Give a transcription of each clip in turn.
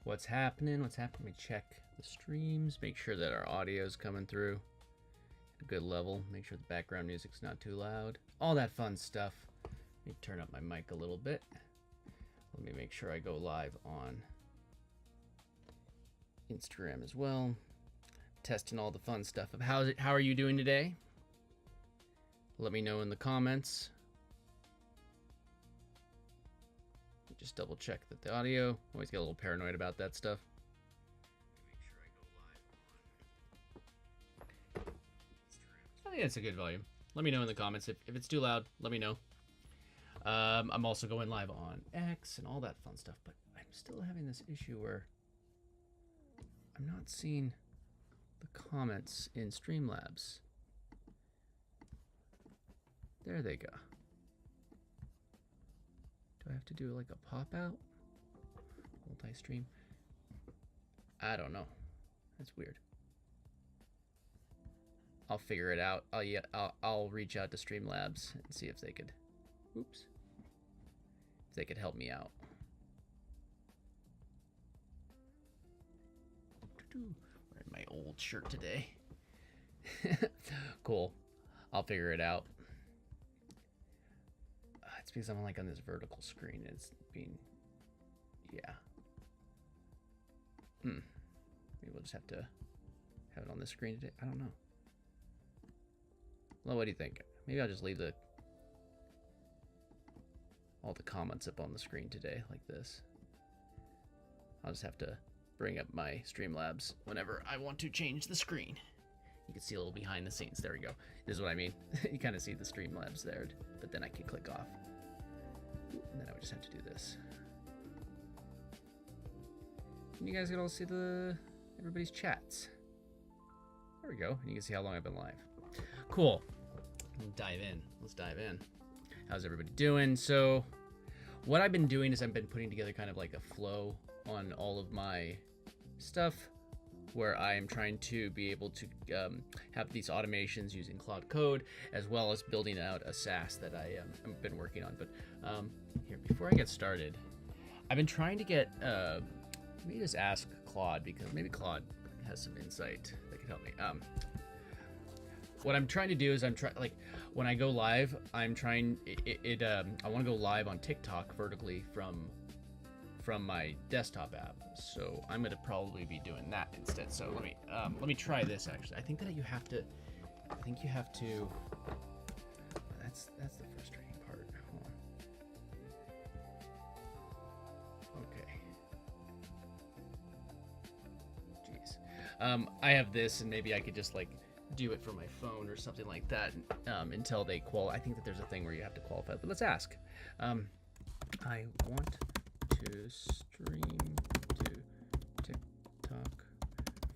What's happening? What's happening? Let me check the streams, make sure that our audio is coming through at a good level, make sure the background music's not too loud, all that fun stuff. Let me turn up my mic a little bit. Let me make sure I go live on Instagram as well. Testing all the fun stuff of how are you doing today? Let me know in the comments. Just double check that the audio. Always get a little paranoid about that stuff. Make sure I go live on. I think that's a good volume. Let me know in the comments if it's too loud. Let me know. I'm also going live on X and all that fun stuff, but I'm still having this issue where I'm not seeing the comments in Streamlabs. There they go. Do I have to do like a pop out? Multi-stream? I don't know. That's weird. I'll figure it out. I'll reach out to Streamlabs and see if they could, oops, if they could help me out. Wearing my old shirt today. Cool. I'll figure it out. It's because I'm like on this vertical screen. It's being, yeah. Maybe we'll just have to have it on the screen today. I don't know. Well, what do you think? Maybe I'll just leave all the comments up on the screen today like this. I'll just have to bring up my Streamlabs whenever I want to change the screen. You can see a little behind the scenes. There we go. This is what I mean. You kind of see the Streamlabs there, but then I can click off. And then I would just have to do this. And you guys can all see everybody's chats. There we go. And you can see how long I've been live. Cool. Let's dive in. Let's dive in. How's everybody doing? So what I've been doing is I've been putting together kind of like a flow on all of my stuff where I am trying to be able to have these automations using Claude Code, as well as building out a SaaS that I've been working on. But here, before I get started, I've been trying to get, let me just ask Claude, because maybe Claude has some insight that could help me. What I'm trying to do is like when I go live, I'm trying, I want to go live on TikTok vertically from my desktop app, so I'm gonna probably be doing that instead. So let me try this. Actually, I think that you have to. That's the frustrating part. Hold on. Okay. Jeez. I have this, and maybe I could just like do it from my phone or something like that until they qualify. I think that there's a thing where you have to qualify, but let's ask. I want to stream to TikTok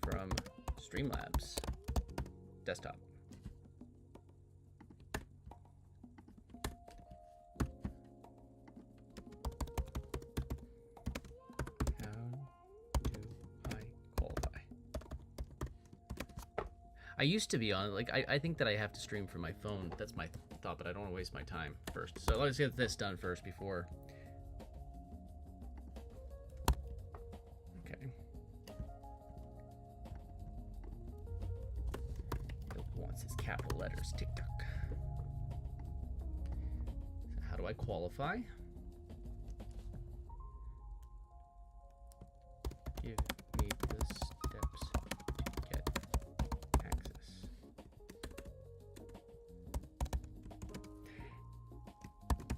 from Streamlabs desktop. How do I qualify? I used to be on, like, I think that I have to stream from my phone. That's my thought, but I don't want to waste my time first. So let's get this done first before. Okay. It wants his capital letters, TikTok. So how do I qualify? Give me the steps to get access.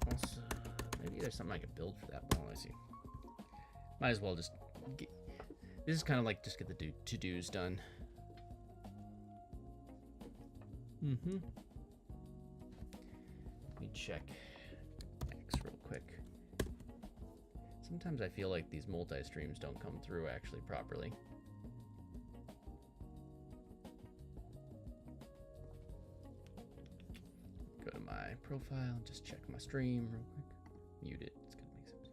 Also, maybe there's something I could build for that, but I see. Might as well just get, this is kind of like just get the to-dos done. Let me check X real quick. Sometimes I feel like these multi-streams don't come through actually properly. Go to my profile, just check my stream real quick. Mute it, it's gonna make sense.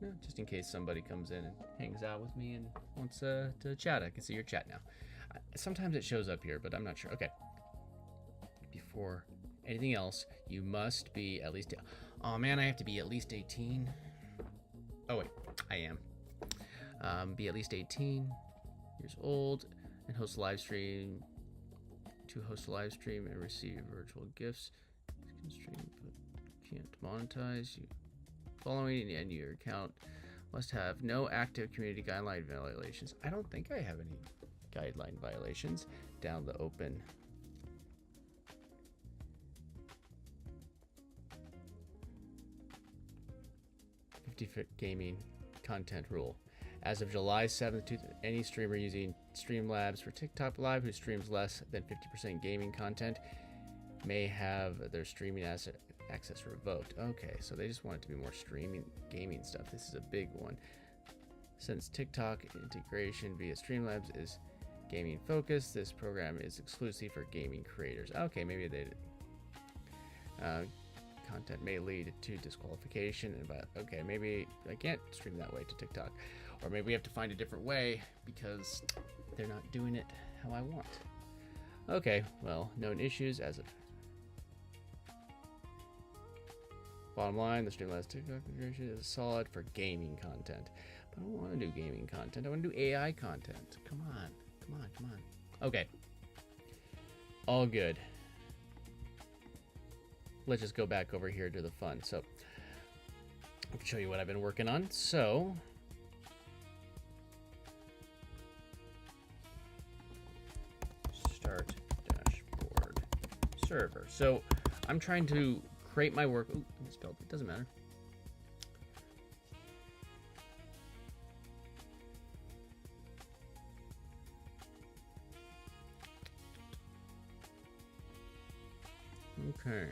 No, just in case somebody comes in and hangs out with me and wants to chat. I can see your chat now. Sometimes it shows up here, but I'm not sure. Okay. Before anything else, you must be at least Oh man, I have to be at least 18. Oh wait, I am. Be at least 18 years old and host a live stream. To host a live stream and receive virtual gifts. Can stream but can't monetize. You following and your account must have no active community guideline violations. I don't think I have any guideline violations. Down the open. Gaming content rule. As of July 7th, any streamer using Streamlabs for TikTok Live who streams less than 50% gaming content may have their streaming access revoked. Okay, so they just want it to be more streaming gaming stuff. This is a big one. Since TikTok integration via Streamlabs is gaming focused, this program is exclusive for gaming creators. Okay, maybe they content may lead to disqualification, but okay, maybe I can't stream that way to TikTok, or maybe we have to find a different way because they're not doing it how I want. Okay, well, known issues as of bottom line, the Streamlabs TikTok integration is solid for gaming content, but I don't want to do gaming content. I want to do AI content. Come on, come on, come on. Okay, all good. Let's just go back over here to the fun. So I can show you what I've been working on. So start dashboard server. So I'm trying to create my work. Ooh, I misspelled. It doesn't matter. Okay.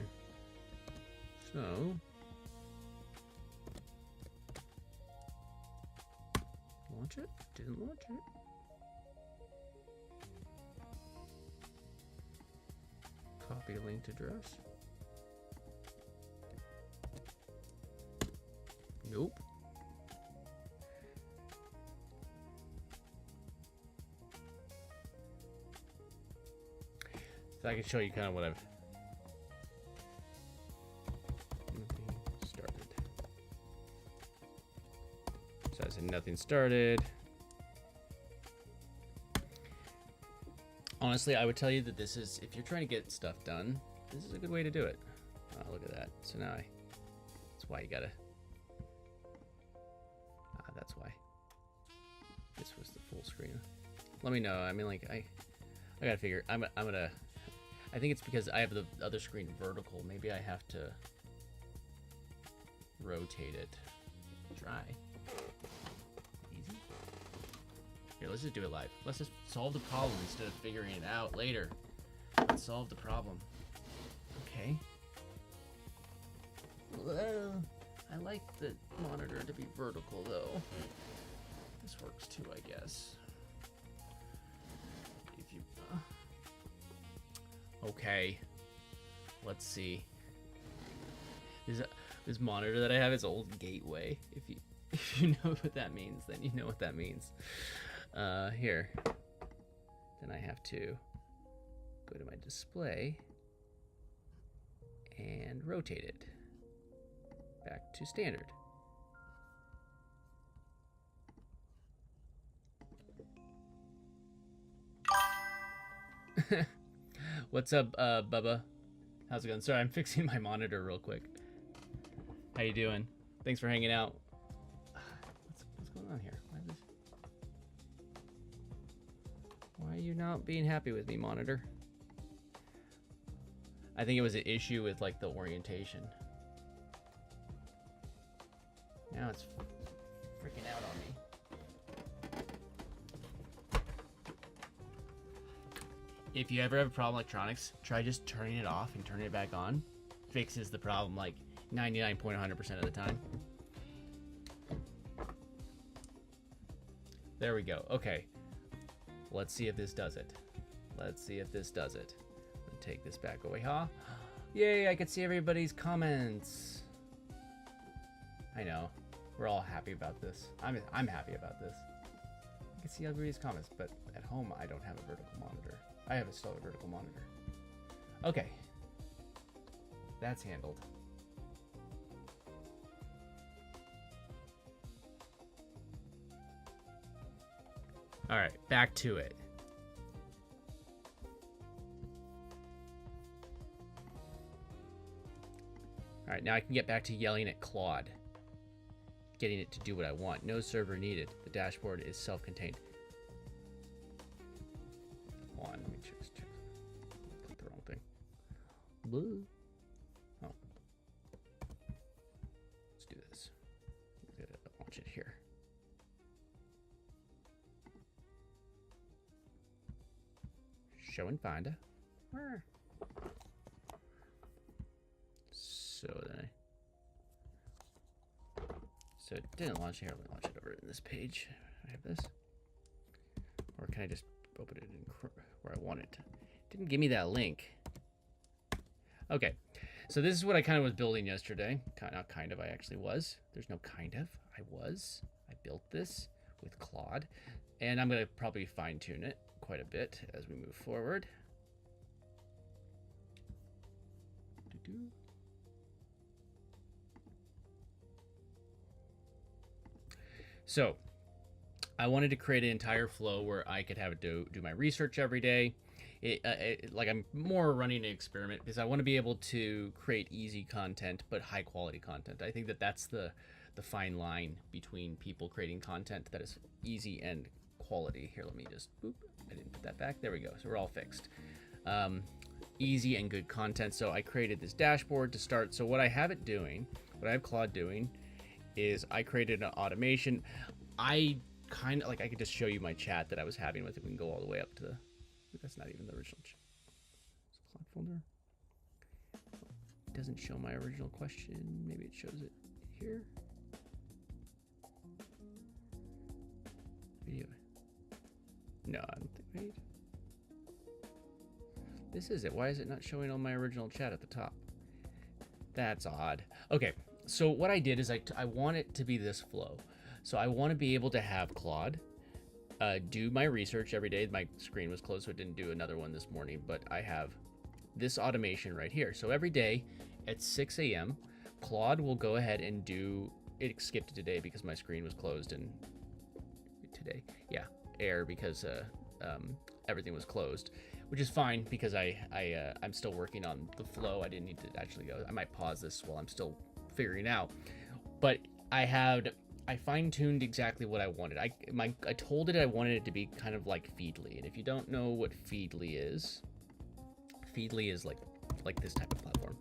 So launch it? Didn't launch it. Copy linked address. Nope. So I can show you kind of what I've nothing started. Honestly, I would tell you that this is, if you're trying to get stuff done, this is a good way to do it. Oh, look at that. So now that's why you gotta, that's why this was the full screen. Let me know. I mean, like, I gotta figure, I think it's because I have the other screen vertical. Maybe I have to rotate it. Try. Here, let's just do it live. Let's just solve the problem instead of figuring it out later. Let's solve the problem. Okay. Well, I like the monitor to be vertical though. This works too, I guess. If you okay. Let's see. This monitor that I have is old Gateway. If you know what that means, then you know what that means. Here. Then I have to go to my display and rotate it back to standard. What's up, Bubba? How's it going? Sorry, I'm fixing my monitor real quick. How you doing? Thanks for hanging out. What's going on here? Why are you not being happy with me, monitor? I think it was an issue with like the orientation. Now it's freaking out on me. If you ever have a problem with electronics, try just turning it off and turning it back on. Fixes the problem like 99.100% of the time. There we go. Okay. Let's see if this does it. Let's see if this does it. Let me take this back away, huh? Yay, I can see everybody's comments. I know. We're all happy about this. I'm happy about this. I can see everybody's comments, but at home I don't have a vertical monitor. I have still a vertical monitor. Okay. That's handled. All right, back to it. All right, now I can get back to yelling at Claude, getting it to do what I want. No server needed. The dashboard is self-contained. Hold on, let me check. Click the wrong thing. Blue. Oh. Let's do this. I'm gonna launch it here. Show and Finder. So it didn't launch here. Let me launch it over in this page. I have this. Or can I just open it in where I want it? It didn't give me that link. Okay. So this is what I kind of was building yesterday. Not kind of, I actually was. There's no kind of. I was. I built this with Claude. And I'm going to probably fine tune it quite a bit as we move forward. So I wanted to create an entire flow where I could have it do my research every day. Like I'm more running an experiment because I want to be able to create easy content, but high quality content. I think that that's the fine line between people creating content that is easy and quality. Here, let me just, boop, I didn't put that back. There we go. So we're all fixed. Easy and good content. So I created this dashboard to start. So what I have it doing, what I have Claude doing is I created an automation. I kind of like, I could just show you my chat that I was having with it. We can go all the way up to the, that's not even the original Claude folder. It doesn't show my original question. Maybe it shows it here. Video. No, I don't think, wait. This is it. Why is it not showing on my original chat at the top? That's odd. Okay, so what I did is I want it to be this flow. So I want to be able to have Claude do my research every day. My screen was closed, so it didn't do another one this morning, but I have this automation right here. So every day at 6 a.m., Claude will go ahead and do, it skipped today because my screen was closed, and today, yeah, error because everything was closed, which is fine because I'm still working on the flow. I didn't need to actually go. I might pause this while I'm still figuring it out. But I fine-tuned exactly what I wanted. I told it I wanted it to be kind of like Feedly. And if you don't know what Feedly is like this type of platform.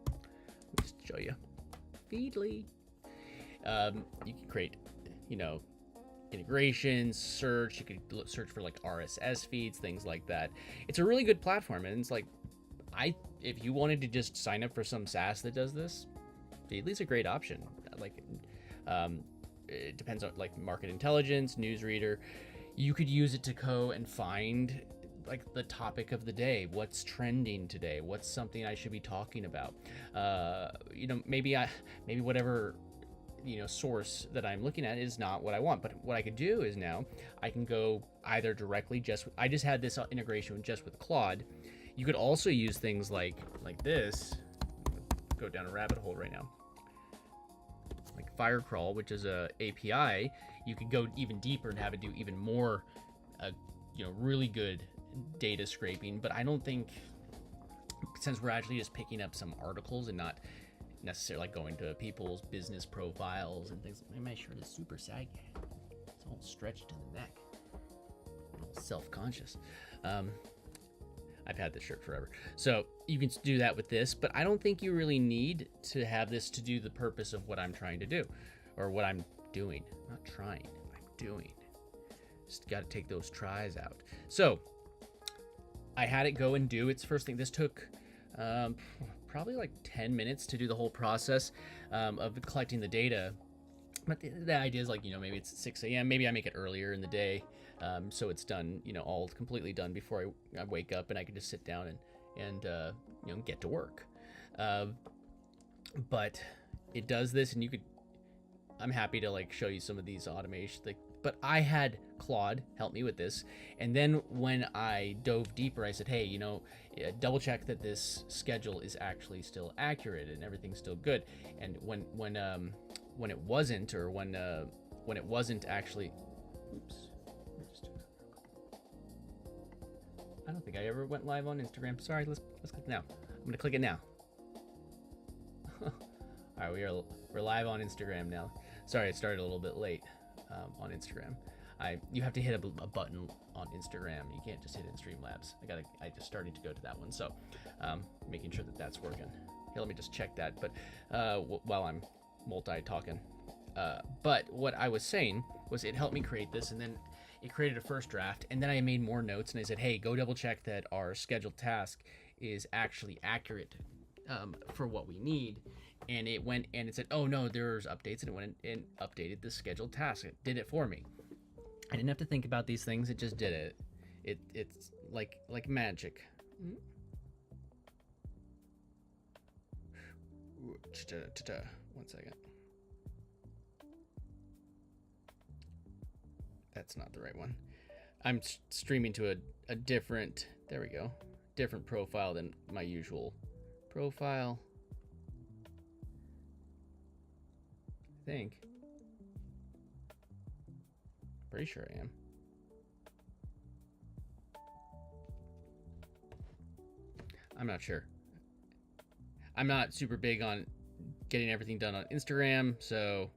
Let me just show you. Feedly. You can create, integrations, search. You could search for like RSS feeds, things like that. It's a really good platform, and it's like, if you wanted to just sign up for some SaaS that does this, Feedly's a great option. Like, it depends on like market intelligence, newsreader. You could use it to go and find like the topic of the day, what's trending today, what's something I should be talking about. Maybe whatever source that I'm looking at is not what I want. But what I could do is now I can go either directly I just had this integration just with Claude. You could also use things like this. Go down a rabbit hole right now. Like Firecrawl, which is a API. You could go even deeper and have it do even more, really good data scraping. But I don't think, since we're actually just picking up some articles and not necessarily like going to people's business profiles and things. My shirt is super saggy. It's all stretched to the neck. I'm all self-conscious. I've had this shirt forever. So you can do that with this, but I don't think you really need to have this to do the purpose of what I'm trying to do, or what I'm doing. Not trying, I'm doing. Just got to take those tries out. So I had it go and do its first thing. This took probably like 10 minutes to do the whole process of collecting the data. But the idea is like, maybe it's 6 a.m. Maybe I make it earlier in the day. So it's done, all completely done before I wake up, and I can just sit down and get to work. But it does this, and I'm happy to like show you some of these automations. But I had Claude help me with this, and then when I dove deeper, I said, hey, double check that this schedule is actually still accurate and everything's still good. And when it wasn't, or when it wasn't actually, oops, I don't think I ever went live on Instagram. Sorry, let's click now. I'm gonna click it now. All right, we're live on Instagram now. Sorry, it started a little bit late on Instagram. You have to hit a button on Instagram. You can't just hit it in Streamlabs. I just started to go to that one, so making sure that that's working. Here, let me just check that. But while I'm multi-talking, but what I was saying was it helped me create this, and then it created a first draft, and then I made more notes, and I said, hey, go double check that our scheduled task is actually accurate for what we need. And it went and it said, oh no, there's updates, and it went and updated the scheduled task. It did it for me. I didn't have to think about these things. It just did it. It's like magic. One second. That's not the right one. I'm streaming to a different, there we go, different profile than my usual profile. I think. Pretty sure I am. I'm not sure. I'm not super big on getting everything done on Instagram, so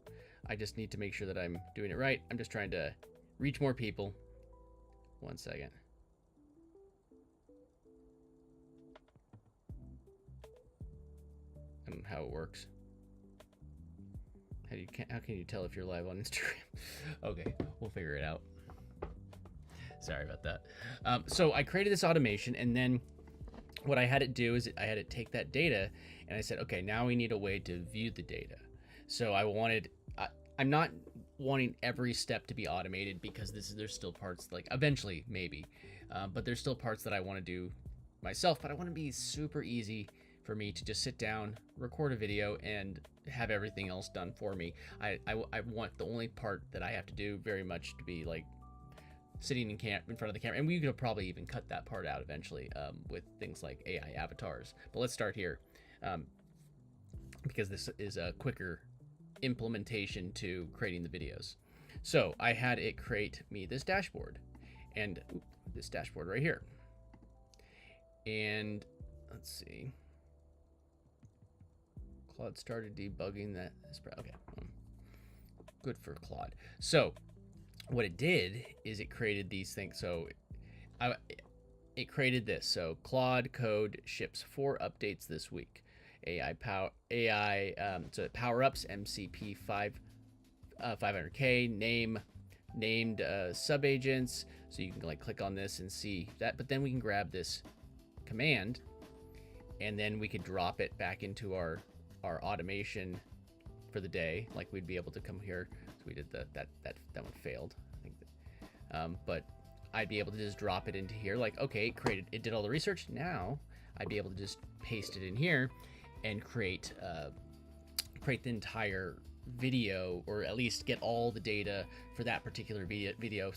I just need to make sure that I'm doing it right. I'm just trying to reach more people. One second. I don't know how it works. How can you tell if you're live on Instagram? Okay, we'll figure it out. Sorry about that. So I created this automation, and then what I had it do is I had it take that data, and I said, okay, now we need a way to view the data. So I'm not wanting every step to be automated, because there's still parts, like eventually maybe, but there's still parts that I want to do myself, but I want to be super easy for me to just sit down, record a video, and have everything else done for me. I want the only part that I have to do very much to be like sitting in front of the camera, and we could probably even cut that part out eventually with things like AI avatars. But let's start here because this is a quicker implementation to creating the videos. So I had it create me this dashboard, and this dashboard right here. And let's see. Claude started debugging that. Okay, good for Claude. So what it did is it created these things. So it created this. So Claude Code ships 4 updates this week. So power ups MCP 500K named sub agents. So you can like click on this and see that. But then we can grab this command, and then we could drop it back into our automation for the day. Like we'd be able to come here. So we did that one failed, I think. But I'd be able to just drop it into here. Like, okay, it did all the research. Now I'd be able to just paste it in here and create the entire video, or at least get all the data for that particular video.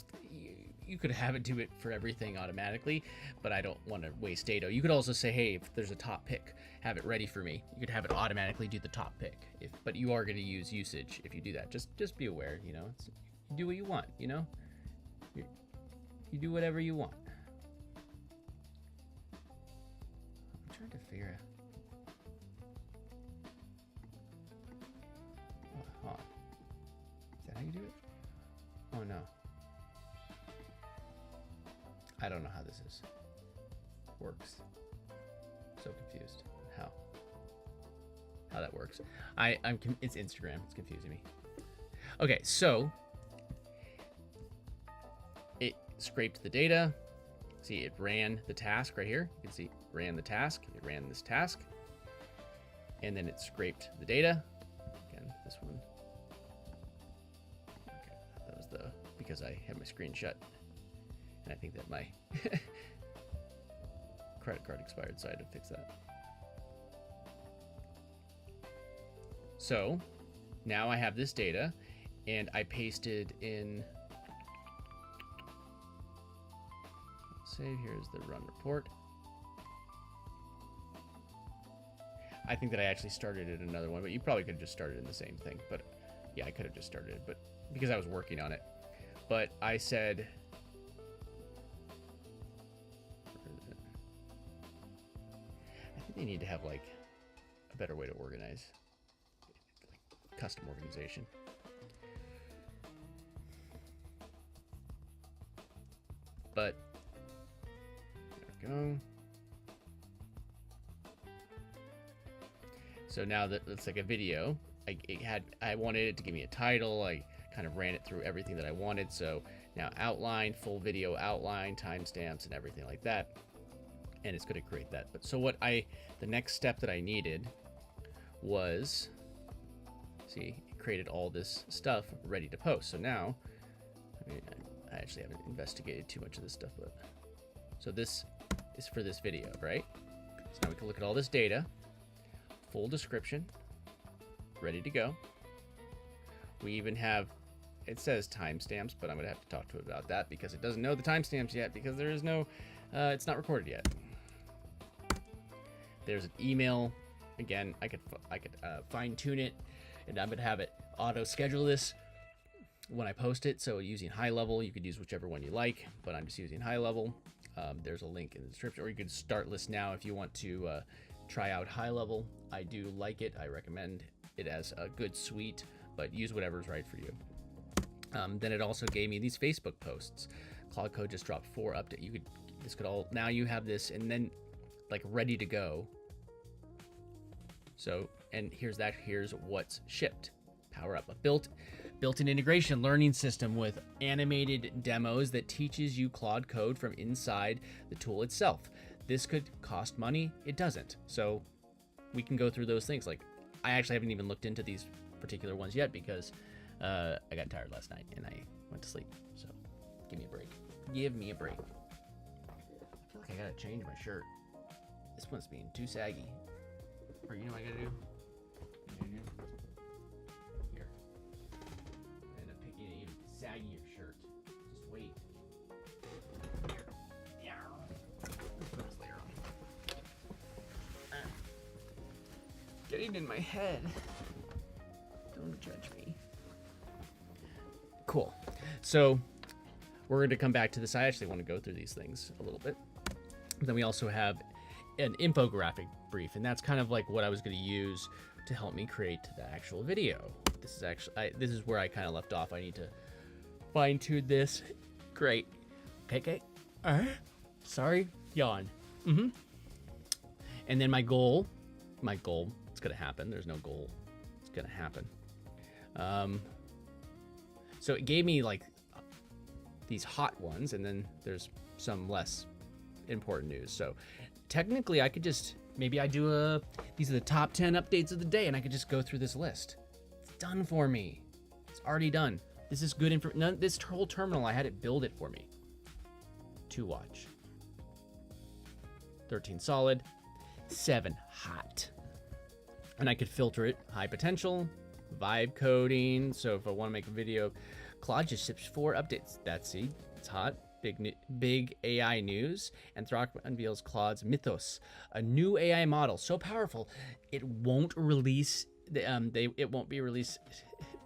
You could have it do it for everything automatically, but I don't want to waste data. You could also say, hey, if there's a top pick, have it ready for me. You could have it automatically do the top pick. But you are going to use usage if you do that. Just be aware, you do what you want, you do whatever you want. I'm trying to figure out. Is that how you do it? Oh no. I don't know how this works. So confused. How that works. It's Instagram. It's confusing me. Okay, so it scraped the data. See, it ran the task right here. You can see it ran the task. It ran this task, and then it scraped the data. Again, this one. Okay, that was because I had my screen shut. And I think that my credit card expired, so I had to fix that. So now I have this data, and I pasted in. Let's say here's the run report. I think that I actually started in another one, but you probably could have just started in the same thing. But yeah, I could have just started it, but because I was working on it. But I said, they need to have like a better way to organize, like custom organization. But there we go. So now that it's like a video, I wanted it to give me a title. I kind of ran it through everything that I wanted. So now outline, full video outline, timestamps, and everything like that. And it's going to create that. But so the next step that I needed was, see, it created all this stuff ready to post. So now, I mean, I actually haven't investigated too much of this stuff, but so this is for this video, right? So now we can look at all this data, full description, ready to go. We even have, it says timestamps, but I'm gonna have to talk to it about that because it doesn't know the timestamps yet because there is no, it's not recorded yet. There's an email. Again, I could fine tune it, and I'm gonna have it auto schedule this when I post it. So using high level, you could use whichever one you like, but I'm just using high level. There's a link in the description, or you could start list now if you want to try out high level. I do like it. I recommend it as a good suite, but use whatever's right for you. Then it also gave me these Facebook posts. Claude Code just dropped 4 update. This could all, now you have this and then like ready to go. So, and here's what's shipped. Power Up, a built-in integration learning system with animated demos that teaches you Claude Code from inside the tool itself. This could cost money. It doesn't. So we can go through those things. Like, I actually haven't even looked into these particular ones yet because I got tired last night and I went to sleep. So give me a break. Give me a break. I feel like I gotta change my shirt. This one's being too saggy. Or you know what I gotta do? Here. I end up picking an even saggier shirt. Just wait. Here. Yeah. Put this later on. Getting in my head. Don't judge me. Cool. So we're going to come back to this. I actually want to go through these things a little bit. Then we also have an infographic brief, and that's kind of like what I was going to use to help me create the actual video. This is actually, this is where I kind of left off. I need to fine tune this. Great. Okay. All right. Sorry. Yawn. And then my goal, it's going to happen. There's no goal. It's going to happen. So it gave me like these hot ones, and then there's some less important news. So technically I could just, maybe I do these are the top 10 updates of the day, and I could just go through this list. It's done for me. It's already done. This is good information. This whole terminal, I had it build it for me. 2 watch. 13 solid. 7 hot. And I could filter it high potential, vibe coding. So if I want to make a video, Claude just ships 4 updates. That's it's hot. Big AI news. Anthropic unveils Claude's Mythos, a new AI model so powerful it won't release. It won't be released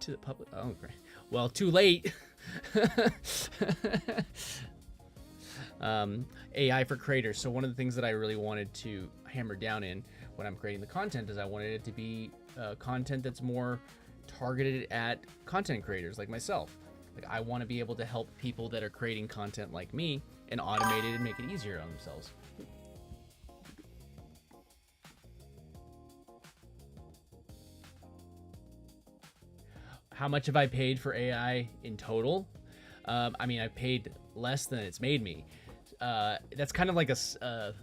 to the public. Oh, great. Well, too late. AI for creators. So one of the things that I really wanted to hammer down in when I'm creating the content is I wanted it to be content that's more targeted at content creators like myself. Like, I want to be able to help people that are creating content like me and automate it and make it easier on themselves. How much have I paid for AI in total? I mean, I've paid less than it's made me. That's kind of like a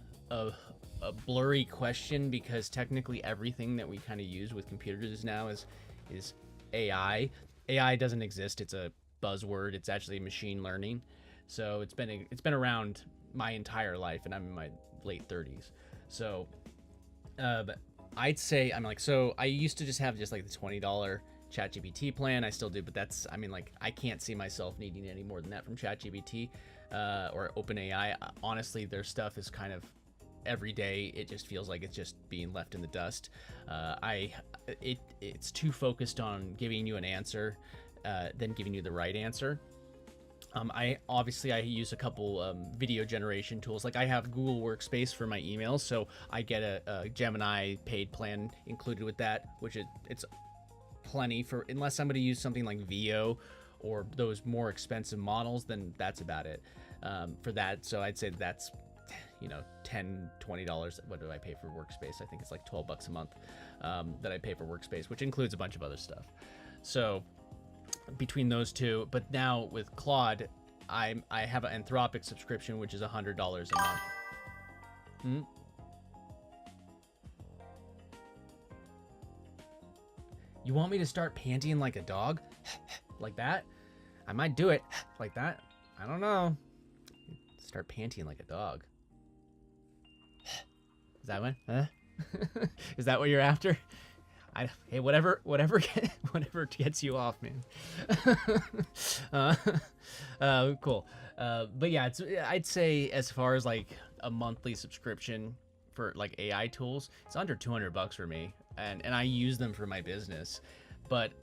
blurry question because technically everything that we kind of use with computers now is AI. AI doesn't exist. It's a buzzword. It's actually machine learning. So it's been around my entire life, and I'm in my late 30s. So I'd say so I used to just have just like the $20 ChatGPT plan. I still do, but that's, I can't see myself needing any more than that from ChatGPT or OpenAI. Honestly, their stuff is kind of every day. It just feels like it's just being left in the dust. It's too focused on giving you an answer than giving you the right answer. I use a couple video generation tools. Like I have Google Workspace for my emails, so I get a Gemini paid plan included with that, which it's plenty for, unless somebody used something like VO or those more expensive models, then that's about it for that. So I'd say that's, $10-20. What do I pay for Workspace? I think it's like $12 a month that I pay for Workspace, which includes a bunch of other stuff. So between those two, but now with Claude, I have an Anthropic subscription, which is $100 a month. You want me to start panting like a dog? Like that? I might do it like that. I don't know. Start panting like a dog. Is that one? Huh? Is that what you're after? Hey, whatever gets you off, man. Cool. But yeah, I'd say as far as like a monthly subscription for like AI tools, it's under $200 for me, and I use them for my business. But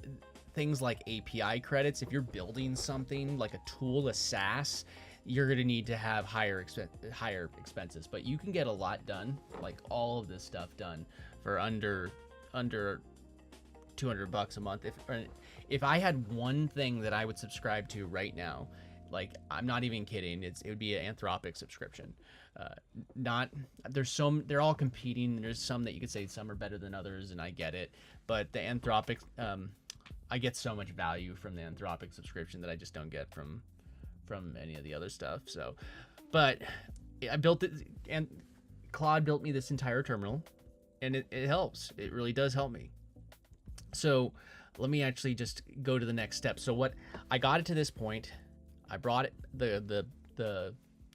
things like API credits, if you're building something like a tool, a SaaS, you're gonna need to have higher expenses. But you can get a lot done, like all of this stuff done, for under $200 a month. If I had one thing that I would subscribe to right now, like I'm not even kidding, it would be an Anthropic subscription. They're all competing. There's some that you could say some are better than others, and I get it. But the Anthropic, I get so much value from the Anthropic subscription that I just don't get from any of the other stuff. So, but I built it, and Claude built me this entire terminal, and it helps. It really does help me. So let me actually just go to the next step. So what I got it to this point, I brought it the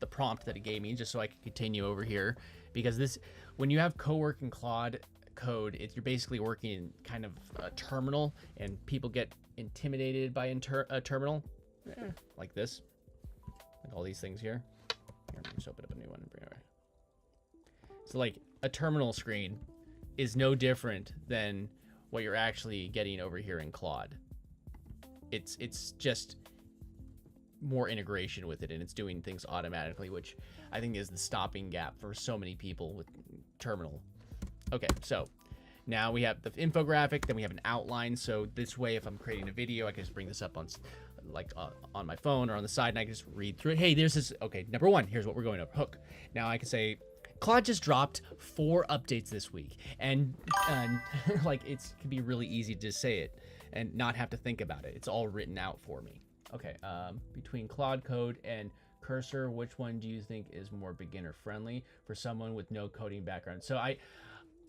prompt that it gave me just so I could continue over here, because this, when you have co-work in Claude Code, you're basically working in kind of a terminal, and people get intimidated by a terminal like this, like all these things here. Here, let me just open up a new one and bring it right. So like a terminal screen is no different than what you're actually getting over here in Claude. It's just more integration with it, and it's doing things automatically, which I think is the stopping gap for so many people with terminal. Okay, so now we have the infographic, then we have an outline. So this way, if I'm creating a video, I can just bring this up on on my phone or on the side, and I can just read through it. Hey, there's this. Okay, number one, here's what we're going over. Hook. Now I can say, Claude just dropped 4 updates this week, and like it can be really easy to say it and not have to think about it. It's all written out for me. Okay, between Claude Code and Cursor, which one do you think is more beginner friendly for someone with no coding background? So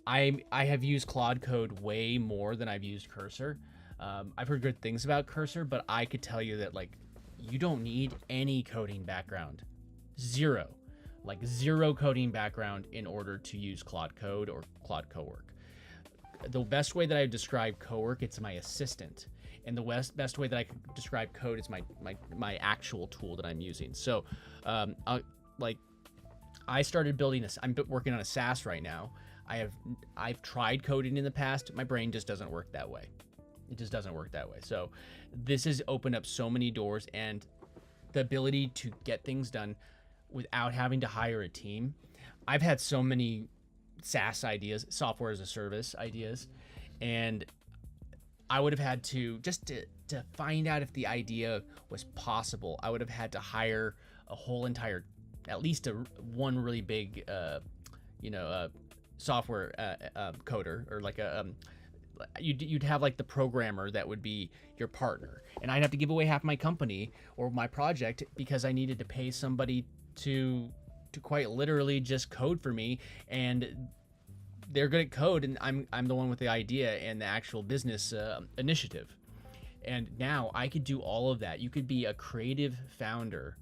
I have used Claude Code way more than I've used Cursor. I've heard good things about Cursor, but I could tell you that like you don't need any coding background. Zero coding background in order to use Claude Code or Claude Cowork. The best way that I describe Cowork, it's my assistant. And the best way that I could describe Code is my actual tool that I'm using. So, I started building I'm working on a SaaS right now. I've tried coding in the past. My brain just doesn't work that way. It just doesn't work that way. So this has opened up so many doors, and the ability to get things done without having to hire a team. I've had so many SaaS ideas, software as a service ideas, and I would have had to, just to find out if the idea was possible, I would have had to hire a whole entire, at least one really big, software coder, or like you'd have like the programmer that would be your partner, and I'd have to give away half my company or my project because I needed to pay somebody to quite literally just code for me, and they're good at code, and I'm the one with the idea and the actual business initiative. And now I could do all of that. You could be a creative founder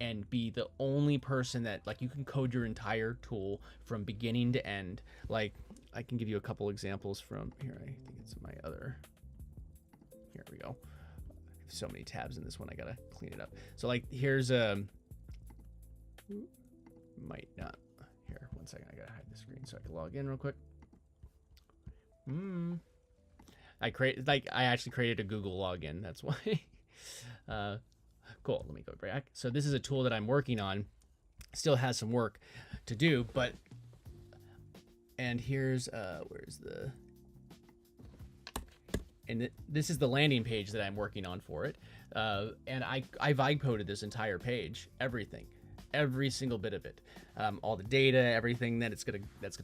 and be the only person that, like, you can code your entire tool from beginning to end. Like, I can give you a couple examples from here. I think it's my other, here we go. I have so many tabs in this one, I gotta clean it up. So like, here's might not, here, one second, I gotta hide the screen so I can log in real quick. I actually created a Google login, that's why. Cool. Let me go back. So this is a tool that I'm working on. Still has some work to do, but and here's where's the and this is the landing page that I'm working on for it. And I vibe coded this entire page, everything, every single bit of it, all the data, everything that's gonna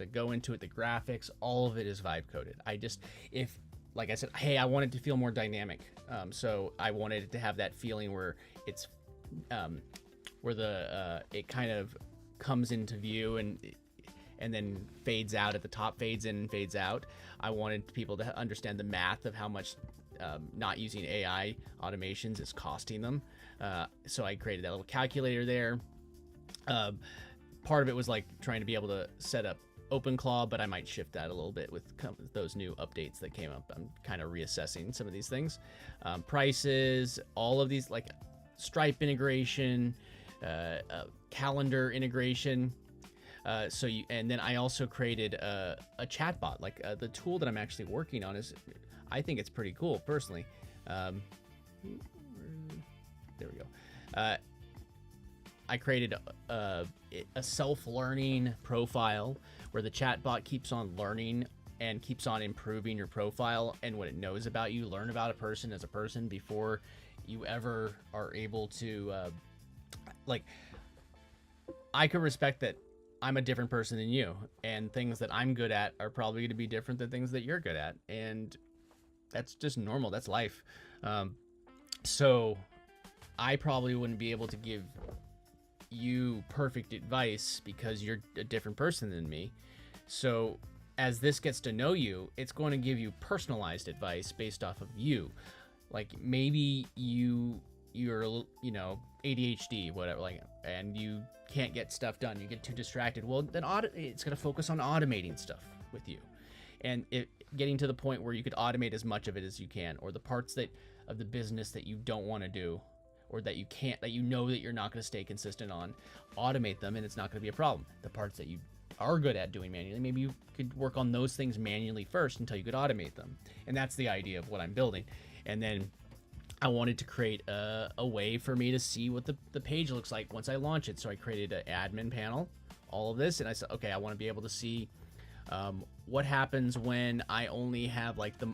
go into it, the graphics, all of it is vibe coded. Like I said, hey, I want it to feel more dynamic. So I wanted it to have that feeling where it's where it kind of comes into view and then fades out at the top, fades in and fades out. I wanted people to understand the math of how much not using AI automations is costing them. So I created that little calculator there. Part of it was like trying to be able to set up OpenClaw, but I might shift that a little bit with those new updates that came up. I'm kind of reassessing some of these things. Prices, all of these, like Stripe integration, calendar integration. And then I also created a chatbot. Like the tool that I'm actually working on I think it's pretty cool personally. There we go. I created a self-learning profile where the chatbot keeps on learning and keeps on improving your profile and what it knows about you. Learn about a person as a person before you ever are able to, I could respect that I'm a different person than you, and things that I'm good at are probably going to be different than things that you're good at, and that's just normal. That's life. So I probably wouldn't be able to give you perfect advice because you're a different person than me. So as this gets to know you, it's going to give you personalized advice based off of you. Like maybe you're ADHD, whatever, and you can't get stuff done. You get too distracted. Well, then it's going to focus on automating stuff with you, and getting to the point where you could automate as much of it as you can, or the parts of the business that you don't want to do, or that you can't, that you know that you're not going to stay consistent on, automate them, and it's not going to be a problem. The parts that you are good at doing manually, maybe you could work on those things manually first until you could automate them. And that's the idea of what I'm building. And then I wanted to create a way for me to see what the page looks like once I launch it. So I created an admin panel, all of this, and I said, okay, I want to be able to see what happens when I only have like the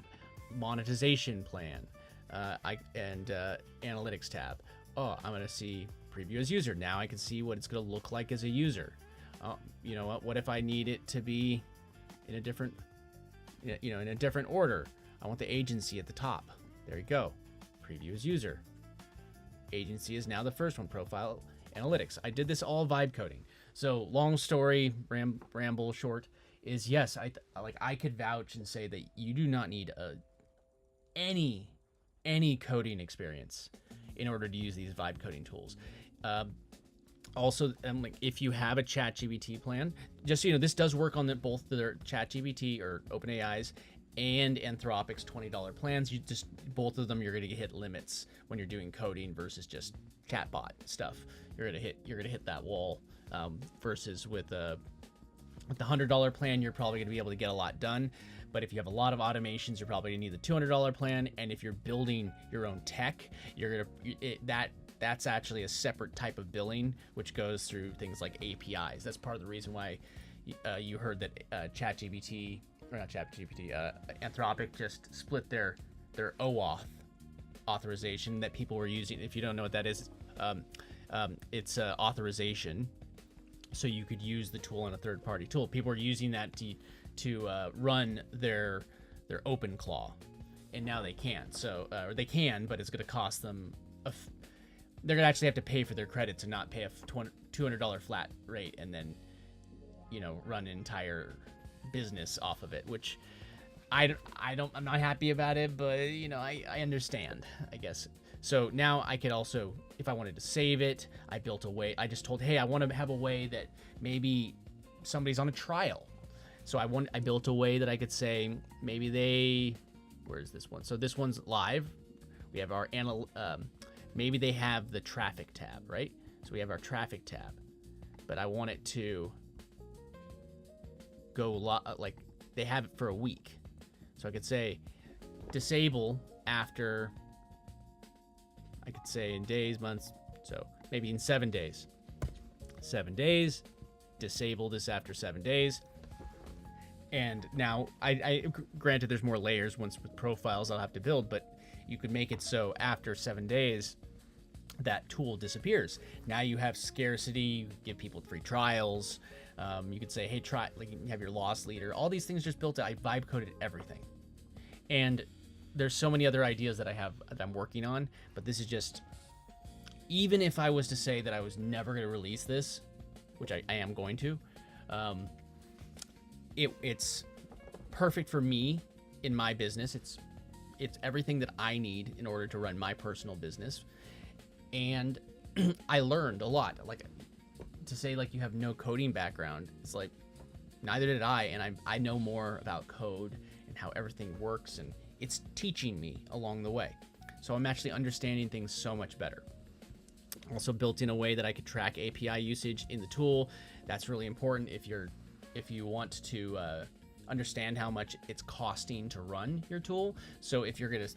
monetization plan and analytics tab. Oh, I'm going to see preview as user. Now I can see what it's going to look like as a user. You know what if I need it to be in a different, in a different order? I want the agency at the top. There you go. Preview as user. Agency is now the first one. Profile analytics. I did this all vibe coding. So long story, ramble short, is yes, I could vouch and say that you do not need any coding experience in order to use these vibe coding tools. Also, if you have a ChatGPT plan, just so you know, this does work on both their ChatGPT or OpenAI's and Anthropic's $20 plans. Both of them, you're going to hit limits when you're doing coding versus just chatbot stuff. You're going to hit that wall. Versus with the $100 plan, you're probably going to be able to get a lot done. But if you have a lot of automations, you're probably going to need the $200 plan. And if you're building your own tech, that's actually a separate type of billing, which goes through things like APIs. That's part of the reason why you heard that Anthropic just split their OAuth authorization that people were using. If you don't know what that is, it's authorization. So you could use the tool on a third-party tool. People are using that to run their OpenClaw, and now they can't. So or they can, but it's going to cost them. They're going to actually have to pay for their credits and not pay a $200 flat rate, and then run an entire business off of it, which I'm not happy about it, but I understand, I guess. So now I could also, if I wanted to save it, I built a way. I just told, hey, I want to have a way that maybe somebody's on a trial. So I built a way that I could say, maybe where's this one? So this one's live. We have our maybe they have the traffic tab, right? So we have our traffic tab, but I want it to go like they have it for a week. So I could say disable after, I could say in days, months, so maybe in 7 days. 7 days, disable this after 7 days. And now, I granted there's more layers once with profiles I'll have to build, but you could make it so after 7 days, that tool disappears. Now you have scarcity, you give people free trials. You could say, hey, try, like you have your loss leader. All these things just built, I vibe coded everything. And there's so many other ideas that I'm working on, but this is just, even if I was to say that I was never going to release this, which I am going to, it's perfect for me in my business. It's everything that I need in order to run my personal business. And I learned a lot. Like, to say like you have no coding background, it's like neither did I, and I know more about code and how everything works, and it's teaching me along the way. So I'm actually understanding things so much better. Also built in a way that I could track API usage in the tool. That's really important if you want to understand how much it's costing to run your tool. So if you're gonna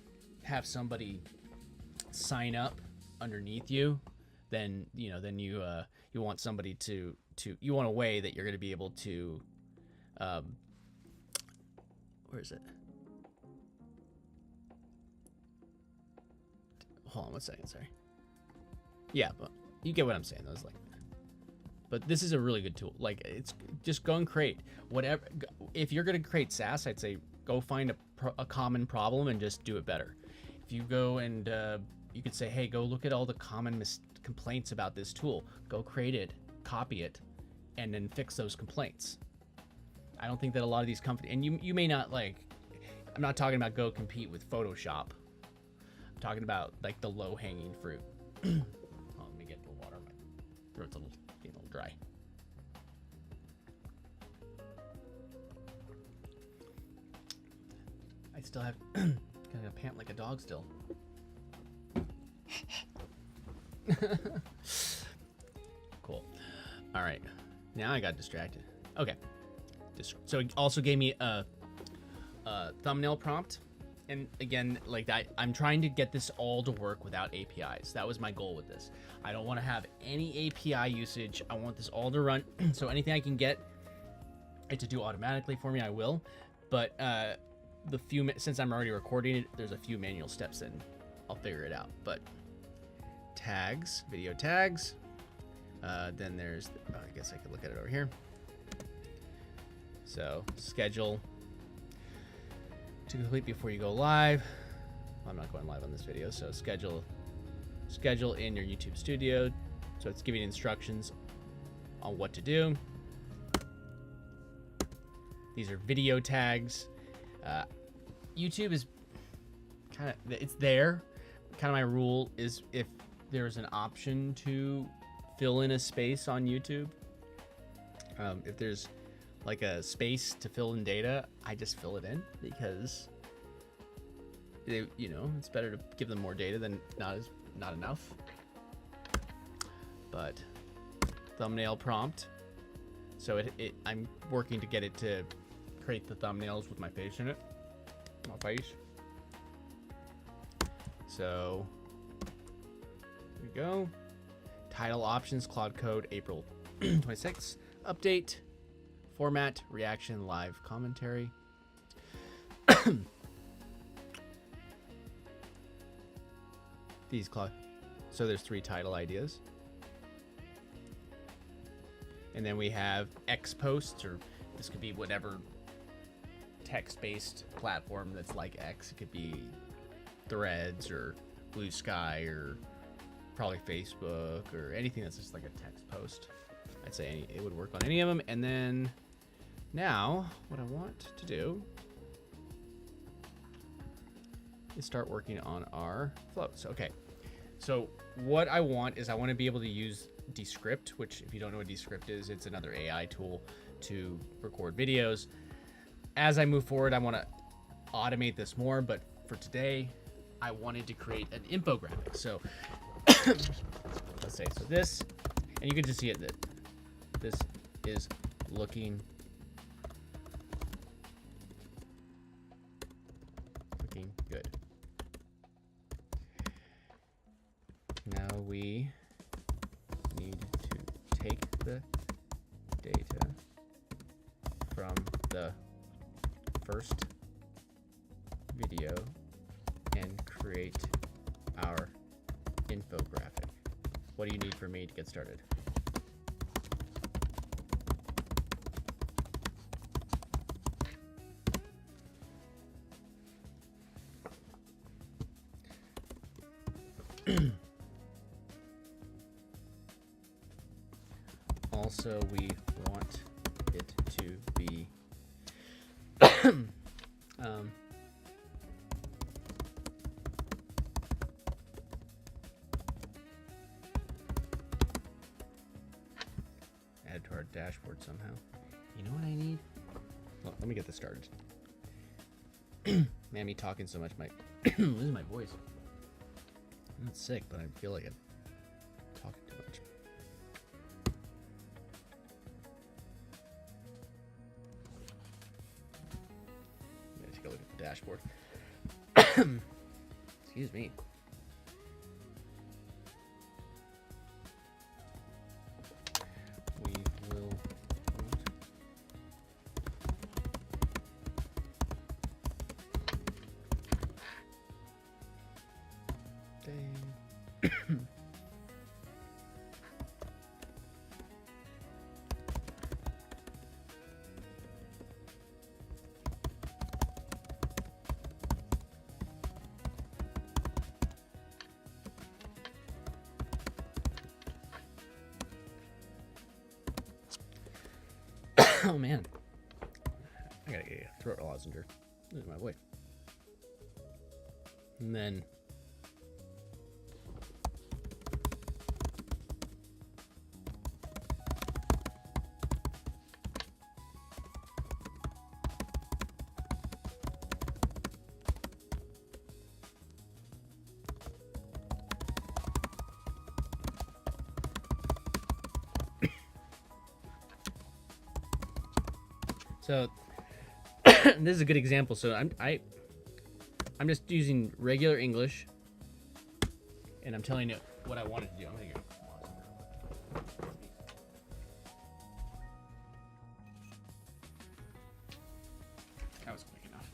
have somebody sign up underneath you, then you want somebody to you want a way that you're going to be able to where is it? Hold on 1 second, sorry. Yeah, but you get what I'm saying. I was like, but this is a really good tool. Like, it's just go and create whatever. If you're going to create SaaS, I'd say go find a common problem and just do it better. If you go and you could say, hey, go look at all the common complaints about this tool. Go create it, copy it, and then fix those complaints. I don't think that a lot of these companies, and you may not like, I'm not talking about go compete with Photoshop. I'm talking about like the low-hanging fruit. Oh, let me get the water. My throat's getting a little dry. I still have kind of pant like a dog still. Cool. All right, now I got distracted. Okay, so it also gave me a thumbnail prompt, and again, like I'm trying to get this all to work without APIs. That was my goal with this. I don't want to have any API usage. I want this all to run. So anything I can get it to do automatically for me, I will. But since I'm already recording it, there's a few manual steps in. I'll figure it out. But tags, video tags. Then there's, I guess I could look at it over here. So schedule to complete before you go live. I'm not going live on this video, so schedule in your YouTube studio. So it's giving instructions on what to do. These are video tags. YouTube is it's there. Kind of my rule is if there's an option to fill in a space on YouTube, if there's like a space to fill in data, I just fill it in because it's better to give them more data than not enough. But thumbnail prompt. So I'm working to get it to create the thumbnails with my face in it. My face. So here we go. Title options, Claude Code, April 26th. Update. Format, reaction, live commentary. These Claude. So there's 3 title ideas. And then we have X posts, or this could be whatever text-based platform that's like X. It could be Threads or Blue Sky or probably Facebook or anything that's just like a text post. I'd say it would work on any of them. And then now what I want to do is start working on our flows. Okay, so what I want is I want to be able to use Descript, which if you don't know what Descript is, it's another AI tool to record videos. As I move forward, I want to automate this more, but for today, I wanted to create an infographic. So let's say, so this, and you can just see it, that this is looking good. we need to take the data from the first video and create our infographic. What do you need for me to get started? Also, we want it to be add to our dashboard somehow. You know what I need? Well, let me get this started. Man, me talking so much might lose my voice. I'm not sick, but I feel like I'm talking too much. I'm gonna take a look at the dashboard. Excuse me. We will oh man, I gotta get a throat lozenge. Lose my voice. And then so this is a good example. So I'm just using regular English, and I'm telling it what I wanted to do. I'm gonna go. That was quick enough.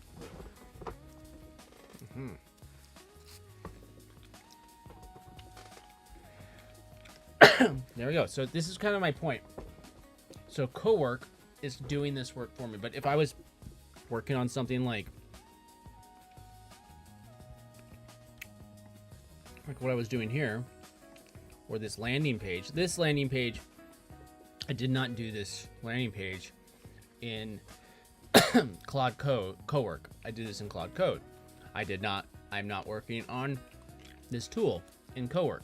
There we go. So this is kind of my point. So Cowork is doing this work for me, but if I was working on something like what I was doing here, or this landing page, I did not do this landing page in Claude Code Cowork. I did this in Claude Code. I'm not working on this tool in Cowork.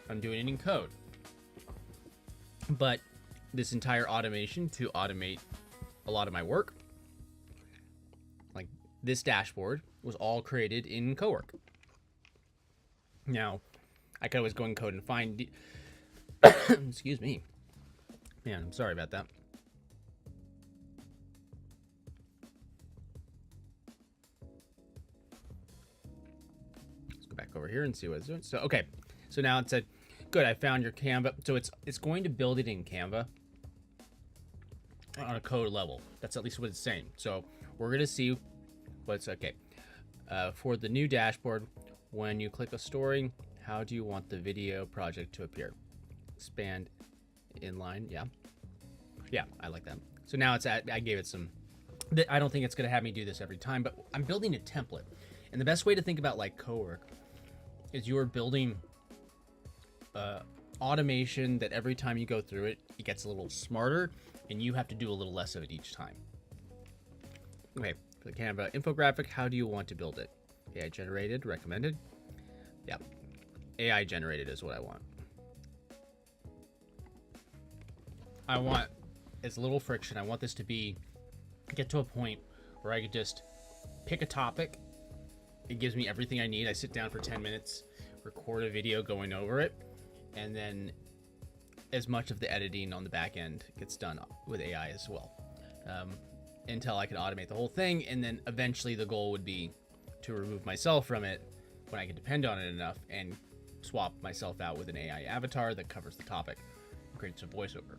I'm doing it in Code. But this entire automation to automate a lot of my work, like this dashboard, was all created in Cowork. Now, I could always go in Code and find excuse me. Man, I'm sorry about that. Let's go back over here and see what it's doing. So, okay. So now it said, good, I found your Canva. So it's going to build it in Canva on a code level. That's at least what it's saying. So we're going to see what's okay. For the new dashboard, when you click a story, how do you want the video project to appear? Expand inline. Yeah, I like that. So now I gave it some, I don't think it's going to have me do this every time, but I'm building a template. And the best way to think about like Cowork is you're building automation that every time you go through it, it gets a little smarter, and you have to do a little less of it each time. Okay, for the Canva infographic, how do you want to build it? AI generated, recommended. Yeah, AI generated is what I want. I want as little friction. I want this to get to a point where I could just pick a topic. It gives me everything I need. I sit down for 10 minutes, record a video going over it, and then as much of the editing on the back end gets done with AI as well, until I can automate the whole thing. And then eventually the goal would be to remove myself from it when I can depend on it enough and swap myself out with an AI avatar that covers the topic and creates a voiceover.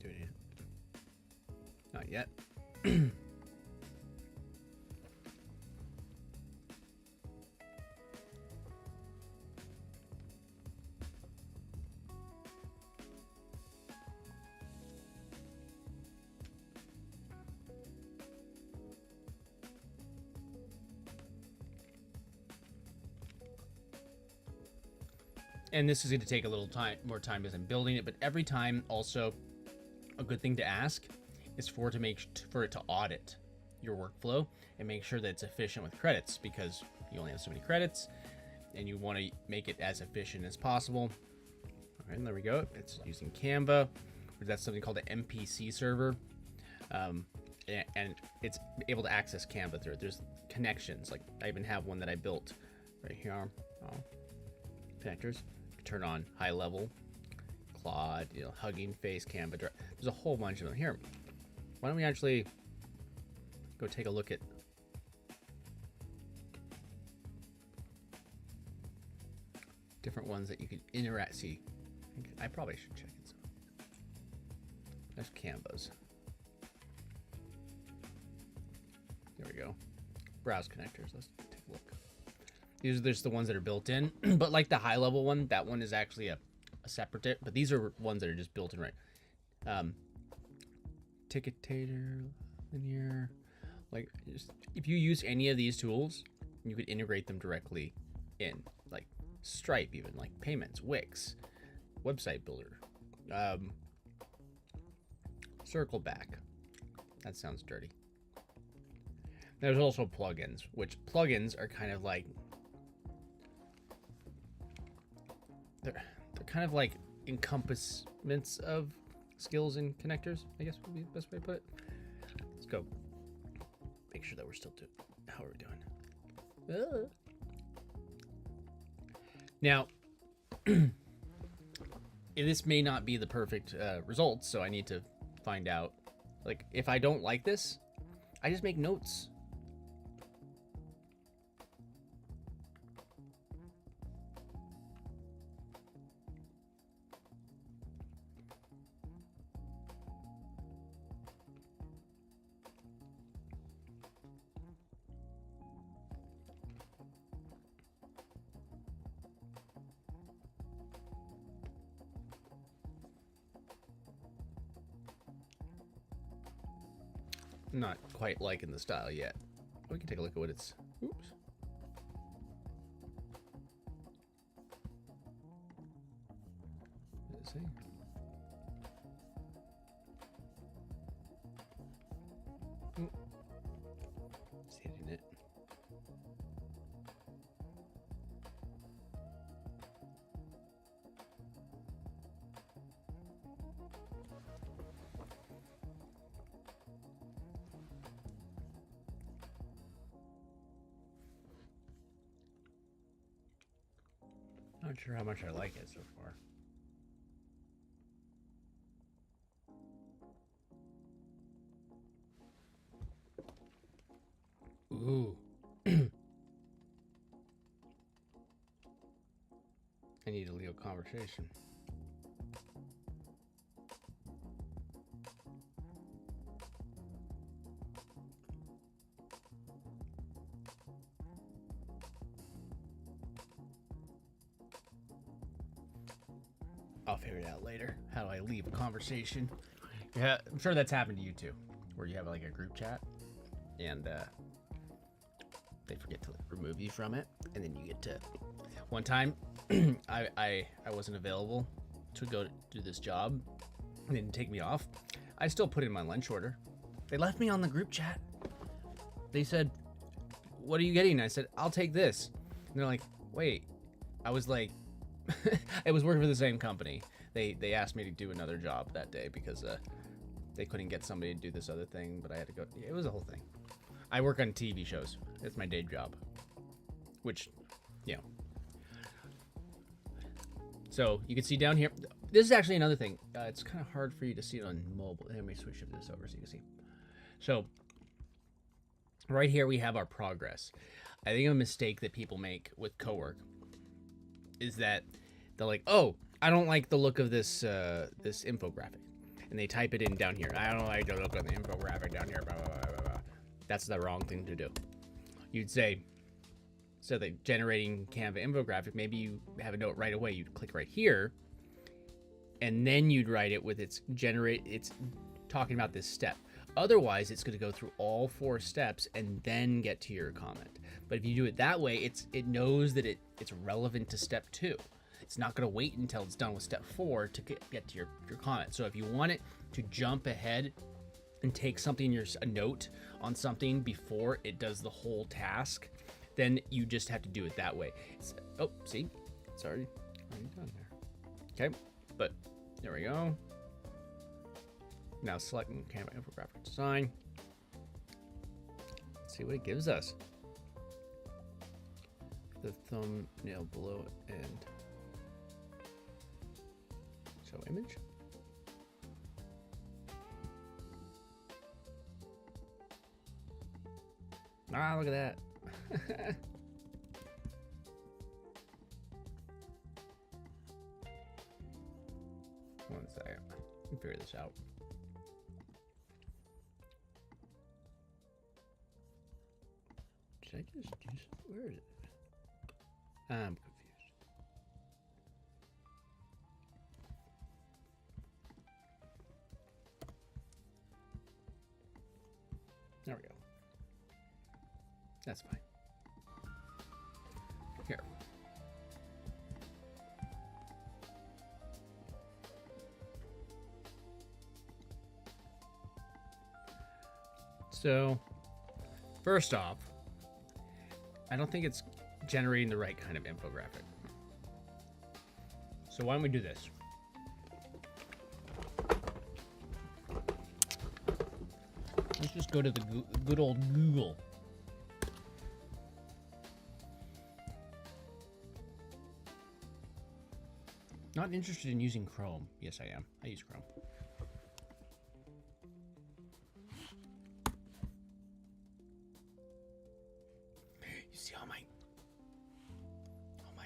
Doing it. Not yet. And this is going to take a little more time because I'm building it, but every time also a good thing to ask is for it to audit your workflow and make sure that it's efficient with credits, because you only have so many credits and you want to make it as efficient as possible. All right, and there we go. It's using Canva. That's something called an MPC server. And it's able to access Canva through it. There's connections. Like I even have one that I built right here. Connectors. Turn on high level, Claude, Hugging Face, Canva. There's a whole bunch of them here. Why don't we actually go take a look at different ones that you can interact. See, I probably should check it. There's Canvas. There we go. Browse connectors. Let's take a look. These are just the ones that are built in, but like the high level one, that one is actually a separate, but these are ones that are just built in, right? Ticketator, linear, like if you use any of these tools, you could integrate them directly in, like Stripe, even like payments, Wix, website builder, circle back. That sounds dirty. There's also plugins, which plugins are kind of like, they're kind of like encompassments of skills and connectors, I guess would be the best way to put it. Let's go make sure that we're still doing, how are we doing? Now, this may not be the perfect results, so I need to find out, like, if I don't like this, I just make notes. Not quite liking the style yet. We can take a look at what it's. Oops. Let's see. Just hitting it. Not sure how much I like it so far. Ooh. I need to leave a conversation. I'll figure it out later. How do I leave a conversation? Yeah, I'm sure that's happened to you too, where you have like a group chat and they forget to remove you from it, and then you get to. One time, I wasn't available to go do this job. They didn't take me off. I still put in my lunch order. They left me on the group chat. They said, "What are you getting?" I said, "I'll take this." And they're like, "Wait." I was like, I was working for the same company. They asked me to do another job that day because they couldn't get somebody to do this other thing, but I had to go. It was a whole thing. I work on TV shows. It's my day job, which, you know. So you can see down here. This is actually another thing. It's kind of hard for you to see it on mobile. Let me switch this over so you can see. So right here we have our progress. I think a mistake that people make with cowork is that they're like, oh, I don't like the look of this this infographic, and they type it in down here. I don't like the look of the infographic down here. Blah, blah, blah, blah, blah. That's the wrong thing to do. You'd say, so that generating Canva infographic, maybe you have a note right away. You'd click right here, and then you'd write it with its talking about this step. Otherwise, it's going to go through all 4 steps and then get to your comment. But if you do it that way, it knows that it's relevant to step 2. It's not going to wait until it's done with step 4 to get to your comment. So if you want it to jump ahead and take something, a note on something before it does the whole task, then you just have to do it that way. Oh, see? It's already done there. Okay, but there we go. Now selecting Canva infographic design. Let's see what it gives us. The thumbnail below and show image. Ah, look at that. One second. Let me figure this out. Should I just use, where is it? I'm confused. There we go. That's fine. Here. So, first off, I don't think it's generating the right kind of infographic. So why don't we do this? Let's just go to the good old Google. Not interested in using Chrome. Yes, I am. I use Chrome. You see all my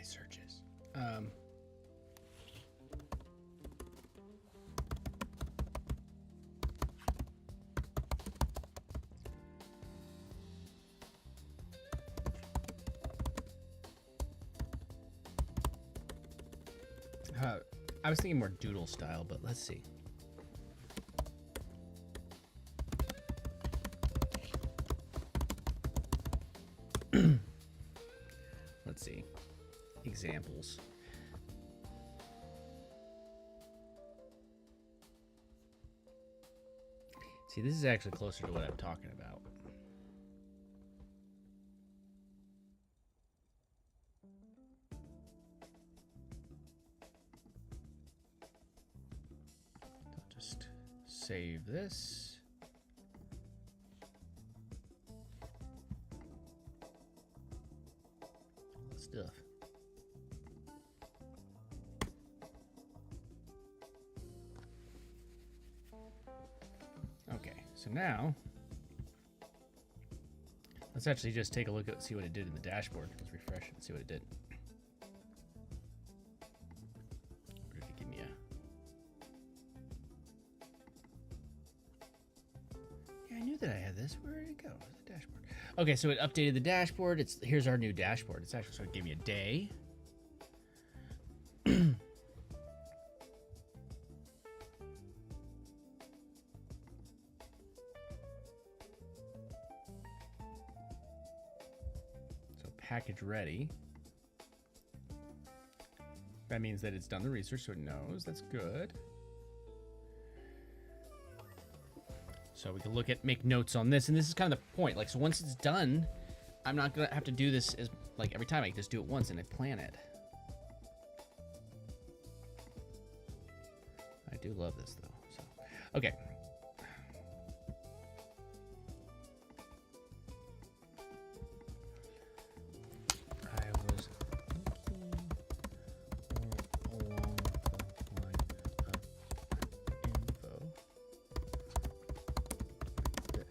searches. I was thinking more doodle style, but let's see. Let's see. Examples. See, this is actually closer to what I'm talking about. I'll just save this. Stuff. Okay, so now let's actually just take a look at see what it did in the dashboard. Let's refresh it and see what it did. Or did it give me a? Yeah, I knew that I had this. Where did it go? Where's the dashboard? Okay, so it updated the dashboard. Here's our new dashboard. It's actually so it gave me a day. So package ready. That means that it's done the research, so it knows. That's good. So we can look at, make notes on this, and this is kind of the point. Like, so once it's done, I'm not gonna have to do this as like every time. I just do it once and I plan it. I do love this though. So, okay. I was thinking more along the line of info. This.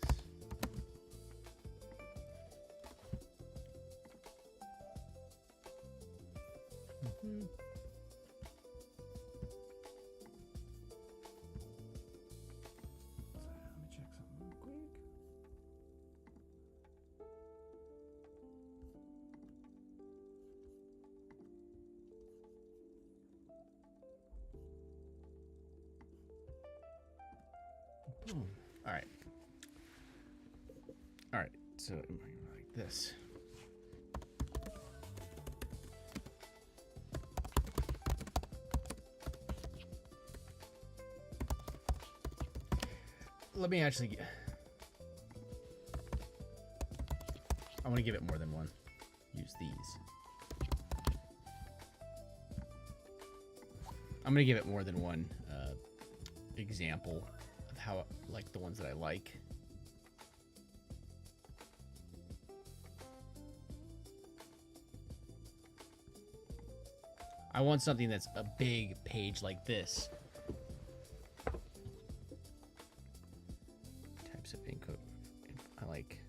All right. All right. So like this. Let me actually get... I want to give it more than one. Use these. I'm going to give it more than one example of how, like, the ones that I like. I want something that's a big page like this. Types of encode. I like...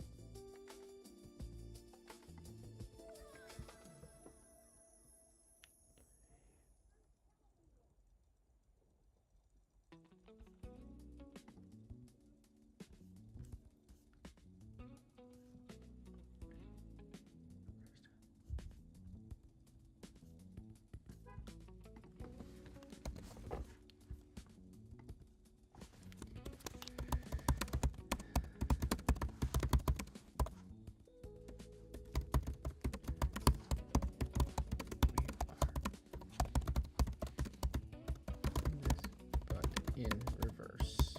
in reverse.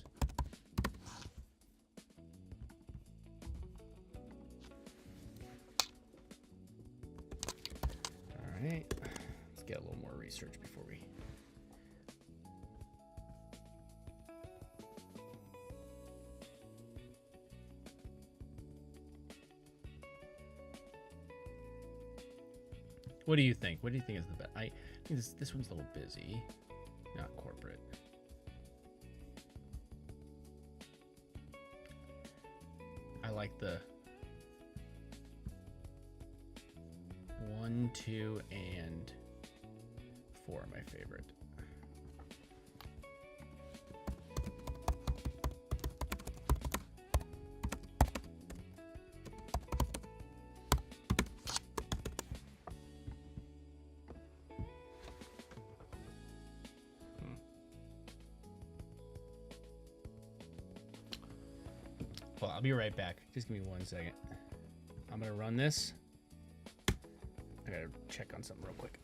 All right, let's get a little more research before we... What do you think? What do you think is the best? I think this one's a little busy, not corporate. I like the 1, 2, and 4 are my favorite. Well, I'll be right back. Just give me 1 second. I'm gonna run this. I gotta check on something real quick.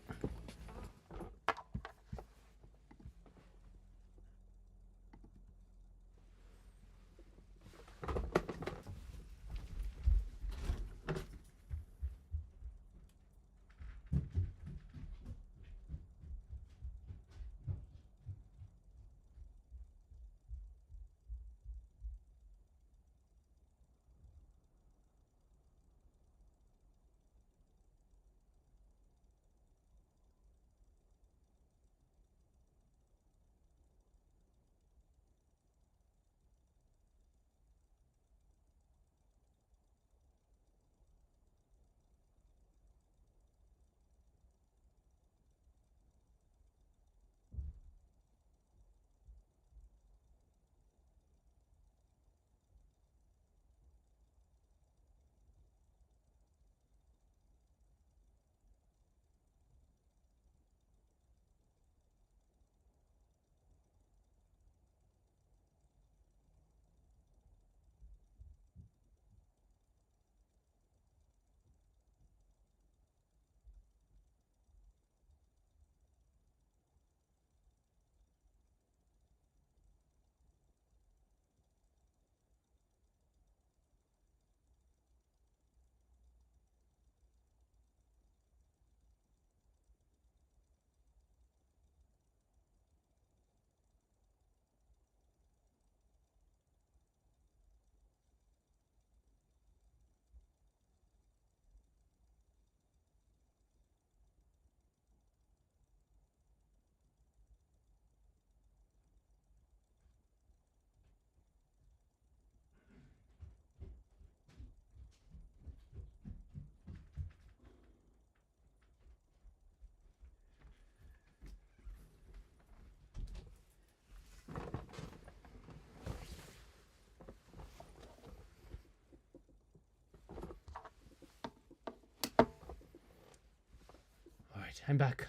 I'm back.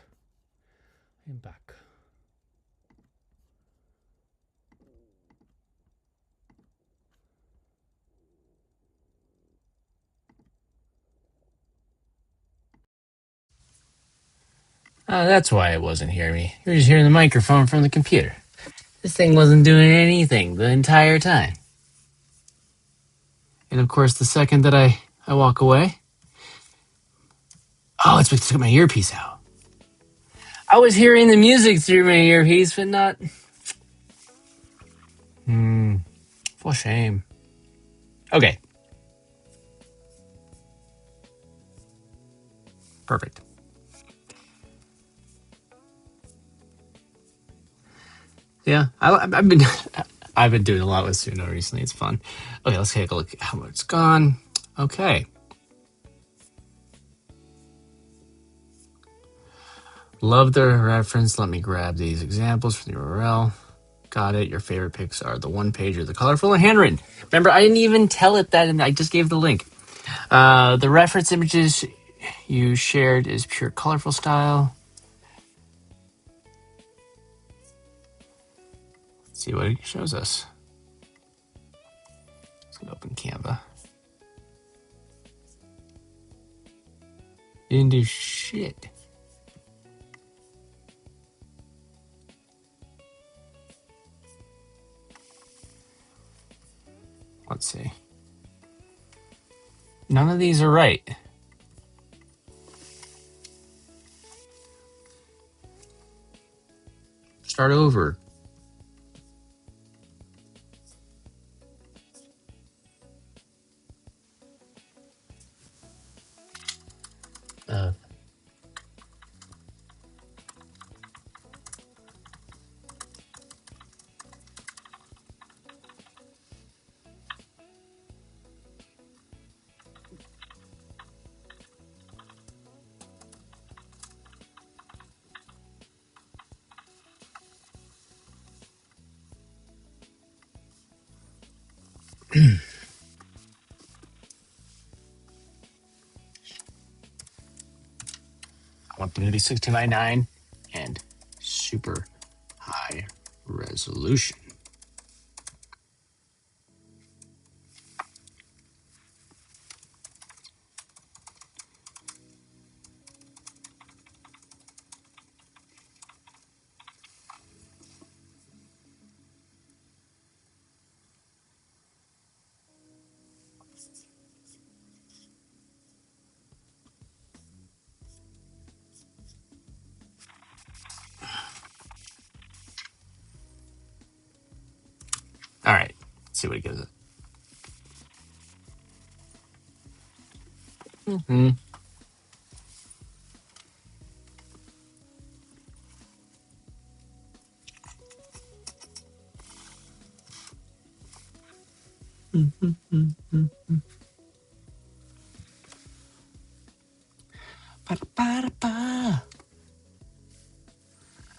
I'm back. That's why it wasn't hearing me. You were just hearing the microphone from the computer. This thing wasn't doing anything the entire time. And of course, the second that I walk away, oh, it's because I took my earpiece out. I was hearing the music through my earpiece, but not. For shame. Okay. Perfect. Yeah, I've been I've been doing a lot with Suno recently. It's fun. Okay, let's take a look at how much it's gone. Okay. Love the reference. Let me grab these examples from the URL. Got it. Your favorite pics are the one page or the colorful and handwritten. Remember, I didn't even tell it that, and I just gave the link. The reference images you shared is pure colorful style. Let's see what it shows us. Let's open Canva. Didn't do shit. Let's see. None of these are right. Start over. I want them to be 16:9 and super high resolution. All right, let's see what it gives it. Mm-hmm.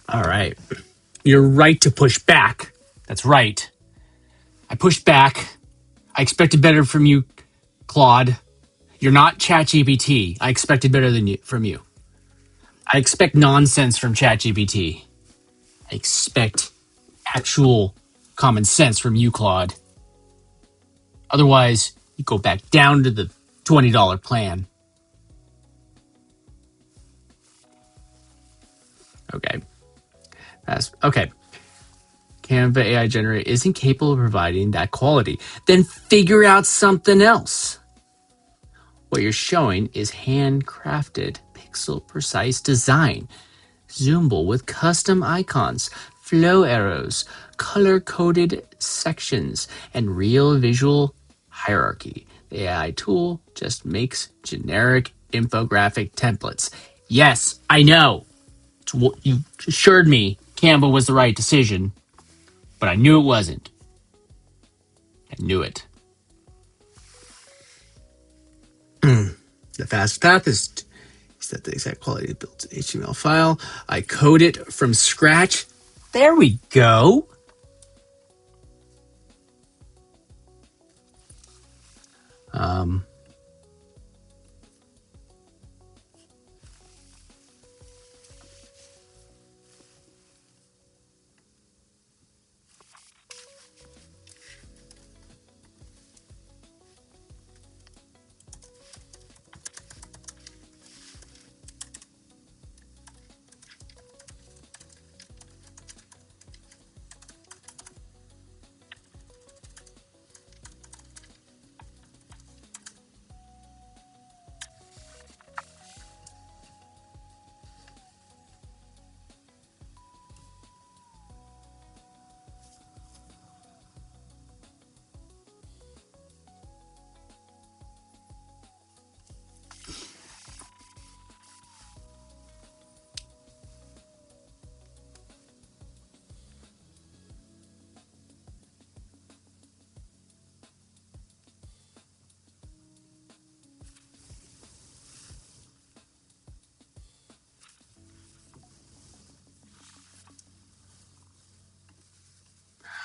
All right. You're right to push back. That's right. I pushed back. I expected better from you, Claude. You're not ChatGPT. I expected better from you. I expect nonsense from ChatGPT. I expect actual common sense from you, Claude. Otherwise, you go back down to the $20 plan. Okay. Okay. Canva AI Generator isn't capable of providing that quality. Then figure out something else. What you're showing is handcrafted, pixel precise design, zoomable with custom icons, flow arrows, color coded sections, and real visual hierarchy. The AI tool just makes generic infographic templates. Yes, I know. You assured me Canva was the right decision, but I knew it wasn't. I knew it. The fast path is set the exact quality of built HTML file. I code it from scratch. There we go.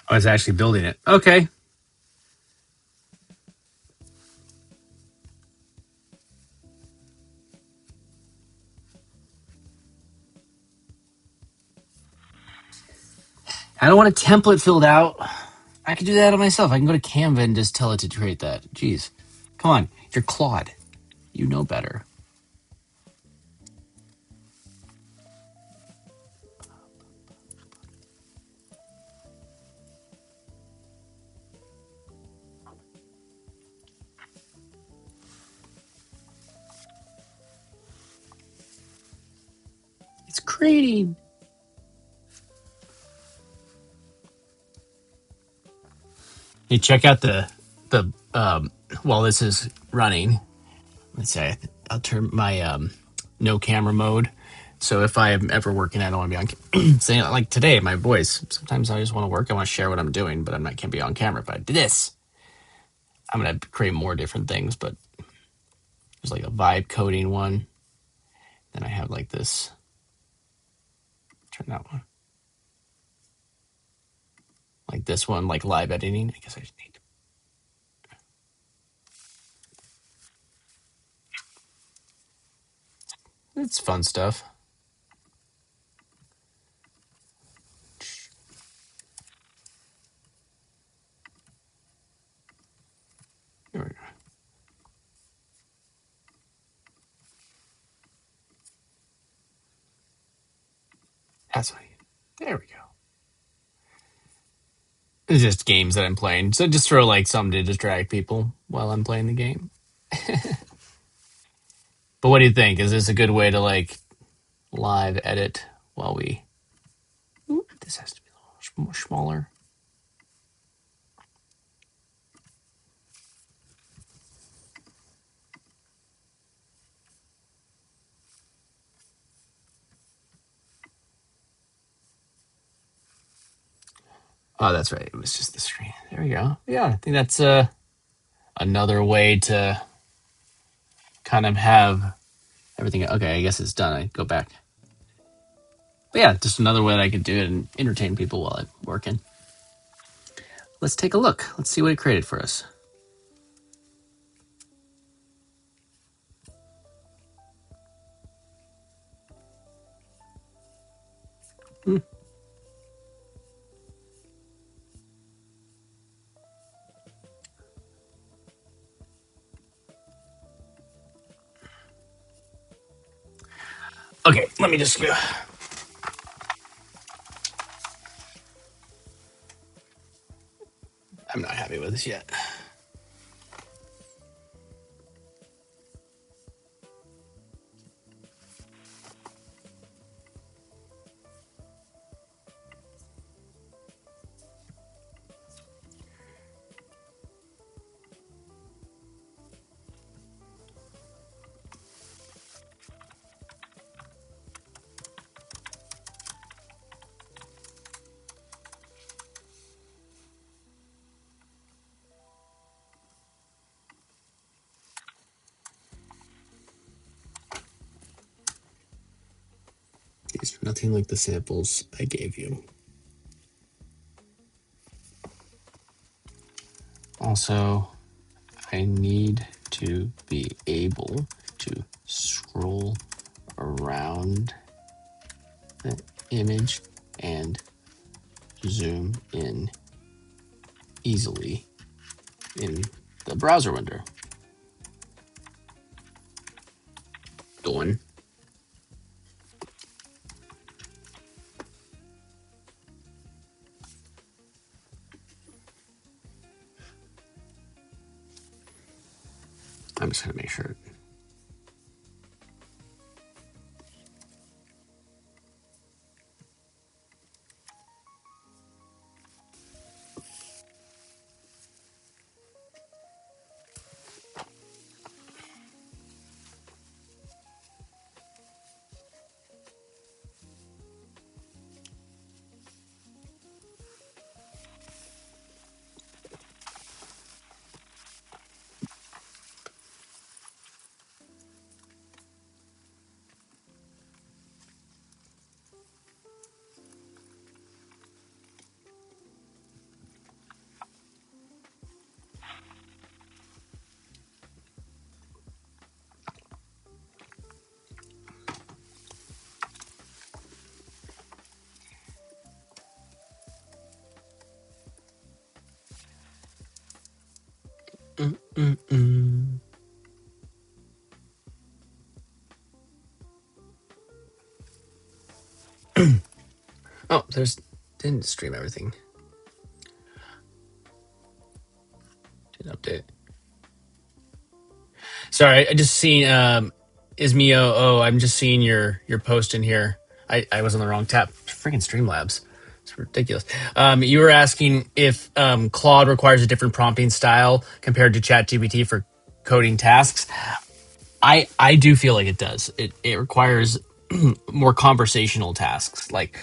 Oh, it's actually building it. Okay. I don't want a template filled out. I can do that on myself. I can go to Canva and just tell it to create that. Jeez. Come on. You're Claude. You know better. It's creating. Hey, check out the while this is running. Let's say I'll turn my no camera mode. So if I am ever working, I don't want to be on. Saying like today, my voice. Sometimes I just want to work. I want to share what I'm doing, but I can't be on camera. If I do this, I'm gonna create more different things. But there's like a vibe coding one. Then I have like this. Turn that one. Like this one, like live editing. I guess I just need. It's fun stuff. Here we go. That's what I need. There we go. It's just games that I'm playing. So just throw like something to distract people while I'm playing the game. But what do you think? Is this a good way to like live edit while we... Ooh, this has to be a little smaller. Oh, that's right. It was just the screen. There we go. Yeah, I think that's another way to kind of have everything. Okay, I guess it's done. I go back. But yeah, just another way that I could do it and entertain people while I'm working. Let's take a look. Let's see what it created for us. Okay, let me just go. I'm not happy with this yet. These are nothing like the samples I gave you. Also, I need to be able to scroll around the image and zoom in easily in the browser window. Going. I'm just going to make sure. Oh, didn't stream everything. Didn't update. Sorry, I just seen Ismio. Oh, I'm just seeing your post in here. I was on the wrong tab. Freaking Streamlabs. It's ridiculous. You were asking if Claude requires a different prompting style compared to ChatGPT for coding tasks. I do feel like it does. It requires more conversational tasks. Like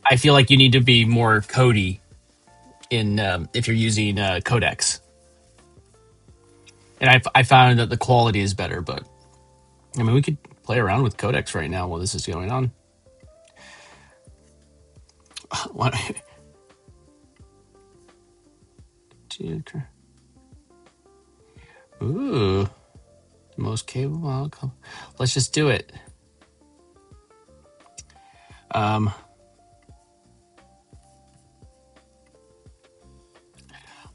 I feel like you need to be more codey in if you're using Codex. And I found that the quality is better, but I mean, we could play around with Codex right now while this is going on. What? Ooh, most capable. Let's just do it.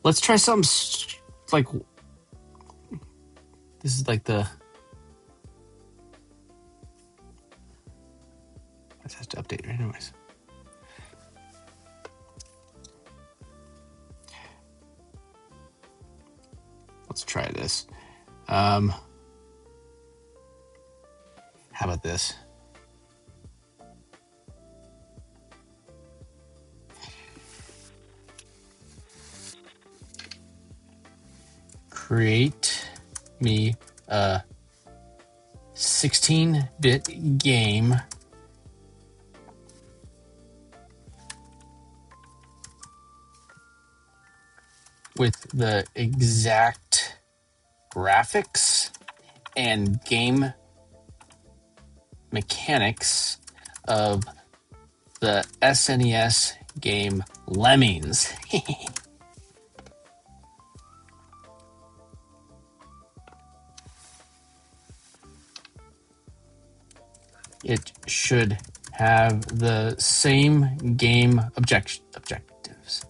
Let's try something like this is like the. I have to update it anyways. Let's try this. How about this? Create me a 16-bit game with the exact graphics and game mechanics of the SNES game Lemmings. It should have the same game objectives.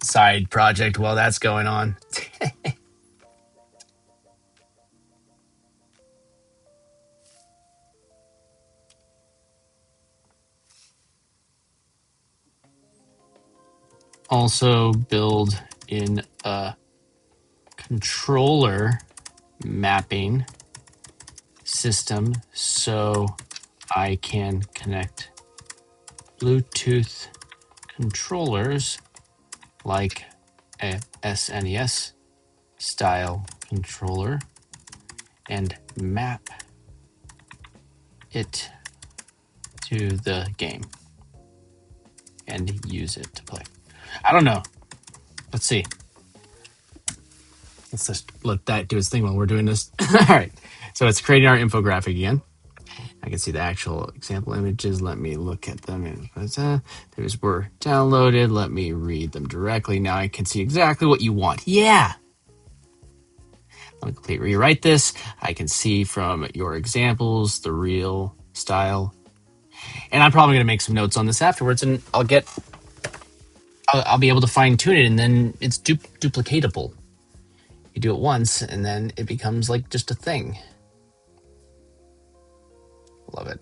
Side project while that's going on. Also build in a controller mapping system so I can connect Bluetooth controllers like a SNES style controller and map it to the game and use it to play. I don't know. Let's see. Let's just let that do its thing while we're doing this. All right. So it's creating our infographic again. I can see the actual example images. Let me look at them. Those were downloaded. Let me read them directly. Now I can see exactly what you want. Yeah. Let me complete rewrite this. I can see from your examples the real style. And I'm probably going to make some notes on this afterwards, and I'll be able to fine tune it, and then it's duplicatable. You do it once, and then it becomes like just a thing. Love it.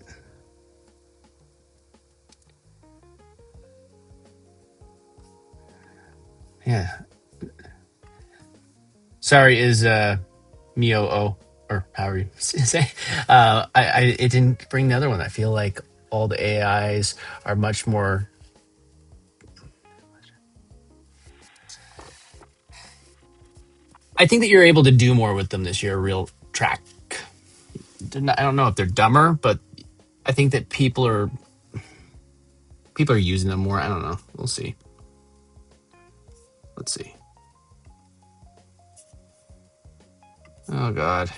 Yeah. Sorry, is Mio or however you say. It didn't bring the other one. I feel like all the AIs are much more. I think that you're able to do more with them this year. Real track. I don't know if they're dumber, but I think that people are using them more. I don't know. We'll see. Let's see. Oh God.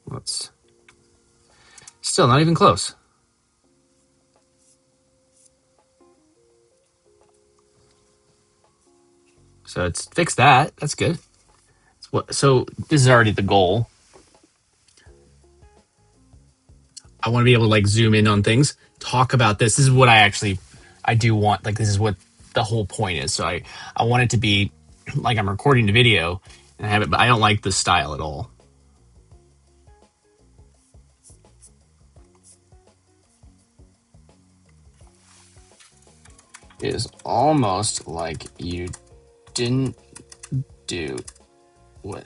Let's. Still not even close. So it's fixed that. That's good. So this is already the goal. I want to be able to like zoom in on things, talk about this. This is what I do want. Like, this is what the whole point is. So I want it to be like I'm recording the video and I have it, but I don't like the style at all. It is almost like you didn't do what.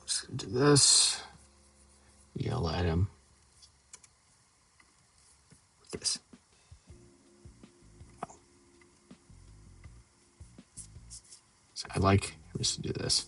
Listen to this. Yell at him. Look at this. So I like just to do this.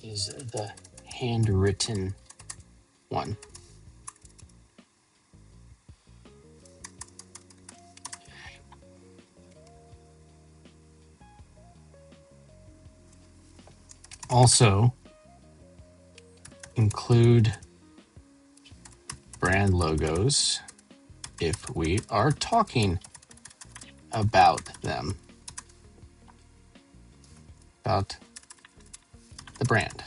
Is the handwritten one. Also, include brand logos if we are talking about them, about the brand.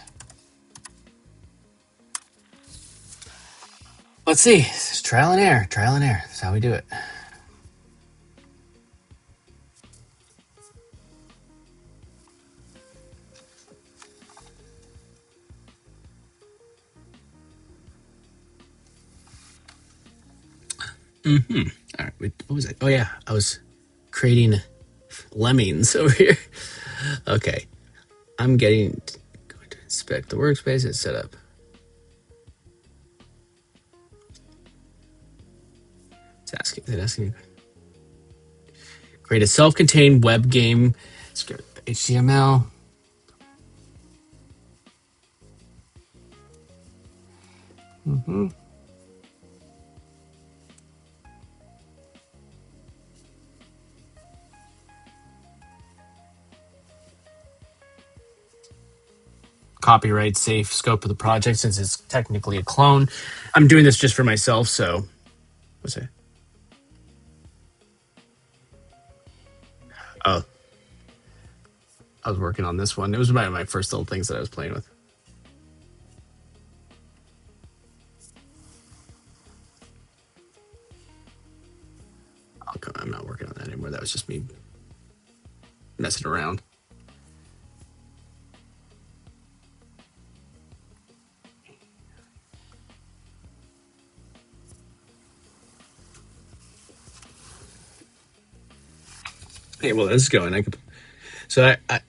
Let's see. It's trial and error. Trial and error. That's how we do it. All right. Wait, what was it? Oh yeah, I was creating lemmings over here. Okay. I'm going to inspect the workspace and set up. It's asking. Create a self-contained web game. HTML. Copyright safe scope of the project since it's technically a clone. I'm doing this just for myself, so what's it? Oh, I was working on this one. It was my first little things that I was playing with. I'm not working on that anymore. That was just me messing around. Hey, well, this is going. So I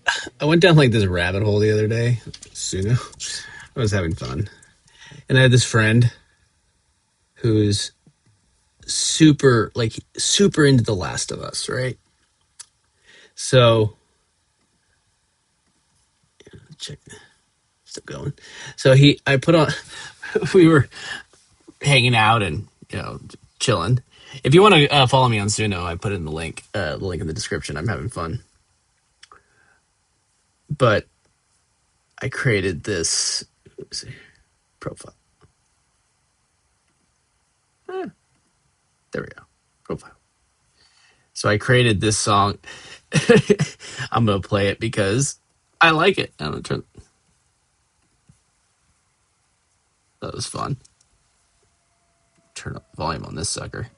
went down like this rabbit hole the other day. Suno. I was having fun, and I had this friend who's super into The Last of Us, right? So check, still going. So I put on. We were hanging out and chilling. If you want to follow me on Suno, I put in the link in the description. I'm having fun. But I created this profile. There we go. Profile. So I created this song. I'm going to play it because I like it. I'm going to turn. That was fun. Turn up the volume on this sucker.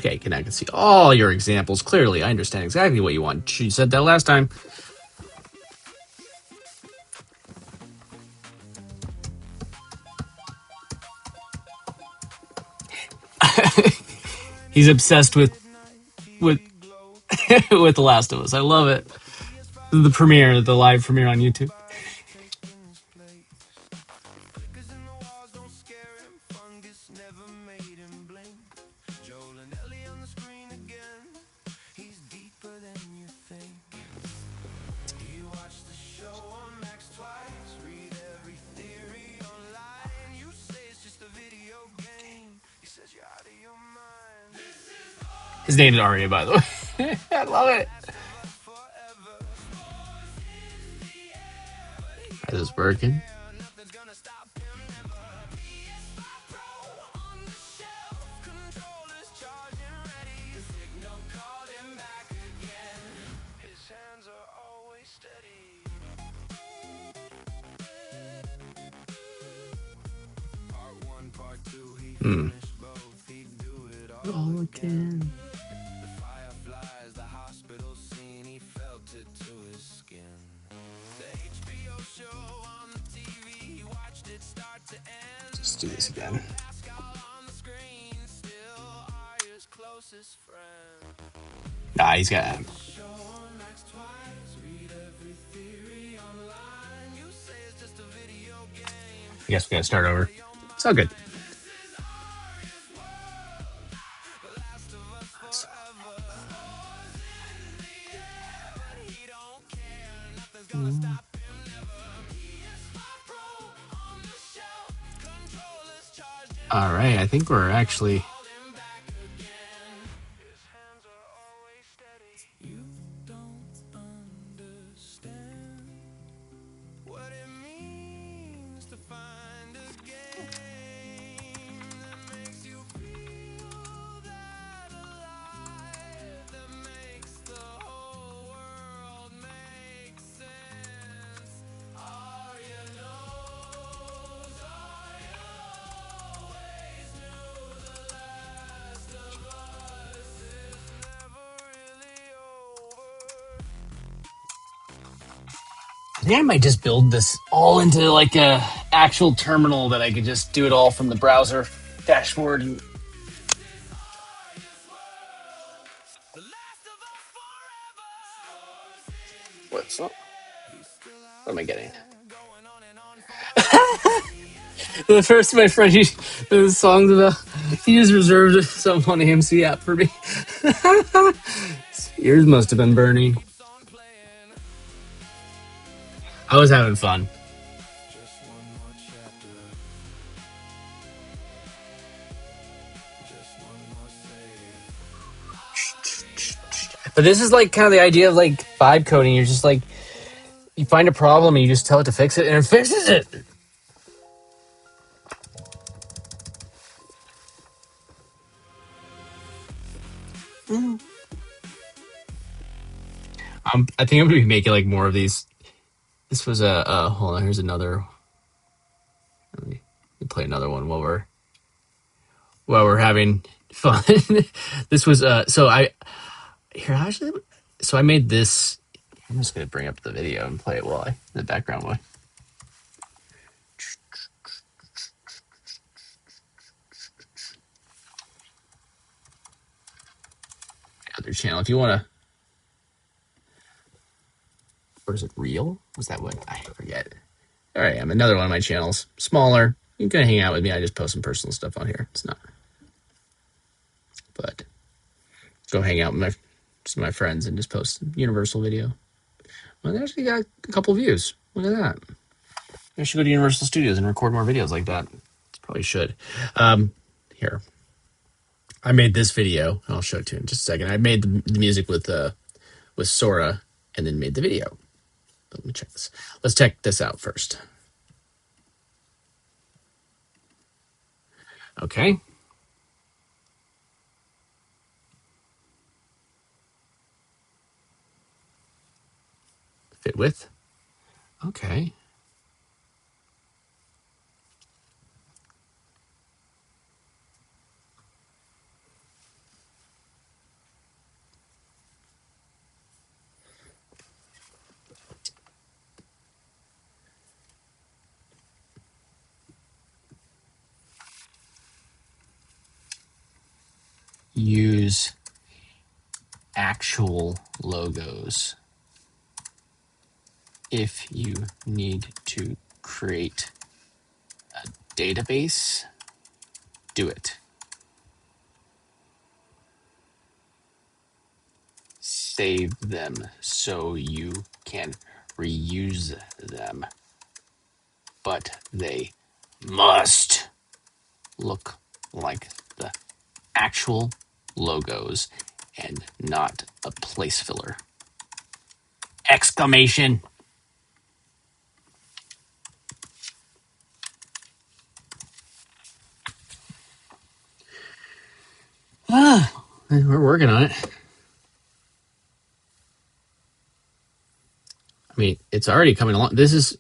Okay, I can see all your examples clearly. I understand exactly what you want. She said that last time. He's obsessed with with with The Last of Us. I love it. The premiere, the live premiere on YouTube. His name is Arya, by the way. I love it. Is this working? Hmm. All again. Let's do this again. Nah, he's got. I guess we gotta start over. It's all good. All right, I think we're actually. I think I might just build this all into like a actual terminal that I could just do it all from the browser dashboard. And what's up? What am I getting? The first, my friend, the song's about. He just reserved some on the AMC app for me. His ears must have been burning. I was having fun. But this is like kind of the idea of like vibe coding. You're just like, you find a problem and you just tell it to fix it, and it fixes it. I think I'm gonna be making like more of these. This was a hold on. Here's another. Let me play another one while we're having fun. This was so I here actually. So I made this. I'm just gonna bring up the video and play it while I the background way. Other channel if you want to. Or is it real? Was that what I forget? All right, I'm another one of my channels, smaller. You can hang out with me. I just post some personal stuff on here. It's not, but go hang out with some of my friends and just post a Universal video. Well, they actually got a couple views. Look at that. I should go to Universal Studios and record more videos like that. Probably should. Here, I made this video. I'll show it to you in just a second. I made the music with Sora, and then made the video. Let me check this. Let's check this out first. Okay. Fit width. Okay. use actual logos. If you need to create a database, do it. Save them so you can reuse them, but they must look like the actual logos and not a place filler. Exclamation. We're working on it. I mean, it's already coming along. This is...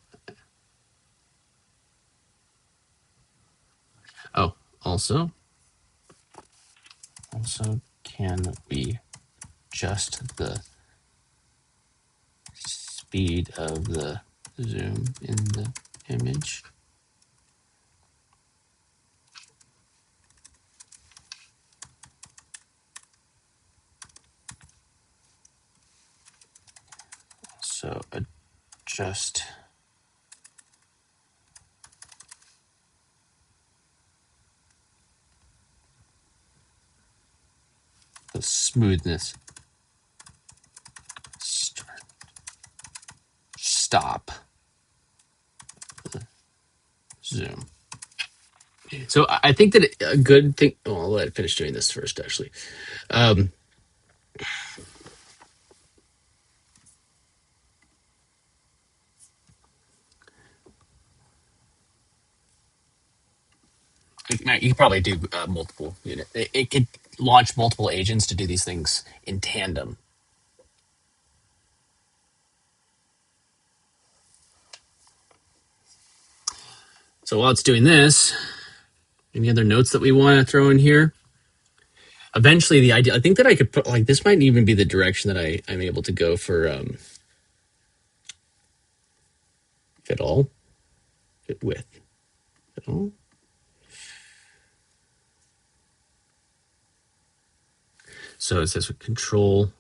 Oh, also, can we adjust the speed of the zoom in the image? So adjust the smoothness. Stop the zoom. So I think that a good thing... Oh, I'll let it finish doing this first, actually. You could probably do multiple unit. It could launch multiple agents to do these things in tandem. So while it's doing this, any other notes that we want to throw in here? Eventually, the idea, I think that I could put, like, this might even be the direction that I'm able to go for fit all, fit width, fit all. So it says control.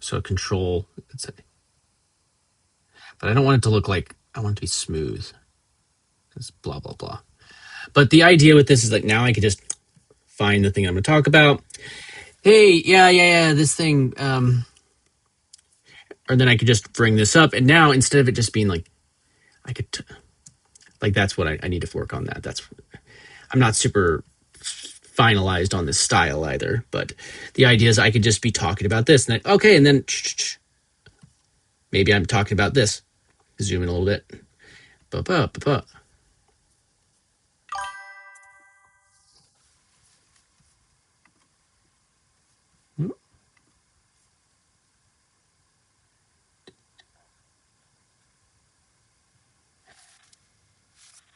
So control, let's say. But I don't want it to look like, I want it to be smooth. It's blah, blah, blah. But the idea with this is like, now I could just find the thing I'm going to talk about. Hey, yeah, this thing. Or then I could just bring this up. And now instead of it just being like, I could, like, that's what I need to work on that. I'm not super finalized on this style either, but the idea is I could just be talking about this and then, okay, and then maybe I'm talking about this. Zoom in a little bit.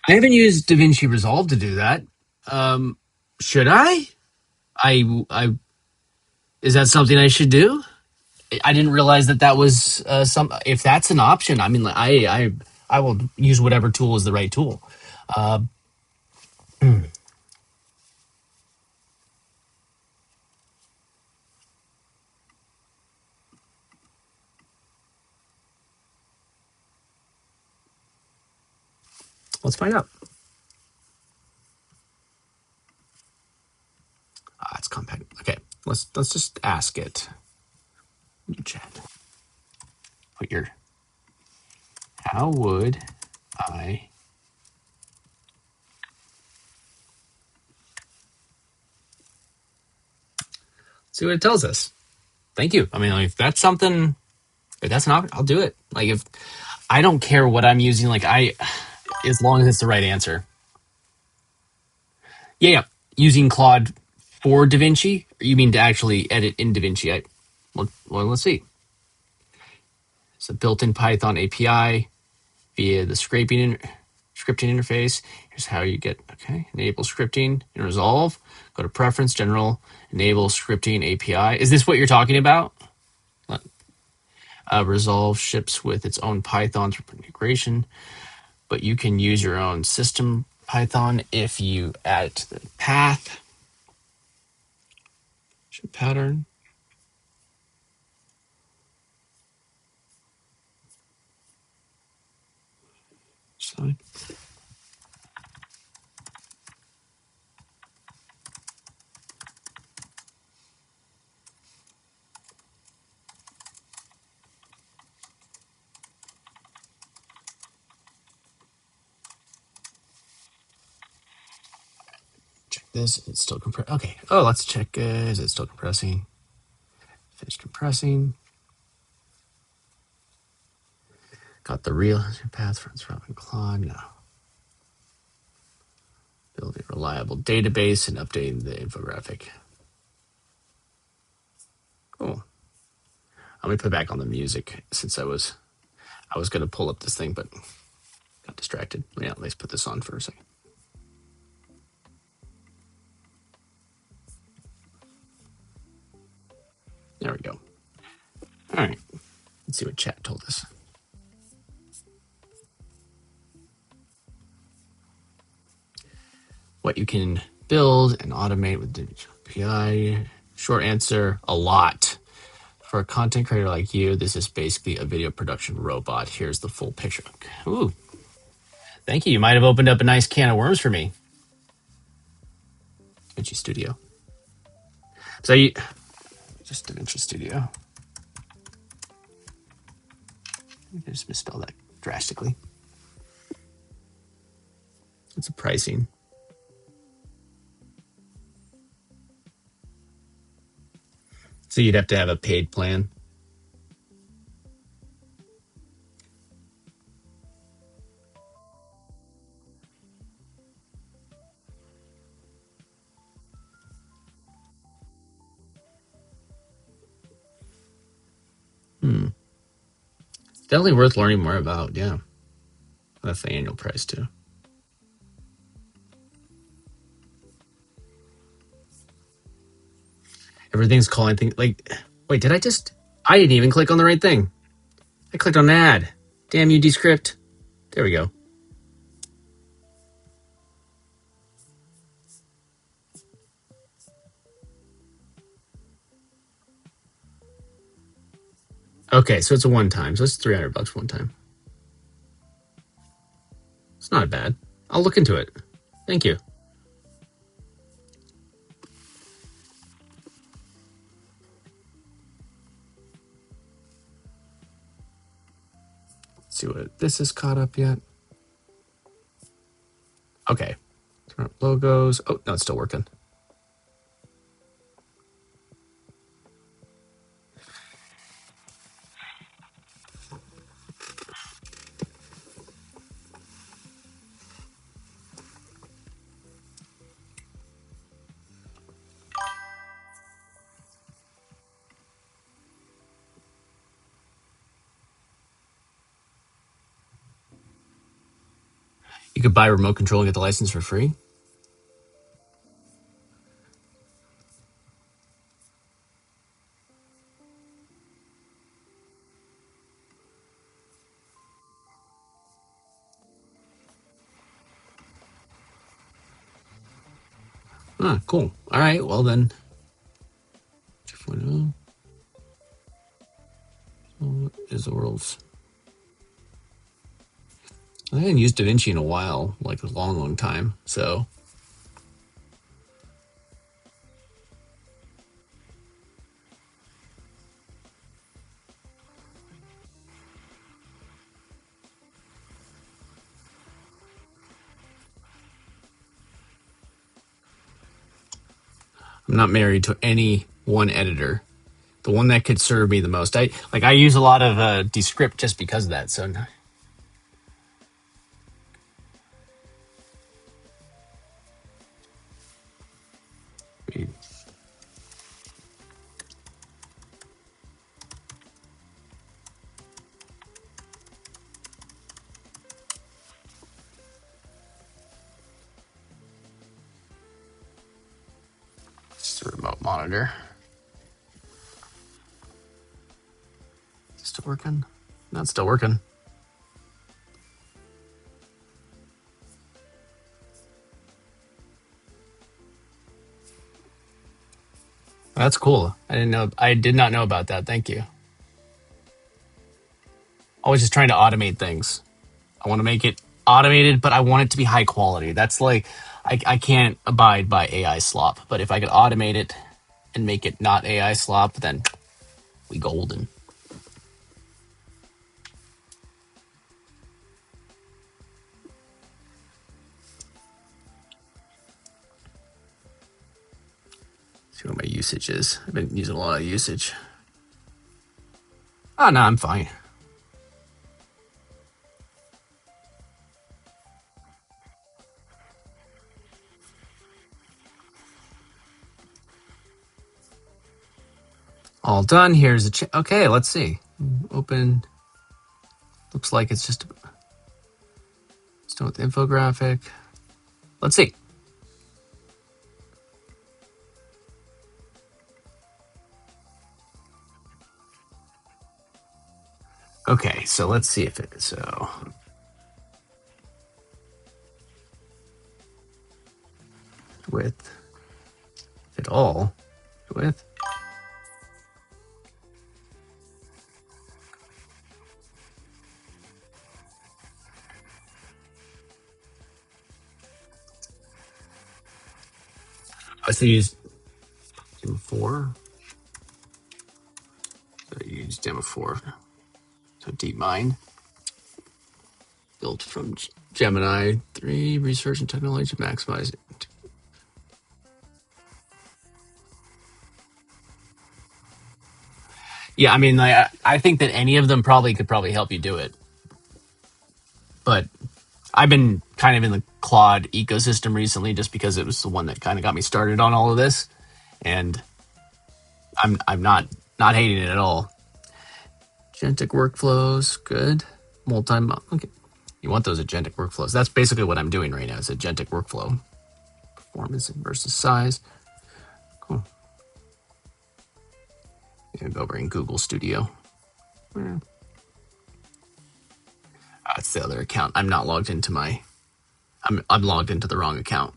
I haven't used DaVinci Resolve to do that. Should I? I is that something I should do? I didn't realize that was some. If that's an option, I mean, I will use whatever tool is the right tool. Let's find out. It's compact. Okay, let's just ask it. Chat. Put your. How would I? See what it tells us. Thank you. I mean, like, if that's something, if that's an option, I'll do it. Like, if I don't care what I'm using, like as long as it's the right answer. Yeah. Using Claude for DaVinci? Or you mean to actually edit in DaVinci? Well, let's see. It's a built-in Python API via the scripting interface. Here's how you get, okay, enable scripting in Resolve. Go to Preference, General, Enable Scripting API. Is this what you're talking about? Resolve ships with its own Python for integration, but you can use your own system Python if you add it to the path pattern. Sorry. Check this. It's still compressing. Okay. Oh, let's check. Is it still compressing? Finish compressing. Got the real path from Claude. No. Building a reliable database and updating the infographic. Cool. Let me put back on the music since I was going to pull up this thing, but got distracted. Yeah, let's put this on for a second. There we go. All right. Let's see what chat told us. What you can build and automate with digital API. Short answer, a lot. For a content creator like you, this is basically a video production robot. Here's the full picture. Ooh. Thank you. You might have opened up a nice can of worms for me. DaVinci Studio. So you just DaVinci Studio. I just misspelled that drastically. It's a pricing. So you'd have to have a paid plan. Definitely worth learning more about. Yeah. That's the annual price too. Everything's calling things like, wait, I didn't even click on the right thing. I clicked on add. Damn you, Descript. There we go. Okay, so it's a one time. So it's $300 one time. It's not bad. I'll look into it. Thank you. Let's see what this is caught up yet. Okay. Turn up logos. Oh, no, it's still working. You could buy remote control and get the license for free. Ah, cool. All right, well then. 2.0. What is the world's? I haven't used DaVinci in a while, like a long, long time. So I'm not married to any one editor. The one that could serve me the most. I use a lot of Descript just because of that. So it's a remote monitor. Just it working? Not still working. That's cool. I did not know about that. Thank you. I was just trying to automate things. I want to make it automated, but I want it to be high quality. That's like, I can't abide by AI slop, but if I could automate it and make it not AI slop, then we golden. See what my usage is. I've been using a lot of usage. Oh, no, I'm fine. All done. Here's a okay, let's see. Open. Looks like it's just still with the infographic. Let's see. Okay, so let's see if it so width at all width. Let's use demo 4. So use demo 4. So DeepMind built from Gemini 3 research and technology to maximize it. Yeah, I mean, I think that any of them could help you do it. But I've been kind of in the Claude ecosystem recently, just because it was the one that kind of got me started on all of this, and I'm not hating it at all. Agentic workflows, good. Okay. You want those agentic workflows. That's basically what I'm doing right now. Is agentic workflow. Performance versus size. Cool. Maybe over in Google Studio. That's the other account. I'm not logged into my. I'm logged into the wrong account.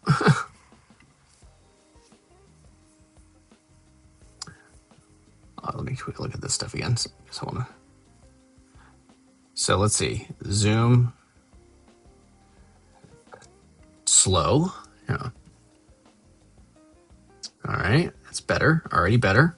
Let me quick look at this stuff again. So let's see. Zoom. Slow. Yeah. All right. That's better. Already better.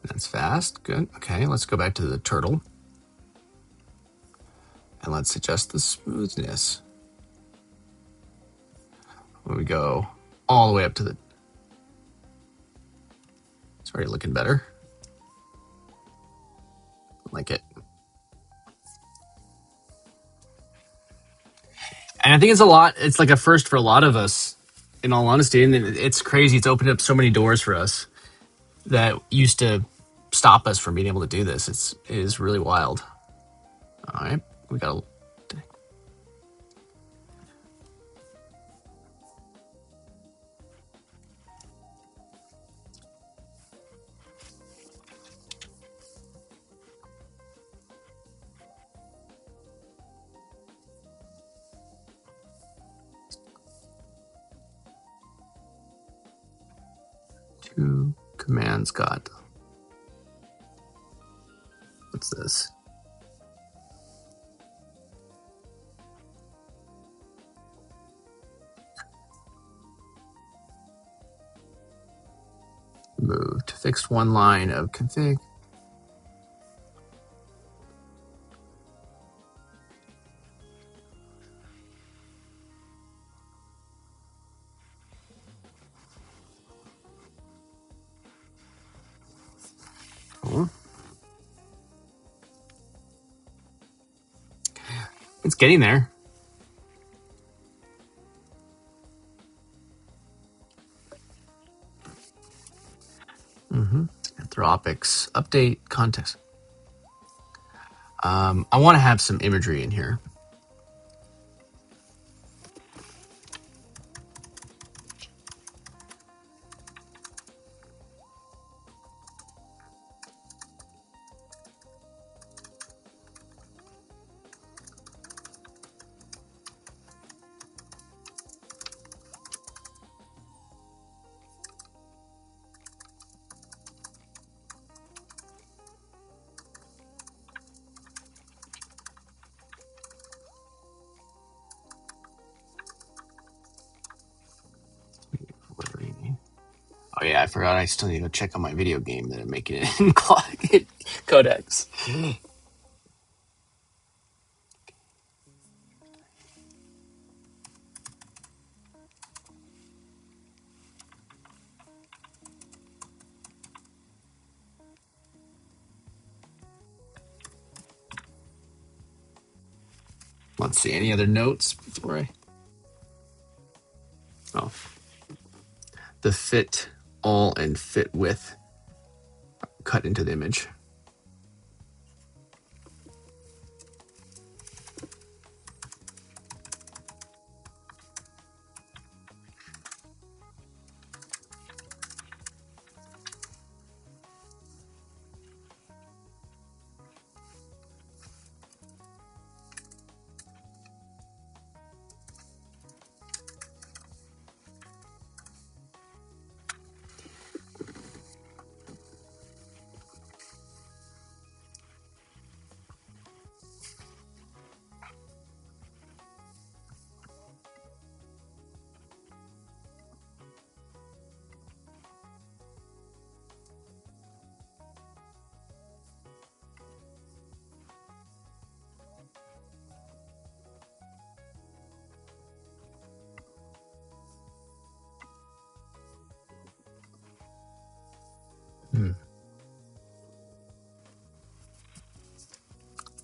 That's fast. Good. Okay. Let's go back to the turtle. And let's adjust the smoothness. When we go all the way up to the. It's already looking better. Like it. And I think it's a lot. It's like a first for a lot of us, in all honesty. And it's crazy. It's opened up so many doors for us that used to stop us from being able to do this. It is really wild. All right. We got two commands got. What's this? Moved. Fixed one line of config. Cool. It's getting there. Anthropics update context. I want to have some imagery in here. I forgot I still need to check on my video game that I'm making it in codecs. Let's see, any other notes before I... Oh. The fit all and fit with cut into the image.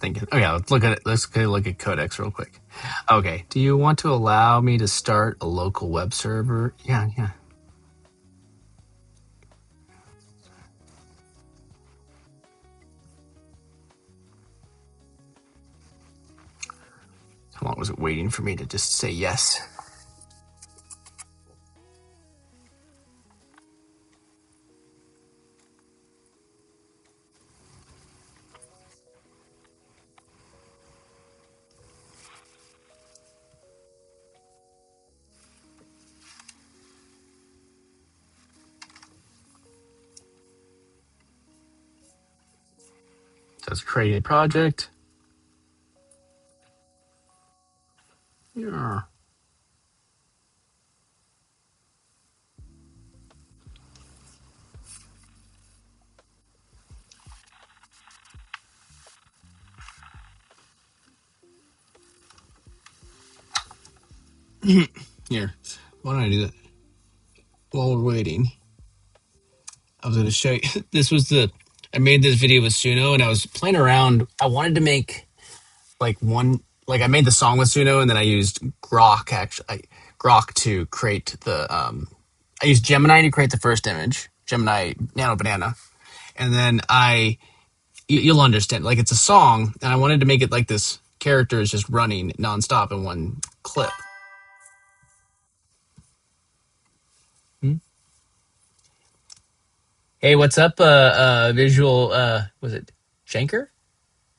Thinking. Oh yeah, let's look at it. Let's look at codecs real quick. Okay. Do you want to allow me to start a local web server? Yeah. How long was it waiting for me to just say yes? Let's create a project. Yeah. Here. Why don't I do that while we're waiting? I was going to show you. I made this video with Suno and I was playing around. I wanted to make I made the song with Suno and then I used Grok to create I used Gemini to create the first image, Gemini Nano Banana. And then you'll understand, like it's a song and I wanted to make it like this character is just running nonstop in one clip. Hey, what's up? Visual, was it Shanker?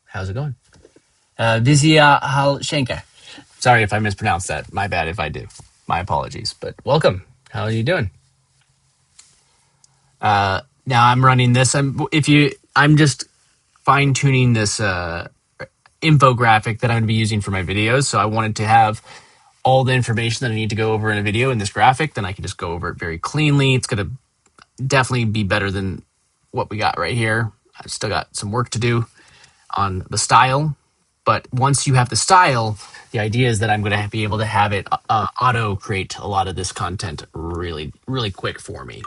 How's it going? Hal Shanker. Sorry if I mispronounced that. My bad if I do. My apologies. But welcome. How are you doing? Now I'm running this. I'm just fine tuning this infographic that I'm going to be using for my videos. So I wanted to have all the information that I need to go over in a video in this graphic. Then I can just go over it very cleanly. It's going to definitely be better than what we got right here. I've still got some work to do on the style, but once you have the style, the idea is that I'm going to be able to have it auto create a lot of this content really, really quick for me.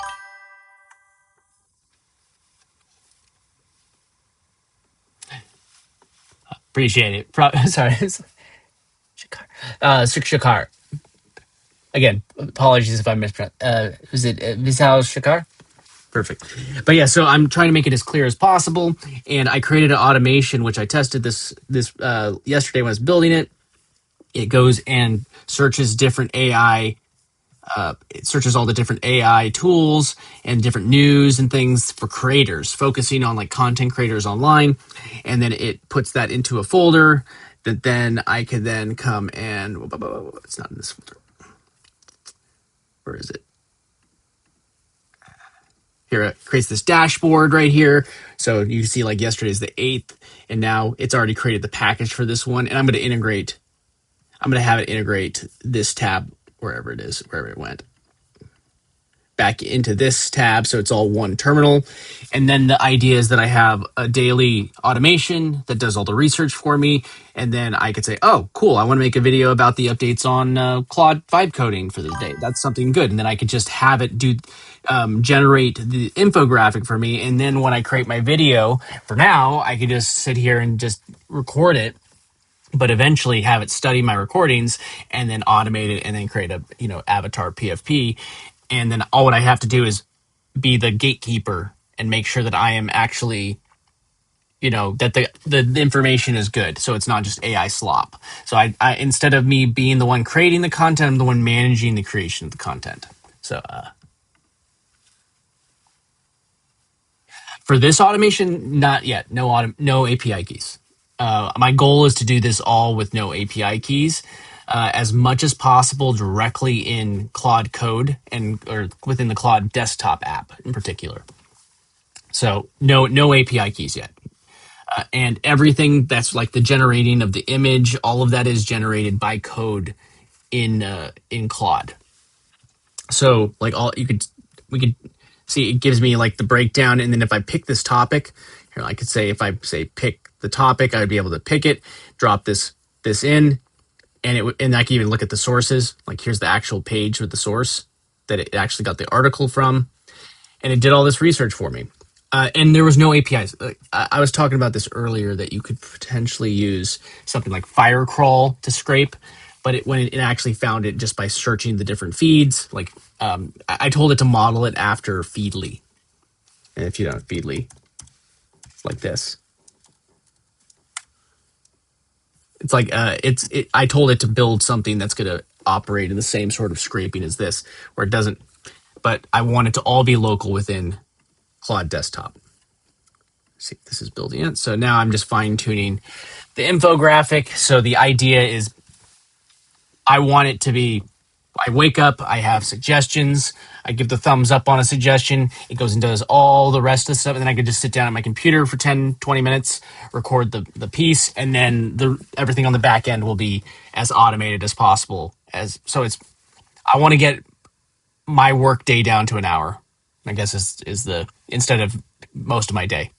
Appreciate it. Sorry. Shakar. Shakar. Again, apologies if I mispronounced. Is it Vishal Shakar? Perfect. But yeah, so I'm trying to make it as clear as possible, and I created an automation which I tested this yesterday when I was building it. It goes and searches different AI. It searches all the different AI tools and different news and things for creators, focusing on like content creators online, and then it puts that into a folder that then I could then come and it's not in this folder. Where is it? Here it creates this dashboard right here. So you can see like yesterday is the 8th, and now it's already created the package for this one. And I'm going to have it integrate this tab wherever it is, wherever it went. back into this tab, so it's all one terminal. And then the idea is that I have a daily automation that does all the research for me, and then I could say, oh, cool, I want to make a video about the updates on Claude vibe coding for the day. That's something good. And then I could just have it do generate the infographic for me. And then when I create my video, for now, I could just sit here and just record it, but eventually have it study my recordings and then automate it and then create a avatar PFP. And then all what I have to do is be the gatekeeper and make sure that I am actually that the information is good, so it's not just AI slop. So I instead of me being the one creating the content, I'm the one managing the creation of the content. So for this automation, not yet. No API keys. My goal is to do this all with no API keys, as much as possible directly in Claude Code or within the Claude desktop app in particular. So no API keys yet. And everything that's like the generating of the image, all of that is generated by code in Claude. So like we could see it gives me like the breakdown, and then if I pick this topic here, I could say if I say pick the topic, I would be able to pick it, drop this in, and I can even look at the sources. Like here's the actual page with the source that it actually got the article from, and it did all this research for me. And there was no APIs. I was talking about this earlier that you could potentially use something like Firecrawl to scrape, but when it actually found it just by searching the different feeds. Like I told it to model it after Feedly, and if you don't know Feedly, it's like this. It's like I told it to build something that's going to operate in the same sort of scraping as this, where it doesn't. But I want it to all be local within Claude Desktop. See, this is building it. So now I'm just fine tuning the infographic. So the idea is I want it to be, I wake up, I have suggestions, I give the thumbs up on a suggestion, it goes and does all the rest of the stuff, and then I could just sit down at my computer for 10, 20 minutes, record the piece, and then everything on the back end will be as automated as possible. I want to get my work day down to an hour, I guess is the, instead of most of my day.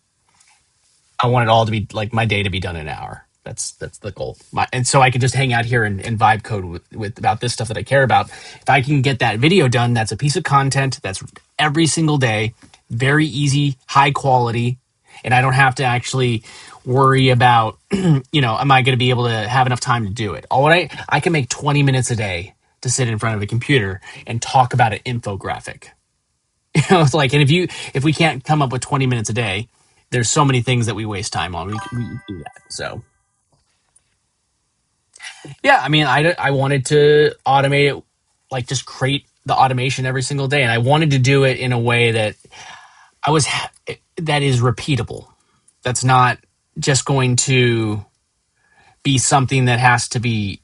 I want it all to be like my day to be done in an hour. That's the goal. And so I can just hang out here and vibe code with about this stuff that I care about. If I can get that video done, that's a piece of content that's every single day, very easy, high quality, and I don't have to actually worry about, am I going to be able to have enough time to do it? I can make 20 minutes a day to sit in front of a computer and talk about an infographic. It's like, and if we can't come up with 20 minutes a day, there's so many things that we waste time on. We do that. So, yeah, I mean, I wanted to automate it, like just create the automation every single day. And I wanted to do it in a way that that is repeatable. That's not just going to be something that has to be,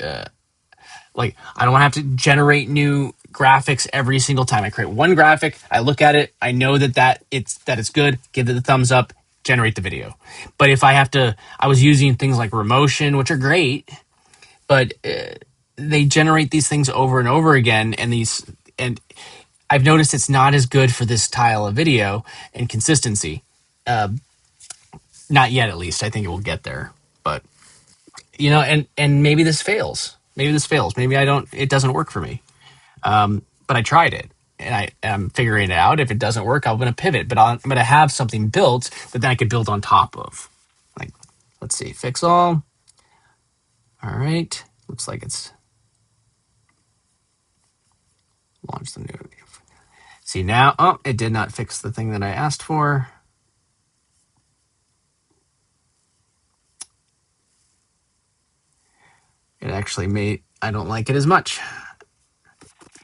like, I don't have to generate new graphics every single time I create one graphic. I look at it, I know that it's good, give it the thumbs up, generate the video. But if I have to, I was using things like Remotion, which are great, but they generate these things over and over again, and I've noticed it's not as good for this style of video and consistency. Not yet, at least. I think it will get there, but and maybe this fails. Maybe it doesn't work for me. But I tried it, and I'm figuring it out. If it doesn't work, I'm going to pivot. But I'm going to have something built that then I could build on top of. Like, let's see, fix all. All right, looks like it's launched the new. See now, it did not fix the thing that I asked for. It actually I don't like it as much.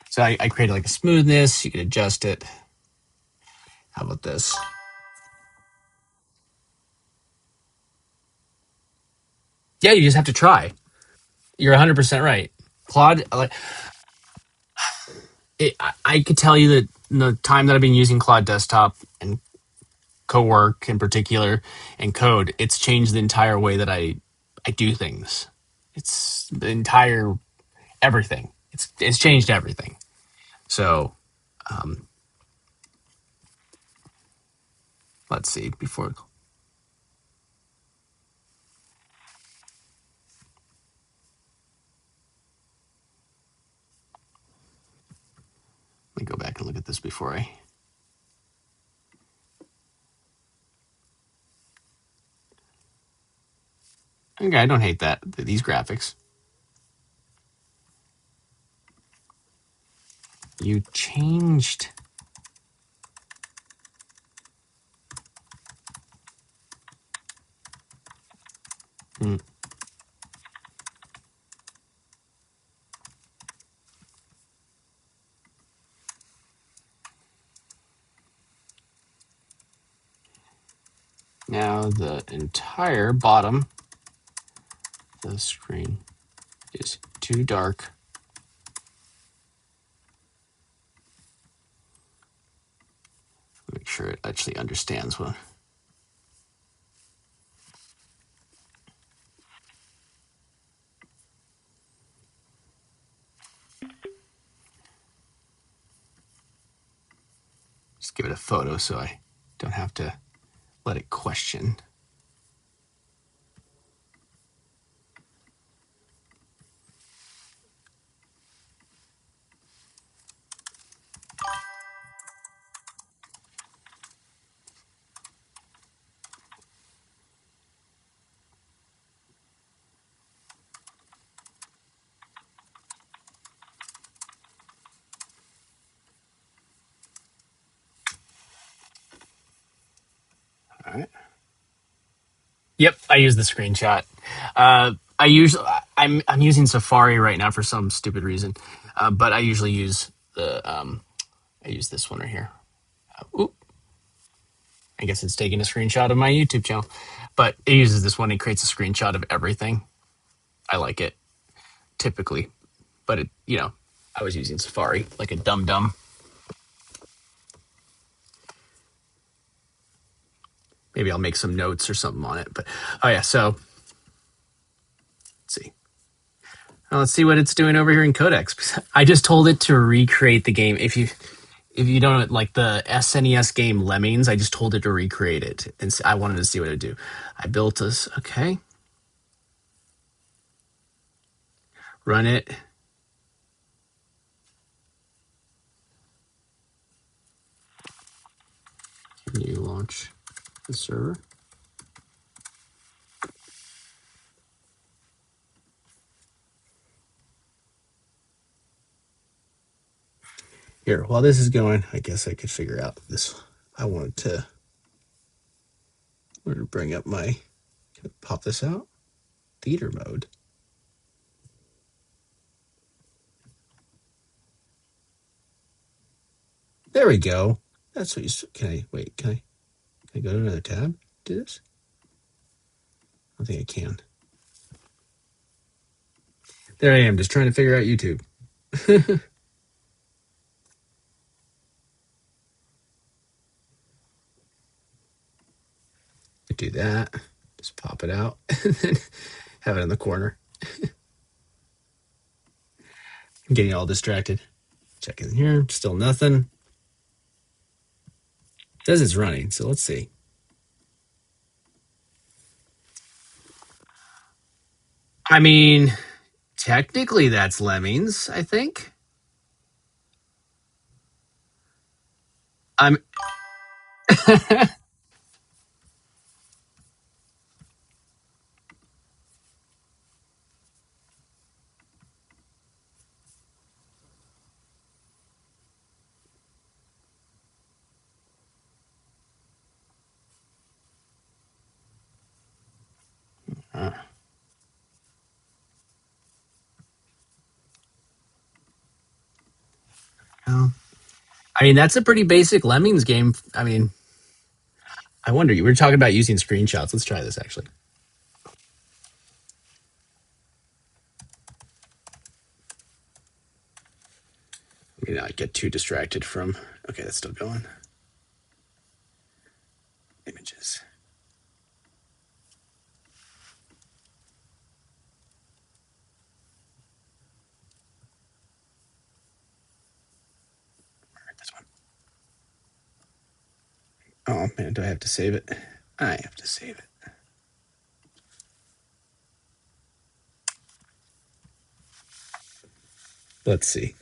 So I created like a smoothness. You can adjust it. How about this? Yeah, you just have to try. You're 100% right. Claude, I could tell you that in the time that I've been using Claude Desktop and CoWork in particular and Code, it's changed the entire way that I do things. It's the entire everything. It's changed everything. So Let's see before. Let me go back and look at this before I. Okay, I don't hate that. These graphics. You changed. Now the entire bottom of the screen is too dark. Make sure it actually understands what. Just give it a photo so I don't have to let it question. All right. Yep, I use the screenshot. I'm using Safari right now for some stupid reason, but I usually use I use this one right here. Oop. I guess it's taking a screenshot of my YouTube channel, but it uses this one. It creates a screenshot of everything. I like it typically, but I was using Safari like a dum-dum. Maybe I'll make some notes or something on it. But oh yeah, so let's see. Now let's see what it's doing over here in Codex. I just told it to recreate the game. If you don't like the SNES game Lemmings, I just told it to recreate it, and I wanted to see what it would do. I built this. Okay, run it. Can you launch the server? Here, while this is going, I guess I could figure out this. I wanted to bring up my, pop this out, theater mode. There we go. That's what you, can I go to another tab? Do this? I don't think I can. There I am, just trying to figure out YouTube. Do that, just pop it out, and then have it in the corner. I'm getting all distracted. Check in here, still nothing. It says it's running, so let's see. I mean, technically that's Lemmings, I think. I'm I mean, that's a pretty basic Lemmings game. I mean, I wonder, you were talking about using screenshots. Let's try this actually. Let me not get too distracted from, okay, that's still going. Images. All right, this one. man, do I have to save it? I have to save it. Let's see.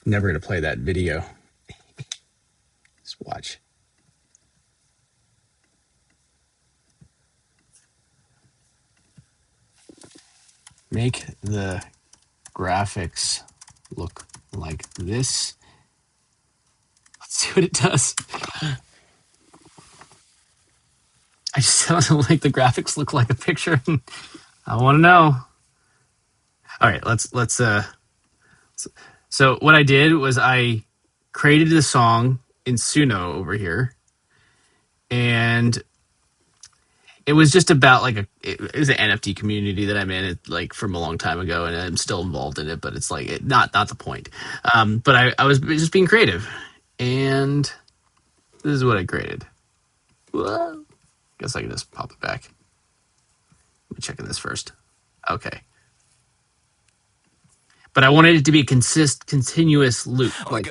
Never gonna play that video. Just watch. Make the graphics look like this. Let's see what it does. I just don't like the graphics look like a picture. I want to know. All right, let's. So what I did was I created a song in Suno over here, and it was just about like it was an NFT community that I'm in, like from a long time ago, and I'm still involved in it. But it's like not the point. But I was just being creative, and this is what I created. Whoa. Guess I can just pop it back. Let me check this first. Okay. But I wanted it to be a continuous loop. Like,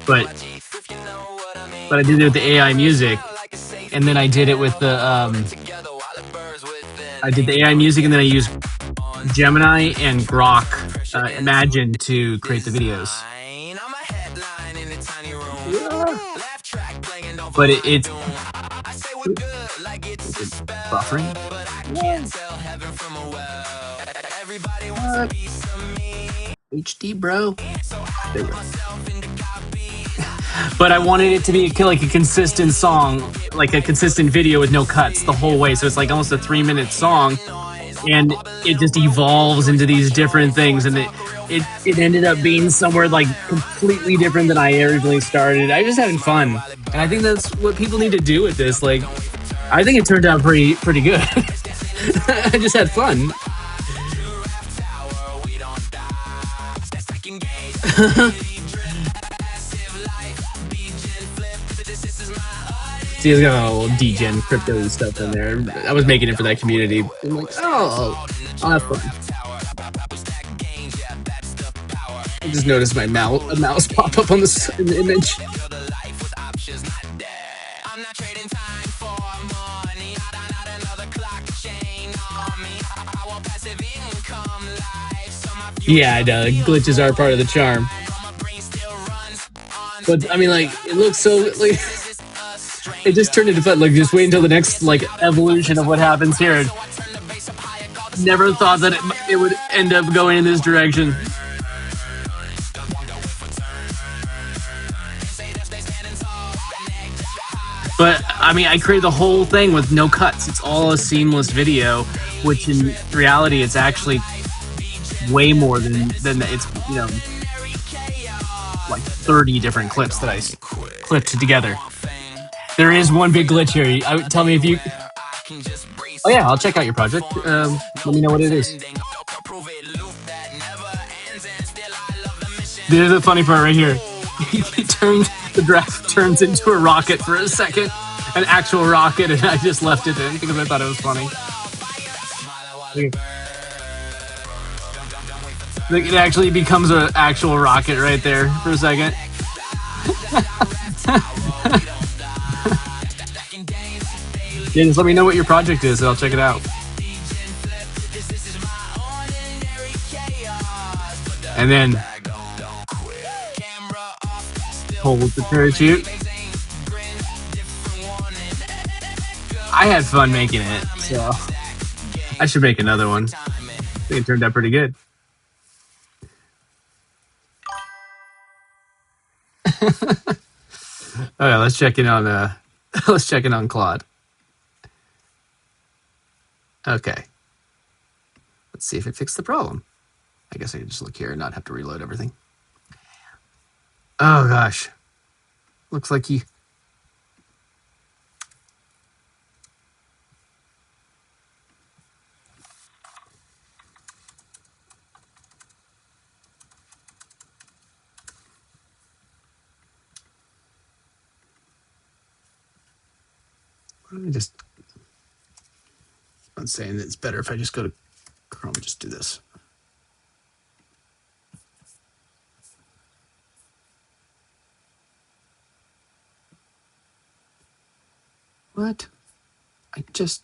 but I did it with the AI music, and then I did it with the I did the AI music, and then I used Gemini and Grok Imagine to create the videos. But it's buffering. HD, bro. There you go. But I wanted it to be like a consistent song, like a consistent video with no cuts the whole way. So it's like almost a 3-minute song, and it just evolves into these different things, and it ended up being somewhere like completely different than I originally started. I was just having fun, and I think that's what people need to do with this. Like, I think it turned out pretty good. I just had fun. See, it's got a little degen crypto stuff in there. I was making it for that community. I'm like, oh, I'll have fun. I just noticed my mouse pop up on the image. Yeah, I know. Glitches are part of the charm. But I mean, like, it looks so like it just turned into fun. Like, just wait until the next like evolution of what happens here. Never thought that it would end up going in this direction. But I mean, I created the whole thing with no cuts. It's all a seamless video, which in reality, it's actually way more than it's, you know, like 30 different clips that I clipped together. There is one big glitch here. Tell me if you. Oh yeah, I'll check out your project. Let me know what it is. There's the funny part right here. The graph turns into a rocket for a second, an actual rocket, and I just left it in because I thought it was funny. It actually becomes an actual rocket right there for a second. Yeah, just let me know what your project is, and I'll check it out. And then hold the parachute. I had fun making it, so I should make another one. I think it turned out pretty good. All right, let's check in on Claude. Okay. Let's see if it fixed the problem. I guess I can just look here and not have to reload everything. Oh gosh. Looks like you. I'm saying it's better if I just go to Chrome and just do this. What? I just...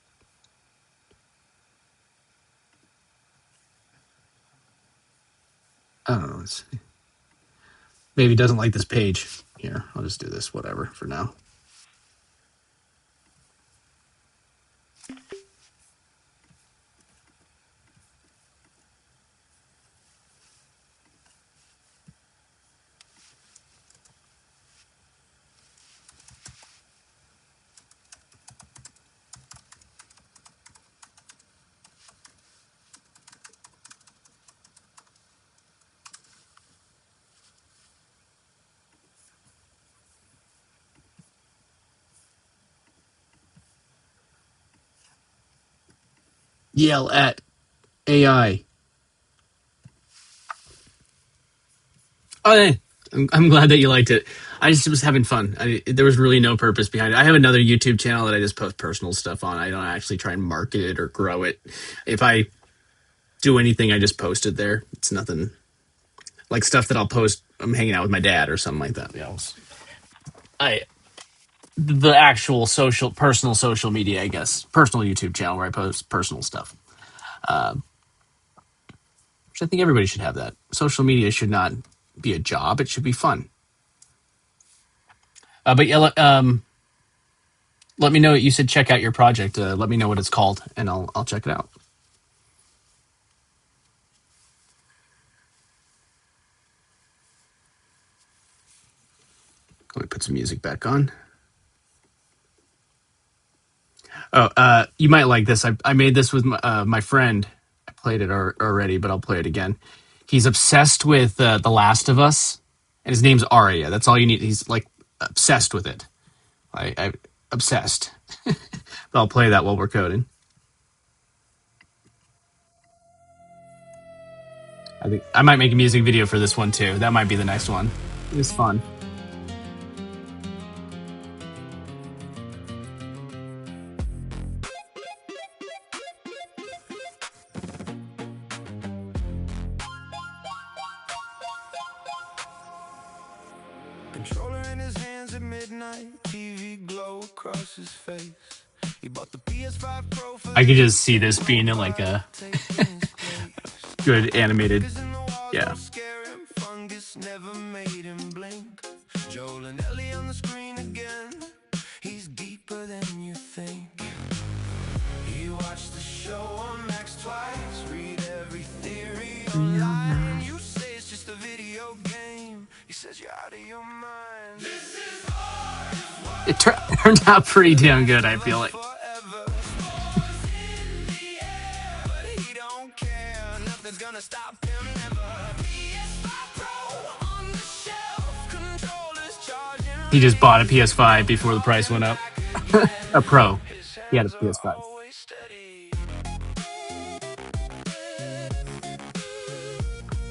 I don't know. Maybe he doesn't like this page. Here, I'll just do this, whatever, for now. Yell at AI. Oh, hey. I'm glad that you liked it. I just was having fun. There was really no purpose behind it. I have another YouTube channel that I just post personal stuff on. I don't actually try and market it or grow it. If I do anything, I just post it there. It's nothing like stuff that I'll post. I'm hanging out with my dad or something like that. Yeah, the actual personal social media, I guess, personal YouTube channel where I post personal stuff. Which I think everybody should have that. Social media should not be a job; it should be fun. But yeah, let me know. You said check out your project. Let me know what it's called, and I'll check it out. Let me put some music back on. Oh, you might like this. I made this with my friend. I played it already, but I'll play it again. He's obsessed with The Last of Us, and his name's Arya. That's all you need. He's like obsessed with it. I obsessed. But I'll play that while we're coding. I think I might make a music video for this one too. That might be the next one. It's fun. Controller in his hands at midnight, TV glow across his face. He bought the PS5 Pro for I could just see this being like a good animated, yeah. Fungus never made him blink. Joel and Ellie on the screen again. He's deeper than you think. He watched the show on Max twice. Read every theory online. You say it's just a video game. He says you're out of your mind. This is ours. It turned out pretty damn good, I feel like. Gonna stop him never. PS5 Pro on the shelf. Controllers charging. He just bought a PS5 before the price went up. A Pro. He had a PS5.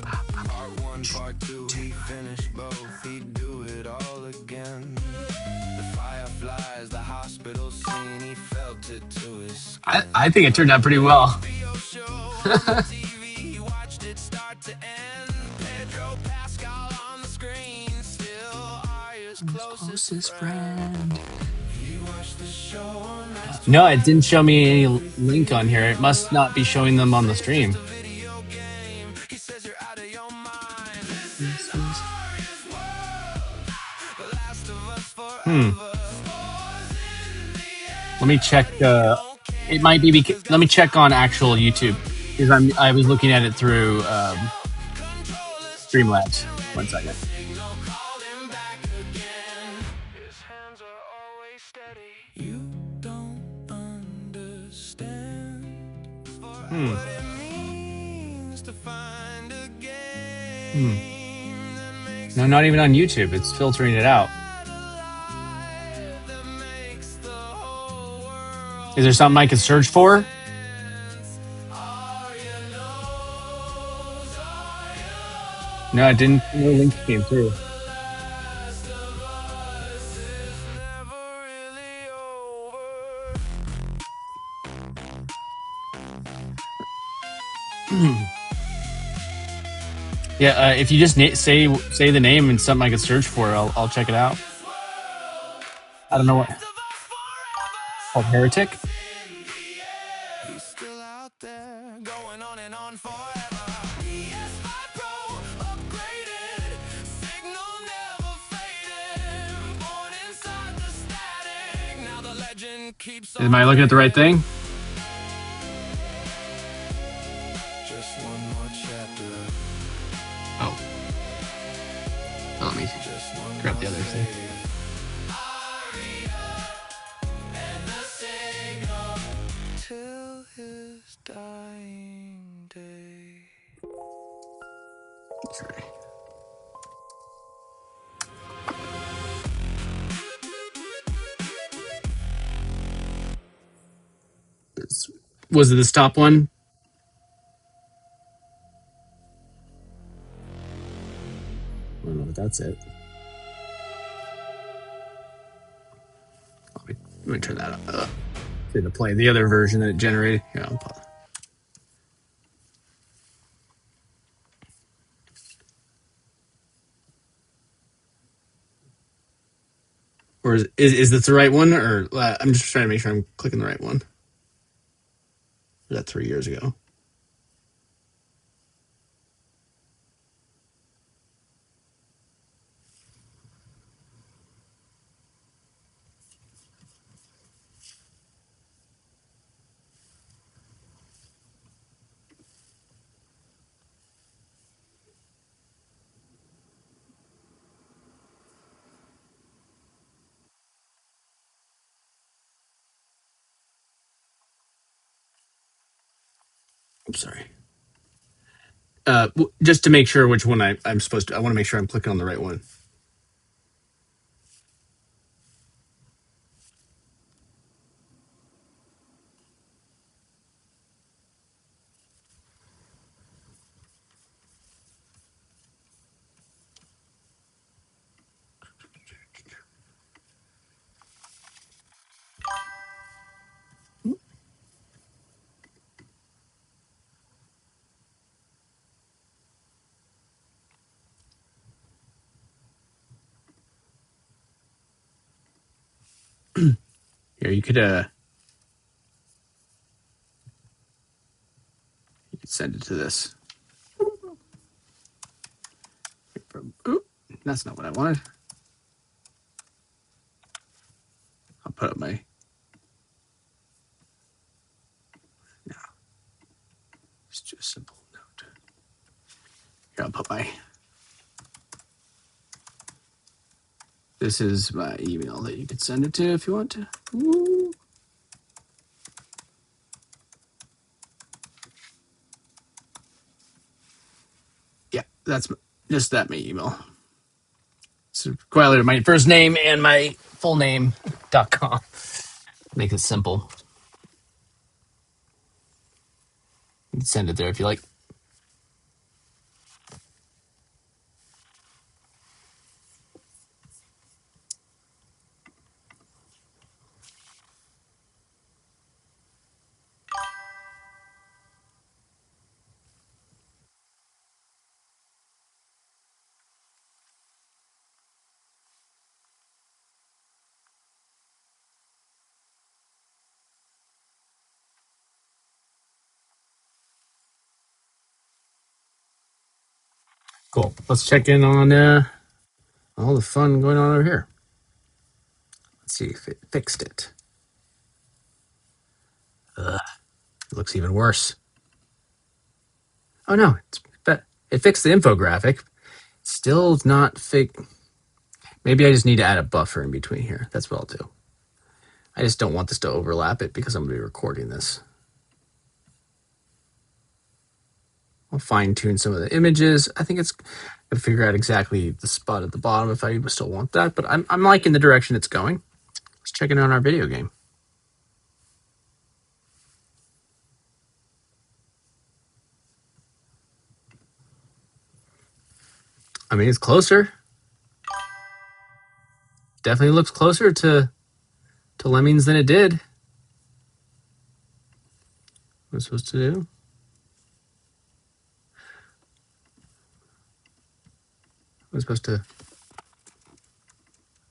Part 1, part 2, he finished both. He'd do it all again. The fireflies, the hospital scene, he felt it to his skin. I think it turned out pretty well. Closest friend. No, it didn't show me any link on here. It must not be showing them on the stream. Let me check. It might be. Let me check on actual YouTube because I was looking at it through Streamlabs. 1 second. No, not even on YouTube. It's filtering it out. Is there something I could search for? No, it didn't. No link came through. Yeah, if you just say the name and something I could search for, I'll check it out. I don't know what. called Heretic. He's still out there, going on and on forever. PS5 Pro upgraded, signal never faded. Born inside the static, now the legend keeps on. Am I looking at the right thing? Just one more chapter. Oh. Oh, let me Just one grab more the other thing. Till his dying day. Sorry. Was it this top one? I don't know if that's it. Let me turn that up. To play the other version that it generated. Here, I'll pause. Or is this the right one? Or I'm just trying to make sure I'm clicking the right one. Or is that 3 years ago? I'm sorry. Just to make sure which one I'm supposed to. I want to make sure I'm clicking on the right one. Here, you could send it to this. Oop, that's not what I wanted. I'll put up my. No, it's just a simple note. Here, I'll put my. This is my email that you could send it to if you want to. Ooh. Yeah, that's just that my email. So quite literally my first name and my full name.com. Make it simple. You can send it there if you like. Cool. Let's check in on all the fun going on over here. Let's see if it fixed it. It looks even worse. Oh no, it fixed the infographic. Still not fixed. Maybe I just need to add a buffer in between here. That's what I'll do. I just don't want this to overlap it because I'm going to be recording this. I'll fine tune some of the images. I think it's to figure out exactly the spot at the bottom if I still want that, but I'm liking the direction it's going. Let's check in on our video game. I mean, it's closer. Definitely looks closer to Lemmings than it did. What am I supposed to do? I'm supposed to.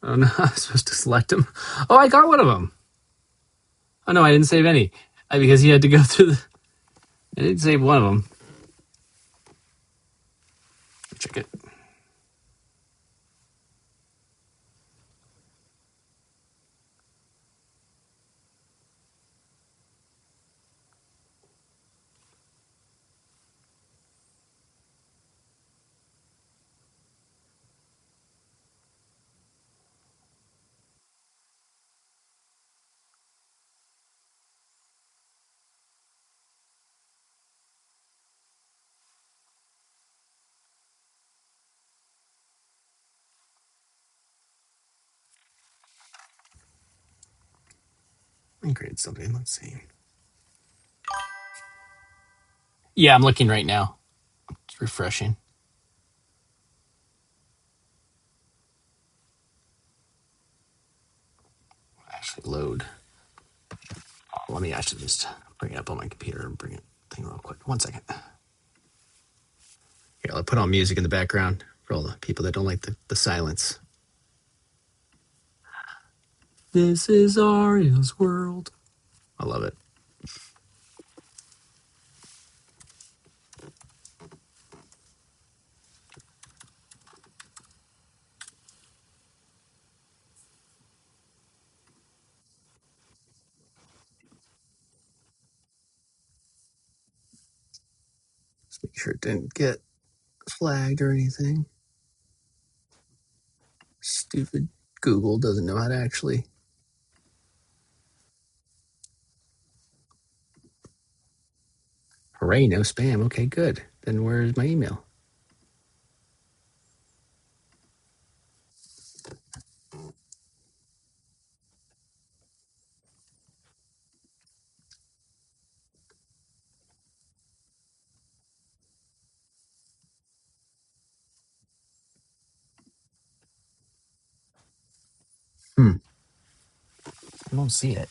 Oh no, I'm supposed to select them. Oh, I got one of them. Oh no, I didn't save any. Because he had to go through the... I didn't save one of them. Check it. Let me create something. Let's see. Yeah, I'm looking right now. It's refreshing. Actually, load. Oh, let me actually just bring it up on my computer and bring it thing real quick. 1 second. Here, I'll put on music in the background for all the people that don't like the silence. This is Ariel's world. I love it. Just make sure it didn't get flagged or anything. Stupid Google doesn't know how to actually. Hooray, no spam. Okay, good. Then where's my email? I don't see it.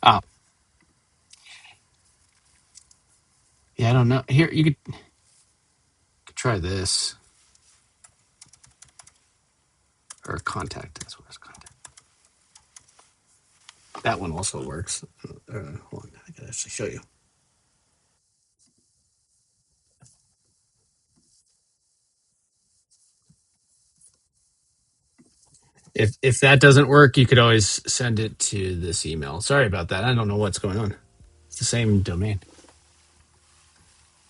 Oh, yeah, I don't know. Here, you could try this. Or contact. That's what it's contact. That one also works. Hold on, I can actually show you. If that doesn't work, you could always send it to this email. Sorry about that. I don't know what's going on. It's the same domain.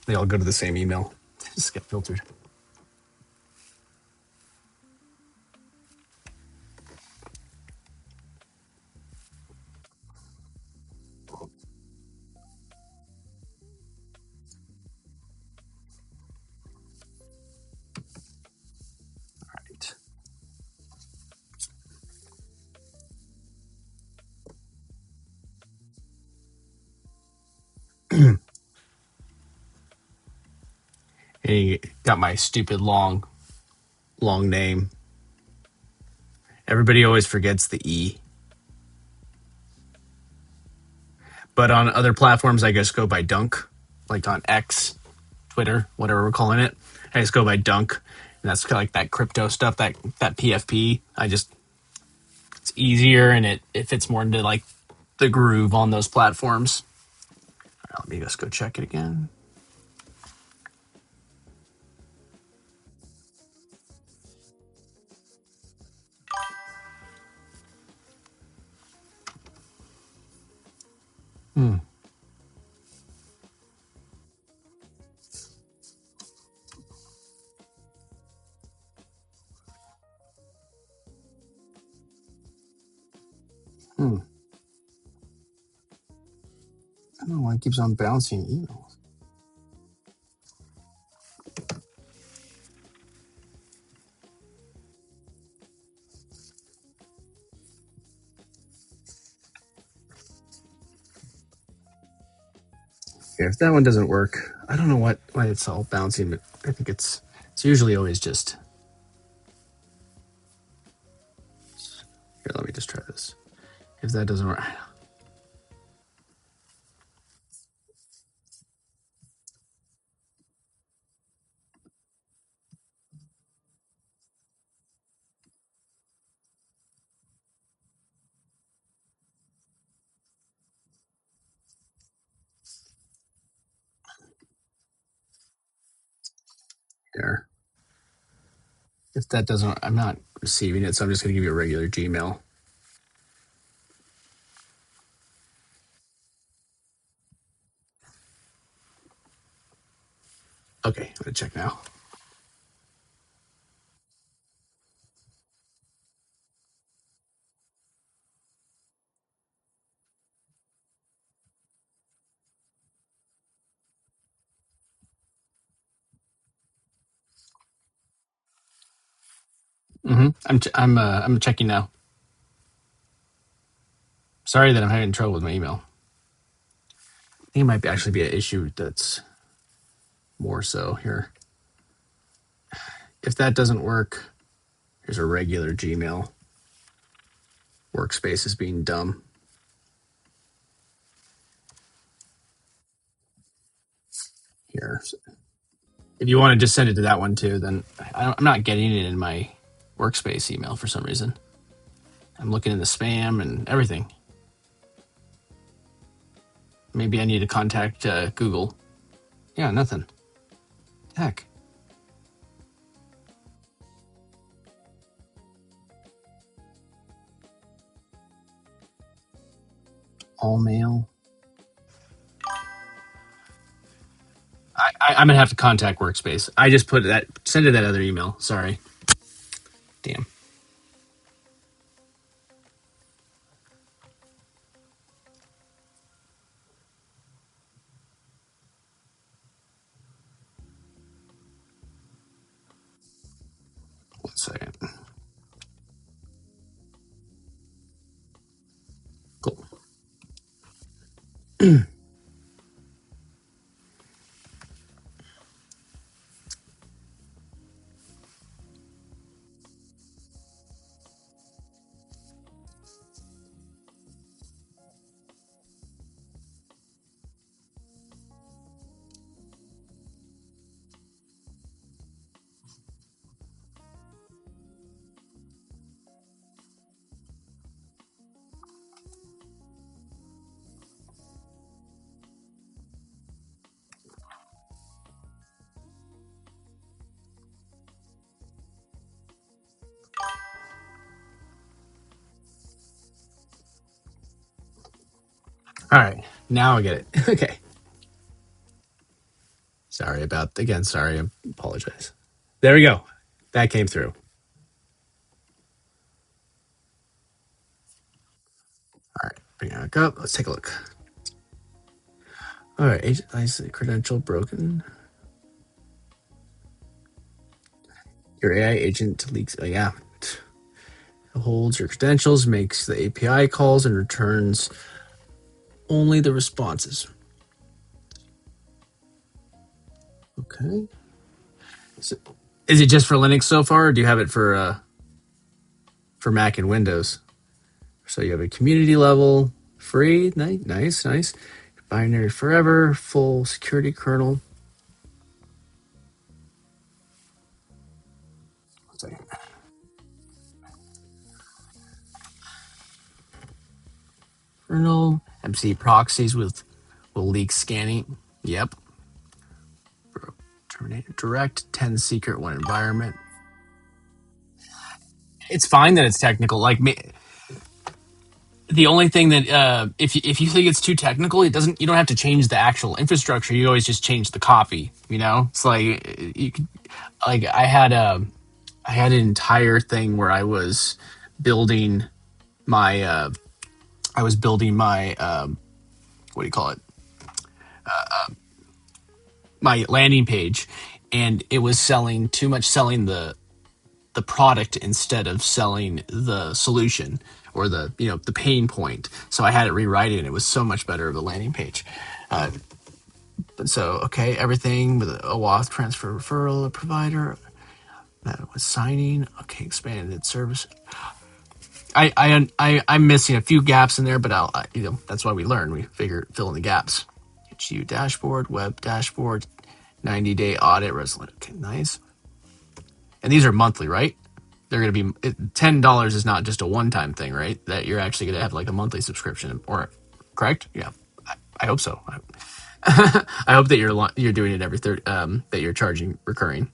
They all go to the same email. Just get filtered. Right. And you got my stupid long name. Everybody always forgets the E. But on other platforms, I just go by Dunk, like on X, Twitter, whatever we're calling it. I just go by Dunk, and that's kind of like that crypto stuff, that PFP. It's easier and it fits more into like the groove on those platforms. All right, let me just go check it again. Hmm. Hmm. I don't know why it keeps on bouncing emails. Okay, if that one doesn't work, I don't know why it's all bouncing, but I think it's usually always just Here, let me just try this. If that doesn't work. There. If that doesn't, I'm not receiving it, so I'm just going to give you a regular Gmail. Okay, I'm going to check now. I'm checking now. Sorry that I'm having trouble with my email. I think it might actually be an issue that's more so here. If that doesn't work, here's a regular Gmail. Workspace is being dumb. Here. If you want to just send it to that one too, then I'm not getting it in my Workspace email for some reason. I'm looking in the spam and everything. Maybe I need to contact Google. Yeah, nothing. Heck. All mail. I'm gonna have to contact Workspace. I just put that. Send it that other email. Sorry. Damn. 1 second. Cool. All right. Now I get it. Okay. Sorry about again. Sorry. I apologize. There we go. That came through. All right. Bring it back up. Let's take a look. All right. Agent credential broken. Your AI agent leaks. Oh, yeah. It holds your credentials, makes the API calls, and returns only the responses. Okay. So, is it just for Linux so far, or do you have it for Mac and Windows? So you have a community level, free, nice. Binary forever, full security kernel. 1 second. Kernel, MC proxies will leak scanning. Yep. Terminate direct, 10 secret, 1 environment. It's fine that it's technical. Like me, the only thing that if you think it's too technical, you don't have to change the actual infrastructure. You always just change the copy. You know, it's like you could, like I had an entire thing where I was building my what do you call it, my landing page, and it was selling the product instead of selling the solution or the pain point. So I had it rewrite it, and it was so much better of a landing page. So okay, everything with a OAuth transfer referral, a provider that was signing. Okay, expanded service. I'm missing a few gaps in there, but that's why we learn. We fill in the gaps. HU dashboard, web dashboard, 90-day audit resolution. Okay, nice. And these are monthly, right? They're going to be $10 is not just a one-time thing, right? That you're actually going to have like a monthly subscription, or correct? Yeah, I hope so. I hope that you're doing it every third. That you're charging recurring.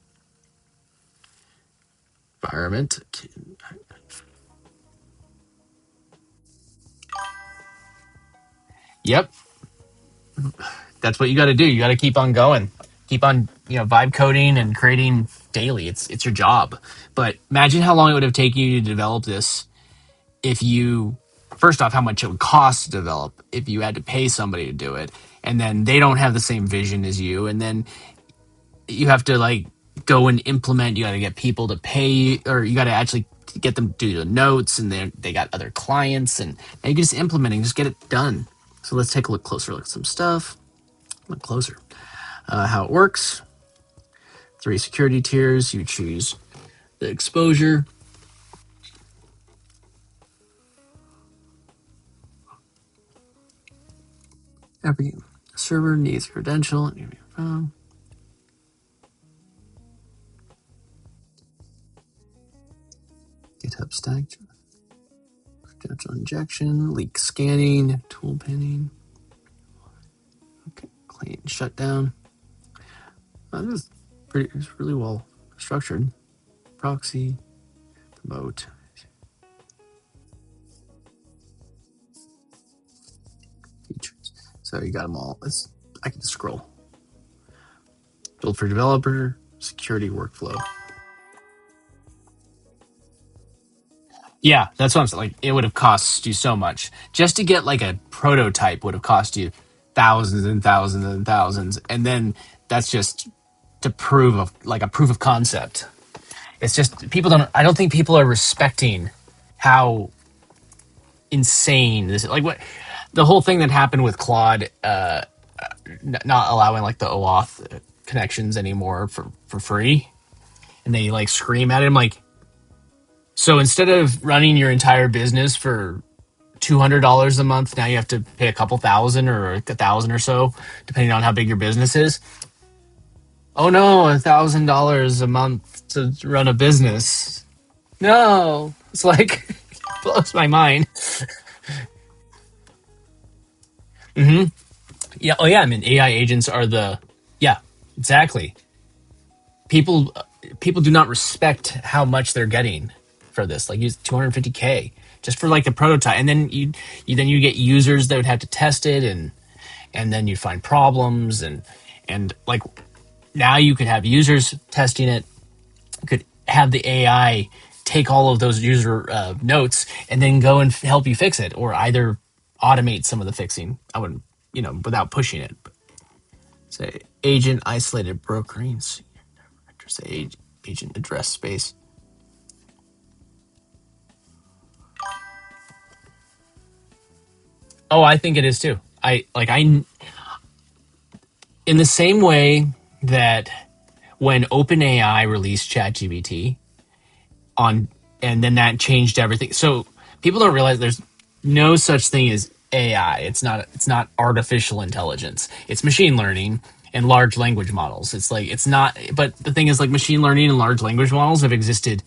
Environment. Yep, that's what you got to do. You got to keep on going. Keep on, vibe coding and creating daily. It's your job. But imagine how long it would have taken you to develop this if you, first off, how much it would cost to develop if you had to pay somebody to do it, and then they don't have the same vision as you, and then you have to like go and implement. You got to get people to pay, or you got to actually get them to do the notes, and they got other clients, and you can just implementing, just get it done. So let's take a closer look at some stuff. Look closer. How it works. 3 security tiers. You choose the exposure. Every server needs a credential. GitHub stack. Credential injection. Leak scanning. Tool pinning. Okay. Clean shutdown. This is it's really well structured. Proxy. Promote. Features. So you got them all. I can just scroll. Build for developer. Security workflow. Yeah, that's what I'm saying. Like, it would have cost you so much just to get like a prototype. Would have cost you thousands and thousands and thousands, and then that's just to prove a proof of concept. It's just people don't. I don't think people are respecting how insane this is. Like what the whole thing that happened with Claude, not allowing like the OAuth connections anymore for free, and they like scream at him like. So instead of running your entire business for $200 a month, now you have to pay a couple thousand or 1,000 or so, depending on how big your business is. Oh no, $1,000 a month to run a business. No, it's like blows my mind. Yeah. Oh yeah. I mean, AI agents are yeah, exactly. People, people do not respect how much they're getting for this. Like, use 250K just for like a prototype, and then you get users that would have to test it, and then you find problems, and like now you could have users testing it, could have the AI take all of those user notes and then go and help you fix it, or either automate some of the fixing. I wouldn't, without pushing it. Say agent isolated brokering. Say agent address space. Oh, I think it is too. In the same way that when OpenAI released ChatGPT on, and then that changed everything. So people don't realize there's no such thing as AI. It's not artificial intelligence. It's machine learning and large language models. It's not. But the thing is, like, machine learning and large language models have existed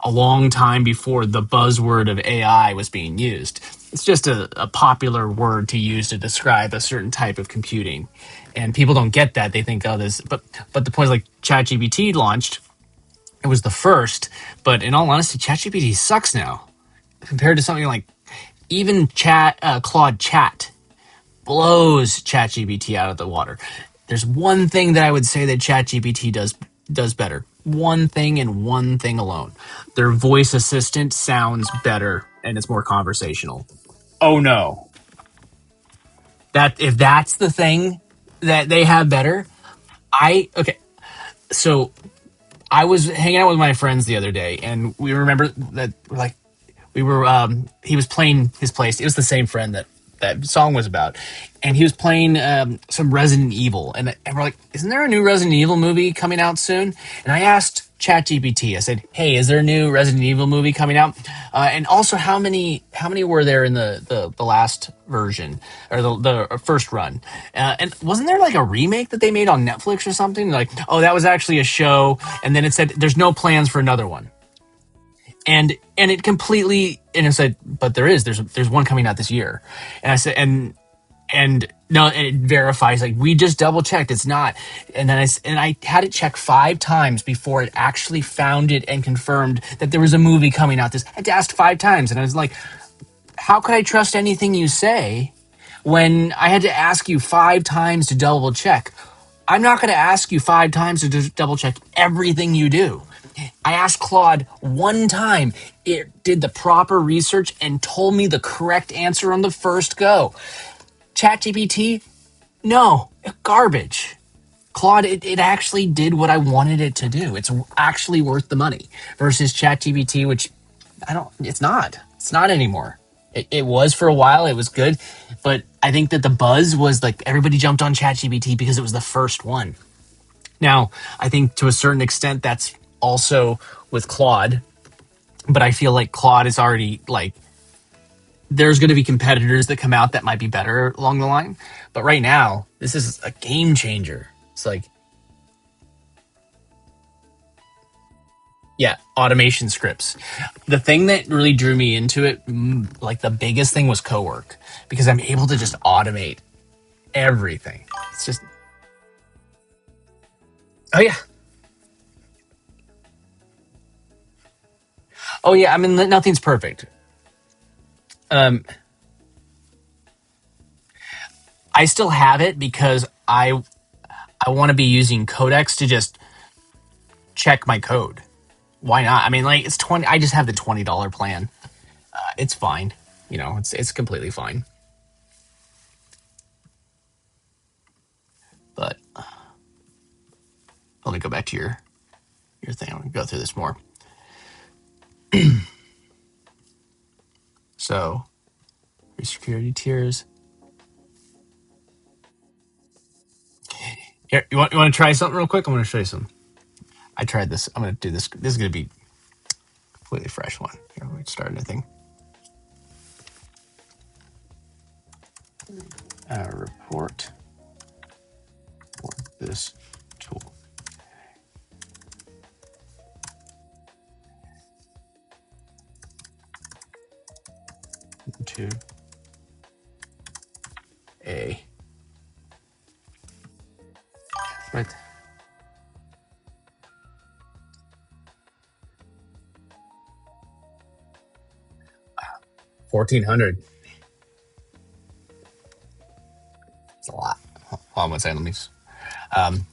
a long time before the buzzword of AI was being used. It's just a popular word to use to describe a certain type of computing, and people don't get that. They think, oh, this. But the point is, like, ChatGPT launched. It was the first, but in all honesty, ChatGPT sucks now compared to something like even Claude Chat blows ChatGPT out of the water. There's one thing that I would say that ChatGPT does better. One thing and one thing alone. Their voice assistant sounds better and it's more conversational. Oh no. That if that's the thing that they have better, okay. So I was hanging out with my friends the other day, and we remember that he was playing his place. It was the same friend that song was about, and he was playing some Resident Evil, and we're like, isn't there a new Resident Evil movie coming out soon? And I asked ChatGPT. I said, "Hey, is there a new Resident Evil movie coming out? And also, how many were there in the last version or the first run? And wasn't there like a remake that they made on Netflix or something? Like, oh, that was actually a show, and then it said there's no plans for another one." And it completely and it said, "But there's one coming out this year." And I said, and no, and it verifies like we just double checked it's not. And then I had it check 5 times before it actually found it and confirmed that there was a movie coming out. I had to ask 5 times, and I was like, how could I trust anything you say when I had to ask you 5 times to double check? I'm not going to ask you 5 times to just double check everything you do. I asked Claude one time. It did the proper research and told me the correct answer on the first go. ChatGPT, no, garbage. Claude, it actually did what I wanted it to do. It's actually worth the money versus ChatGPT, which it's not. It's not anymore. It was for a while. It was good. But I think that the buzz was like everybody jumped on ChatGPT because it was the first one. Now, I think to a certain extent that's also with Claude, but I feel like Claude is already like there's going to be competitors that come out that might be better along the line. But right now, this is a game changer. It's like, yeah, automation scripts. The thing that really drew me into it, like the biggest thing was cowork because I'm able to just automate everything. It's just, oh yeah. Oh yeah. I mean, nothing's perfect. Um, I still have it because I want to be using Codex to just check my code. Why not? I mean, like it's 20. I just have the $20 plan. It's fine. It's completely fine. But let me go back to your thing. I'm gonna go through this more. So, security tiers. Here, you want to try something real quick? I'm going to show you some. I tried this. I'm going to do this. This is going to be a completely fresh one. Here, we start anything. Report for this tool. To a right. 1,400. It's a lot. Hold on one second. Let me. Um,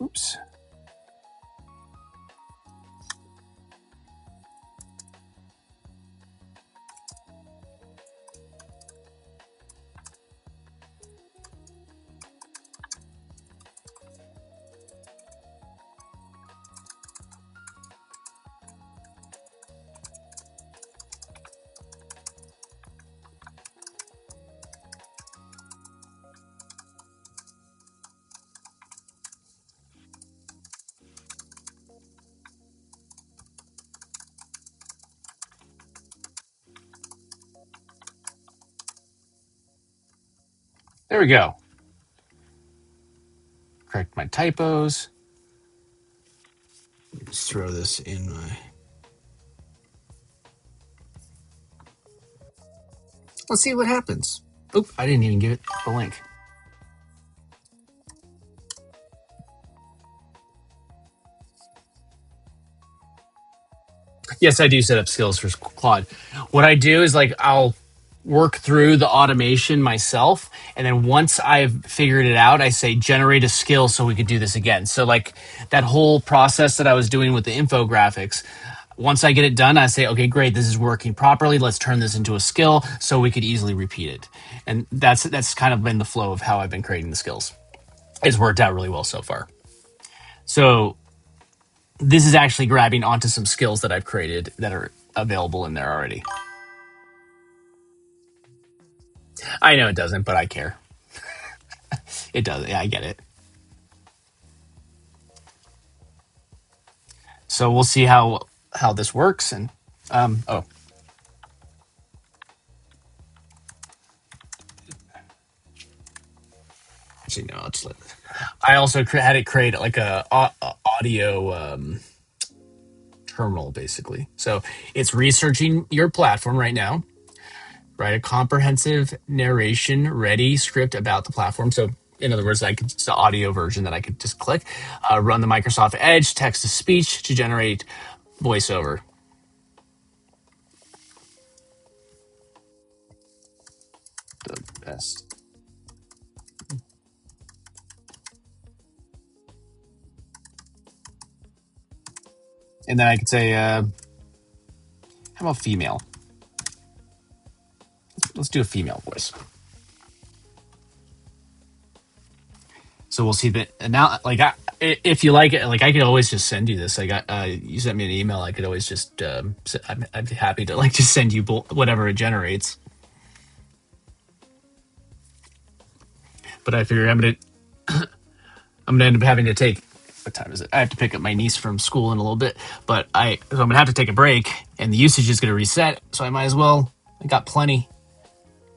oops. There we go. Correct my typos. Just throw this in my. Let's see what happens. Oop, I didn't even give it the link. Yes, I do set up skills for Claude. What I do is like I'll work through the automation myself, and then once I've figured it out, I say generate a skill so we could do this again. So like that whole process that I was doing with the infographics, Once I get it done, I say, okay, great, this is working properly. Let's turn this into a skill so we could easily repeat it. And that's kind of been the flow of how I've been creating the skills. It's worked out really well so far. So this is actually grabbing onto some skills that I've created that are available in there already. I know it doesn't, but I care. It does. Yeah, I get it. So we'll see how this works. And oh, actually no, I'll just let. I also had it create like a audio terminal basically. So it's researching your platform right now. Write a comprehensive narration ready script about the platform. So in other words, it's the audio version that I could just click. Run the Microsoft Edge text to speech to generate voiceover. The best. And then I could say, how about female? Let's do a female voice. So we'll see that now. Like, if you like it, like I could always just send you this. Like, you sent me an email. I could always just. I'd be happy to like just send you whatever it generates. But I figure I'm gonna end up having to take. What time is it? I have to pick up my niece from school in a little bit. But so I'm gonna have to take a break, and the usage is gonna reset. So I might as well. I got plenty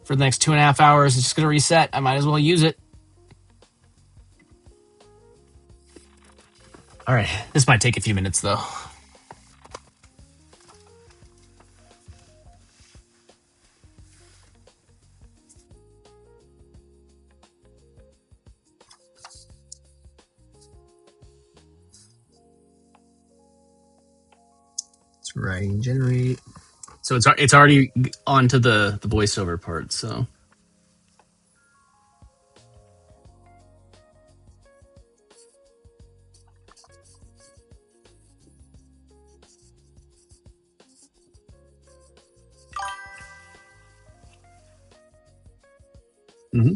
for the next 2.5 hours. It's just gonna reset. I might as well use it. All right, this might take a few minutes though. It's writing generate. So it's already onto the voiceover part. So mm-hmm.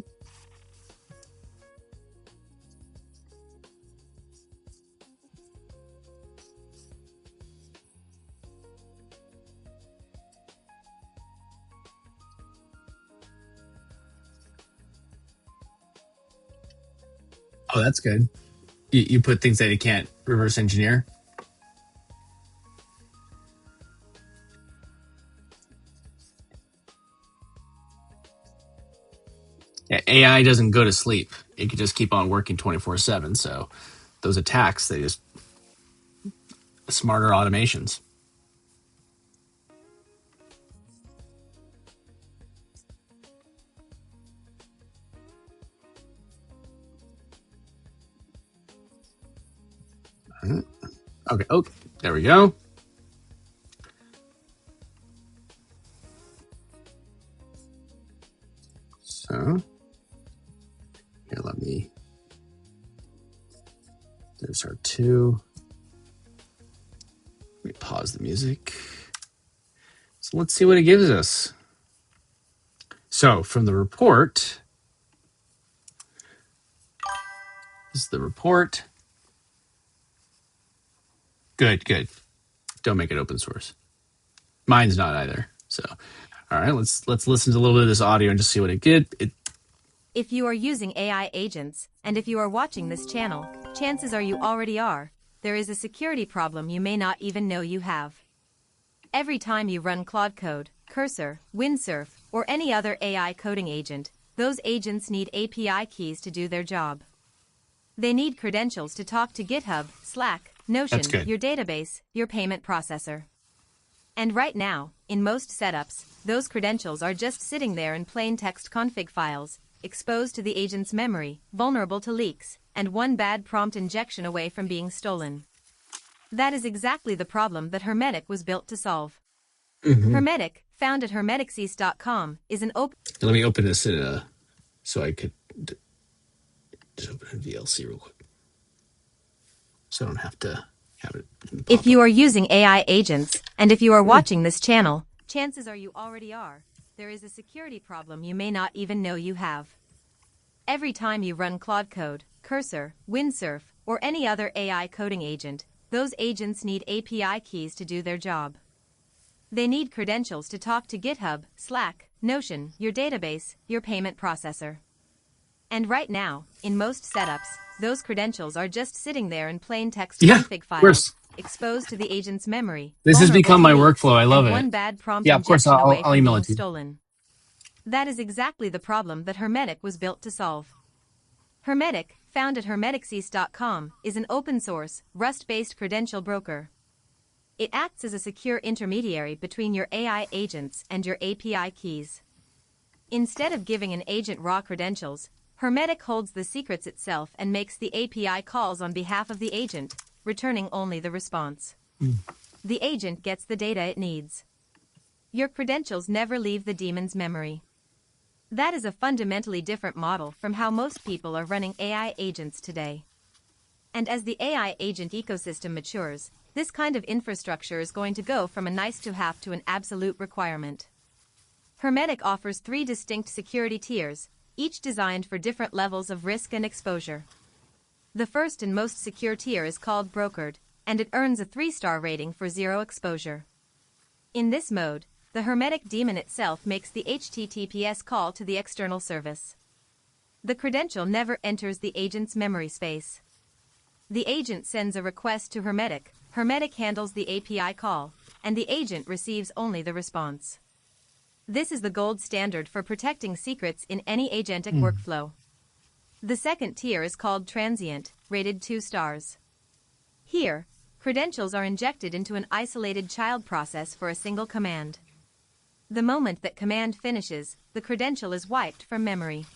Oh, that's good. You put things that you can't reverse engineer. Yeah, AI doesn't go to sleep. It could just keep on working 24/7. So those attacks, they just smarter automations. Okay. Oh, there we go. So here, let me. There's our two. Let me pause the music. So let's see what it gives us. So from the report, this is the report. Good. Don't make it open source. Mine's not either. So, all right, let's listen to a little bit of this audio and just see what it get. If you are using AI agents, and if you are watching this channel, chances are you already are. There is a security problem you may not even know you have. Every time you run Claude Code, Cursor, Windsurf, or any other AI coding agent, those agents need API keys to do their job. They need credentials to talk to GitHub, Slack, Notion, your database, your payment processor. And right now, in most setups, those credentials are just sitting there in plain text config files, exposed to the agent's memory, vulnerable to leaks, and one bad prompt injection away from being stolen. That is exactly the problem that Hermetic was built to solve. Mm-hmm. Hermetic, found at hermeticsys.com, is an open... Let me open this so I could just open a VLC real quick. So I don't have to have it pop If up. you are using AI agents, and if you are watching this channel, chances are you already are. There is a security problem you may not even know you have. Every time you run Claude Code, Cursor, Windsurf, or any other AI coding agent, those agents need API keys to do their job. They need credentials to talk to GitHub, Slack, Notion, your database, your payment processor. And right now, in most setups, those credentials are just sitting there in plain text Yeah, config of files, course. exposed to the agent's memory. This has vulnerable become to my leaks, workflow. I love and it. one bad prompt Yeah, of course. injection away I'll from email being it to you. stolen. That is exactly the problem that Hermetic was built to solve. Hermetic, found at hermeticsys.com, is an open-source, Rust-based credential broker. It acts as a secure intermediary between your AI agents and your API keys. Instead of giving an agent raw credentials, Hermetic holds the secrets itself and makes the API calls on behalf of the agent, returning only the response. The agent gets the data it needs. Your credentials never leave the daemon's memory. That is a fundamentally different model from how most people are running AI agents today. And as the AI agent ecosystem matures, this kind of infrastructure is going to go from a nice-to-have to an absolute requirement. Hermetic offers 3 distinct security tiers, each designed for different levels of risk and exposure. The first and most secure tier is called Brokered, and it earns a 3-star rating for 0 exposure. In this mode, the Hermetic daemon itself makes the HTTPS call to the external service. The credential never enters the agent's memory space. The agent sends a request to Hermetic, Hermetic handles the API call, and the agent receives only the response. This is the gold standard for protecting secrets in any agentic workflow. The second tier is called Transient, rated 2 stars. Here, credentials are injected into an isolated child process for a single command. The moment that command finishes, the credential is wiped from memory.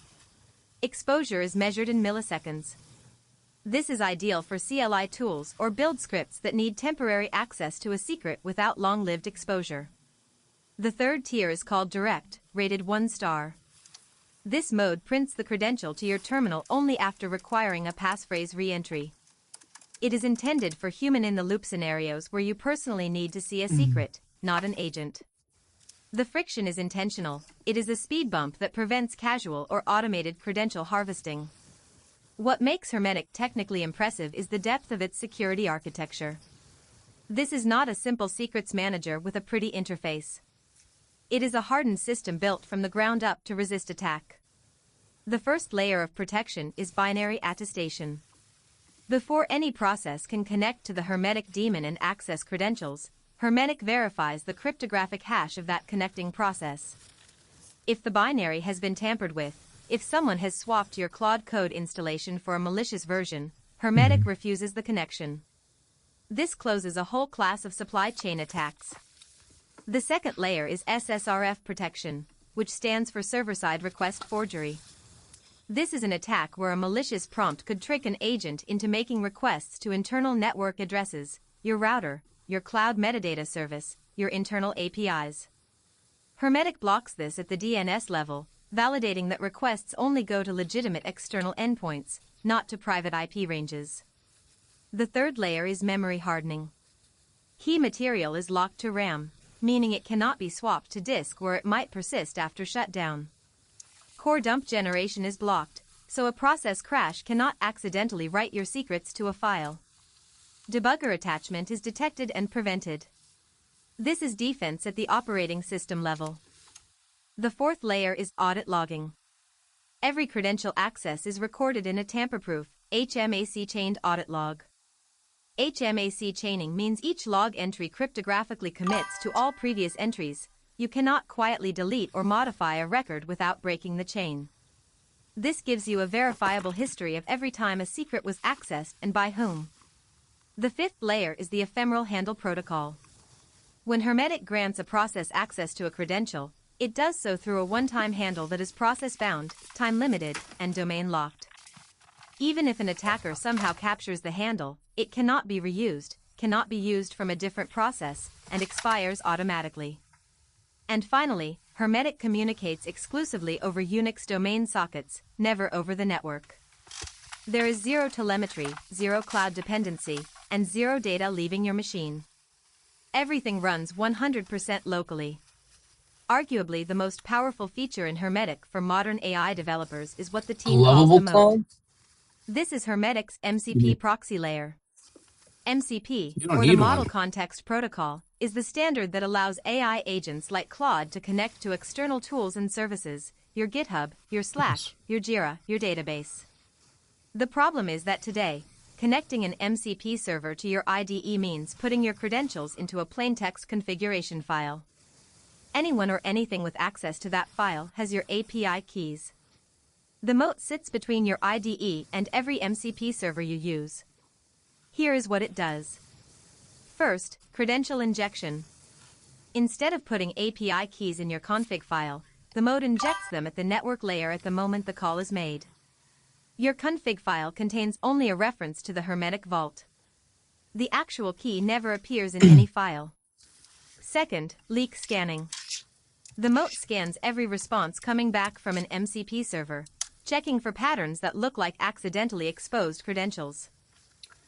Exposure is measured in milliseconds. This is ideal for CLI tools or build scripts that need temporary access to a secret without long-lived exposure. The third tier is called Direct, rated 1 star. This mode prints the credential to your terminal only after requiring a passphrase re-entry. It is intended for human-in-the-loop scenarios where you personally need to see a secret, not an agent. The friction is intentional. It is a speed bump that prevents casual or automated credential harvesting. What makes Hermetic technically impressive is the depth of its security architecture. This is not a simple secrets manager with a pretty interface. It is a hardened system built from the ground up to resist attack. The first layer of protection is binary attestation. Before any process can connect to the Hermetic daemon and access credentials, Hermetic verifies the cryptographic hash of that connecting process. If the binary has been tampered with, if someone has swapped your Claude Code installation for a malicious version, Hermetic refuses the connection. This closes a whole class of supply chain attacks. The second layer is SSRF protection, which stands for server-side request forgery. This is an attack where a malicious prompt could trick an agent into making requests to internal network addresses, your router, your cloud metadata service, your internal APIs. Hermetic blocks this at the DNS level, validating that requests only go to legitimate external endpoints, not to private IP ranges. The third layer is memory hardening. Key material is locked to RAM, meaning it cannot be swapped to disk where it might persist after shutdown. Core dump generation is blocked, so a process crash cannot accidentally write your secrets to a file. Debugger attachment is detected and prevented. This is defense at the operating system level. The fourth layer is audit logging. Every credential access is recorded in a tamper-proof, HMAC-chained audit log. HMAC chaining means each log entry cryptographically commits to all previous entries. You cannot quietly delete or modify a record without breaking the chain. This gives you a verifiable history of every time a secret was accessed and by whom. The fifth layer is the ephemeral handle protocol. When Hermetic grants a process access to a credential, it does so through a one-time handle that is process-bound, time-limited, and domain-locked. Even if an attacker somehow captures the handle, it cannot be reused, cannot be used from a different process, and expires automatically. And finally, Hermetic communicates exclusively over Unix domain sockets, never over the network. There is zero telemetry, zero cloud dependency, and zero data leaving your machine. Everything runs 100% locally. Arguably, the most powerful feature in Hermetic for modern AI developers is what the team calls the moat. Claude? This is Hermetic's MCP proxy layer. MCP, You don't or the need Model one. Context Protocol, is the standard that allows AI agents like Claude to connect to external tools and services, your GitHub, your Slack, your Jira, your database. The problem is that today, connecting an MCP server to your IDE means putting your credentials into a plaintext configuration file. Anyone or anything with access to that file has your API keys. The moat sits between your IDE and every MCP server you use. Here is what it does. First, credential injection. Instead of putting API keys in your config file, the moat injects them at the network layer at the moment the call is made. Your config file contains only a reference to the Hermetic vault. The actual key never appears in any file. Second, leak scanning. The moat scans every response coming back from an MCP server, checking for patterns that look like accidentally exposed credentials.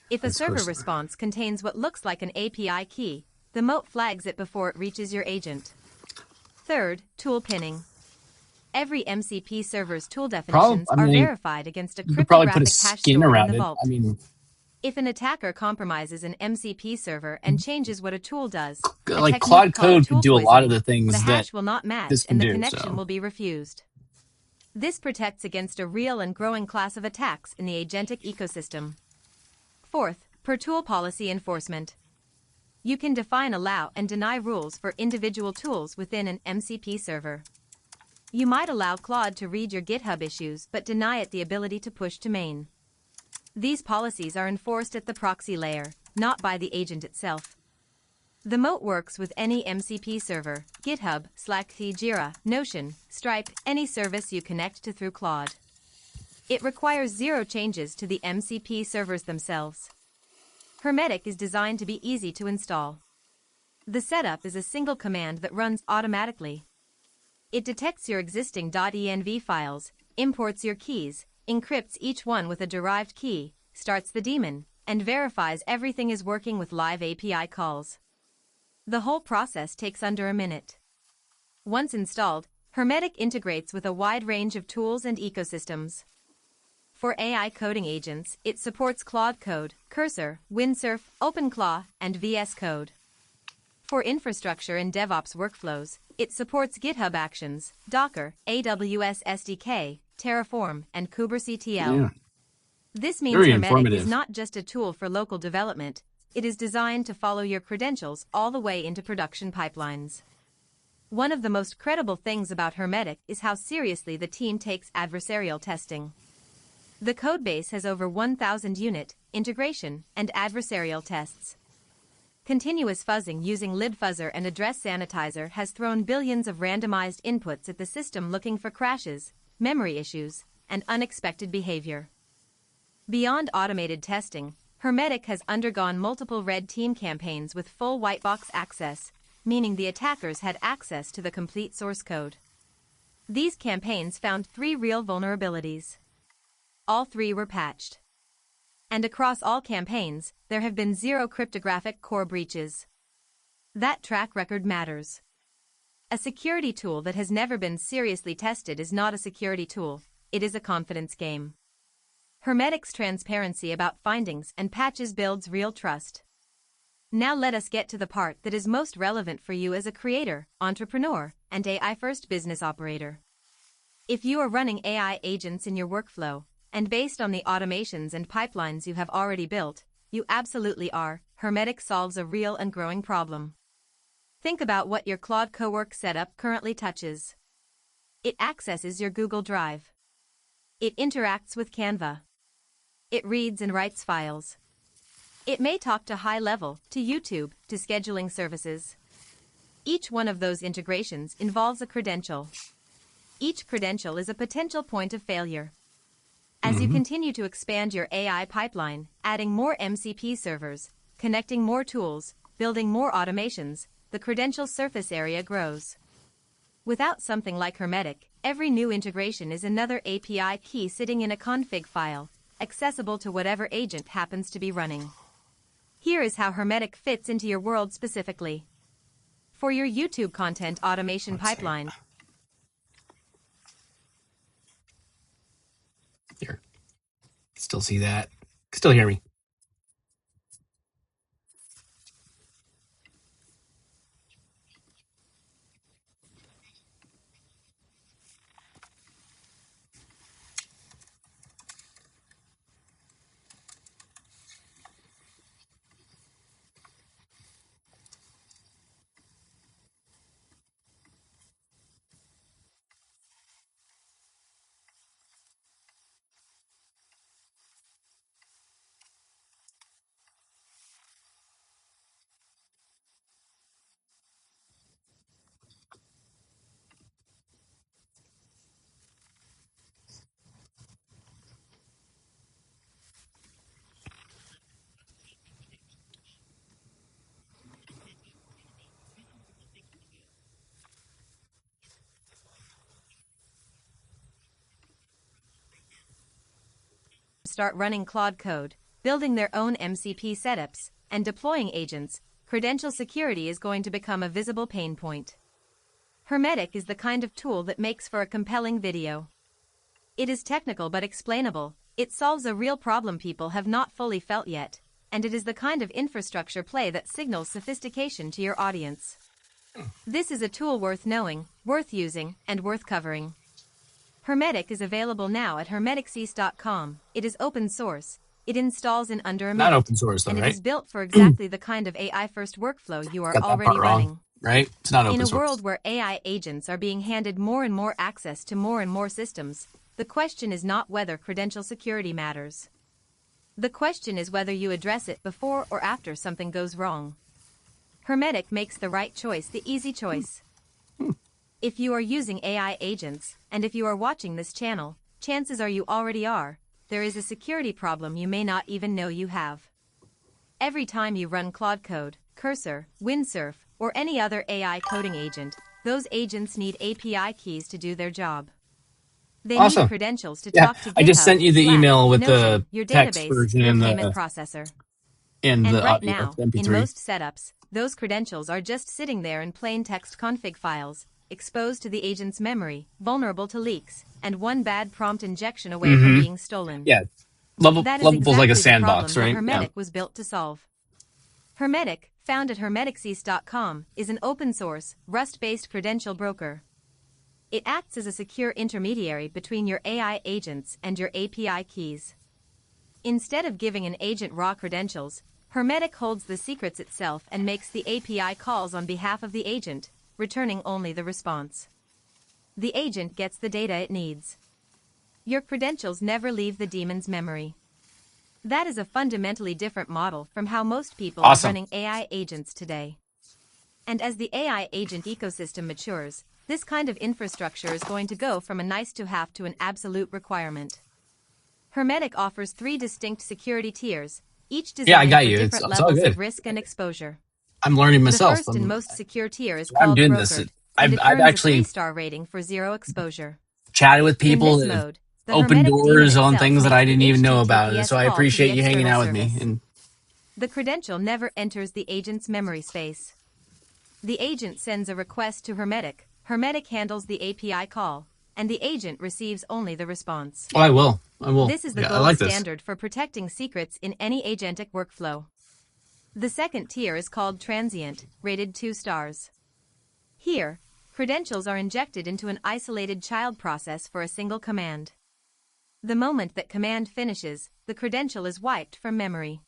If a server response contains what looks like an API key, the moat flags it before it reaches your agent. Third, tool pinning. Every MCP server's tool definitions are verified against a You could probably put a cryptographic hash skin stored in around the it. vault. I mean, If an attacker compromises an MCP server and changes what a tool does, a like technique Claude called Code tool could do a lot of the poisoning, things the that hash will not match this can and the do, connection so. will be refused. This protects against a real and growing class of attacks in the agentic ecosystem. Fourth, per tool policy enforcement. You can define allow and deny rules for individual tools within an MCP server. You might allow Claude to read your GitHub issues but deny it the ability to push to main. These policies are enforced at the proxy layer, not by the agent itself. The moat works with any MCP server, GitHub, Slack, Jira, Notion, Stripe, any service you connect to through Claude. It requires zero changes to the MCP servers themselves. Hermetic is designed to be easy to install. The setup is a single command that runs automatically. It detects your existing .env files, imports your keys, encrypts each one with a derived key, starts the daemon, and verifies everything is working with live API calls. The whole process takes under a minute. Once installed, Hermetic integrates with a wide range of tools and ecosystems. For AI coding agents, it supports Claude Code, Cursor, Windsurf, OpenClaw, and VS Code. For infrastructure and DevOps workflows, it supports GitHub Actions, Docker, AWS SDK, Terraform, and kubectl. Yeah. This means Very Hermetic informative. is not just a tool for local development, it is designed to follow your credentials all the way into production pipelines. One of the most credible things about Hermetic is how seriously the team takes adversarial testing. The codebase has over 1,000 unit, integration, and adversarial tests. Continuous fuzzing using libfuzzer and address sanitizer has thrown billions of randomized inputs at the system looking for crashes, memory issues, and unexpected behavior. Beyond automated testing, Hermetic has undergone multiple red team campaigns with full whitebox access, meaning the attackers had access to the complete source code. These campaigns found 3 real vulnerabilities. All 3 were patched. And across all campaigns, there have been 0 cryptographic core breaches. That track record matters. A security tool that has never been seriously tested is not a security tool, it is a confidence game. Hermetic's transparency about findings and patches builds real trust. Now let us get to the part that is most relevant for you as a creator, entrepreneur, and AI-first business operator. If you are running AI agents in your workflow, and based on the automations and pipelines you have already built, you absolutely are. Hermetic solves a real and growing problem. Think about what your Claude Cowork setup currently touches. It accesses your Google Drive. It interacts with Canva. It reads and writes files. It may talk to high-level, to YouTube, to scheduling services. Each one of those integrations involves a credential. Each credential is a potential point of failure. As you continue to expand your AI pipeline, adding more MCP servers, connecting more tools, building more automations, the credential surface area grows. Without something like Hermetic, every new integration is another API key sitting in a config file, accessible to whatever agent happens to be running. Here is how Hermetic fits into your world specifically. For your YouTube content automation pipeline. Here. Still see that. Still hear me. Start running Claude Code, building their own MCP setups, and deploying agents, credential security is going to become a visible pain point. Hermetic is the kind of tool that makes for a compelling video. It is technical but explainable, it solves a real problem people have not fully felt yet, and it is the kind of infrastructure play that signals sophistication to your audience. This is a tool worth knowing, worth using, and worth covering. Hermetic is available now at hermeticsys.com. It is open source. It installs in under a minute. Not open source though, and right? it is built for exactly the kind of AI-first workflow you are Got that already part wrong, running. right? It's not open In a source. world where AI agents are being handed more and more access to more and more systems, the question is not whether credential security matters. The question is whether you address it before or after something goes wrong. Hermetic makes the right choice the easy choice. If you are using AI agents, and if you are watching this channel, chances are you already are, there is a security problem you may not even know you have. Every time you run Claude Code, Cursor, Windsurf, or any other AI coding agent, those agents need API keys to do their job. They Awesome. need credentials to Yeah, talk to GitHub, I just sent you the Slack, email with Notion, the your text database, version your and payment the processor. and And the right audio, now, the in MP3. most setups, those credentials are just sitting there in plain text config files, exposed to the agent's memory, vulnerable to leaks, and one bad prompt injection away from being stolen. Yeah, That is Lovable's like a exactly the problem sandbox, that right? Hermetic was built to solve. Hermetic, found at hermeticsys.com, is an open-source, Rust-based credential broker. It acts as a secure intermediary between your AI agents and your API keys. Instead of giving an agent raw credentials, Hermetic holds the secrets itself and makes the API calls on behalf of the agent, returning only the response. The agent gets the data it needs. Your credentials never leave the daemon's memory. That is a fundamentally different model from how most people are running AI agents today. And as the AI agent ecosystem matures, this kind of infrastructure is going to go from a nice-to-have to an absolute requirement. Hermetic offers 3 distinct security tiers, each designed for different It's all levels good. of risk and exposure. I'm learning The myself. first and most secure tier is I'm called doing Brokered, this. and I've it earns a actually 3-star rating for 0 exposure. chatted with In people this that have mode, the opened Hermetic daemon doors on itself things that makes I didn't the even know about, and HTTPS so I call to the appreciate you hanging external out with me. service. And The credential never enters the agent's memory space. The agent sends a request to Hermetic, Hermetic handles the API call, and the agent receives only the response. I will. This is the Yeah, I gold like this. standard for protecting secrets in any agentic workflow. The second tier is called Transient, rated 2 stars. Here, credentials are injected into an isolated child process for a single command. The moment that command finishes, the credential is wiped from memory.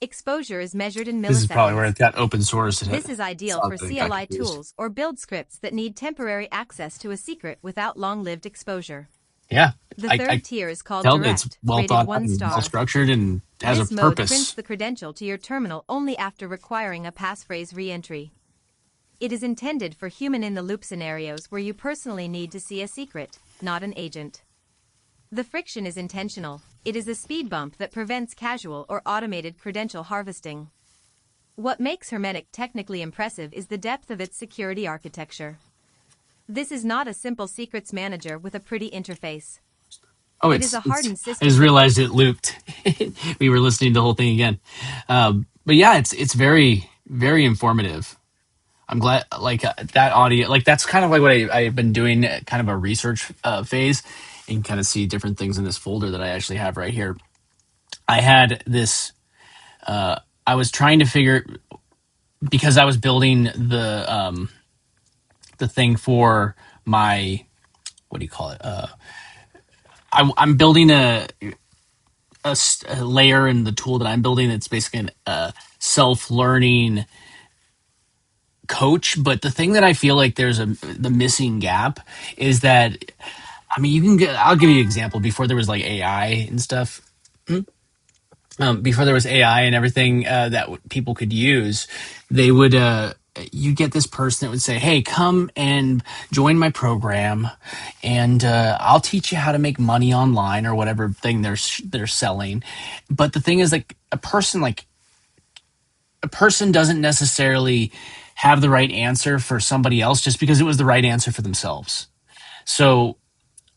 Exposure is measured in milliseconds. This is probably where it got open source. This is ideal for CLI tools or build scripts that need temporary access to a secret without long-lived exposure. Yeah. The third tier is called Tell Direct, it's well rated thought 1 out and star. well structured and has This a mode purpose. prints the credential to your terminal only after requiring a passphrase re-entry. It is intended for human-in-the-loop scenarios where you personally need to see a secret, not an agent. The friction is intentional. It is a speed bump that prevents casual or automated credential harvesting. What makes Hermetic technically impressive is the depth of its security architecture. This is not a simple secrets manager with a pretty interface. It is a hardened system. I just realized it looped. We were listening to the whole thing again. but yeah, it's very very informative. I'm glad like that audio like that's kind of like what I've been doing kind of a research phase and kind of see different things in this folder that I actually have right here. I had this I was trying to figure because I was building the thing for my what do you call it I'm building a layer in the tool that I'm building. It's basically a self-learning coach. But the thing that I feel like there's the missing gap is that I mean, you can get. I'll give you an example. Before there was like AI and stuff, before there was AI and everything that people could use, they would. You get this person that would say, "Hey, come and join my program, and I'll teach you how to make money online or whatever thing they're selling." But the thing is, like a person doesn't necessarily have the right answer for somebody else just because it was the right answer for themselves. So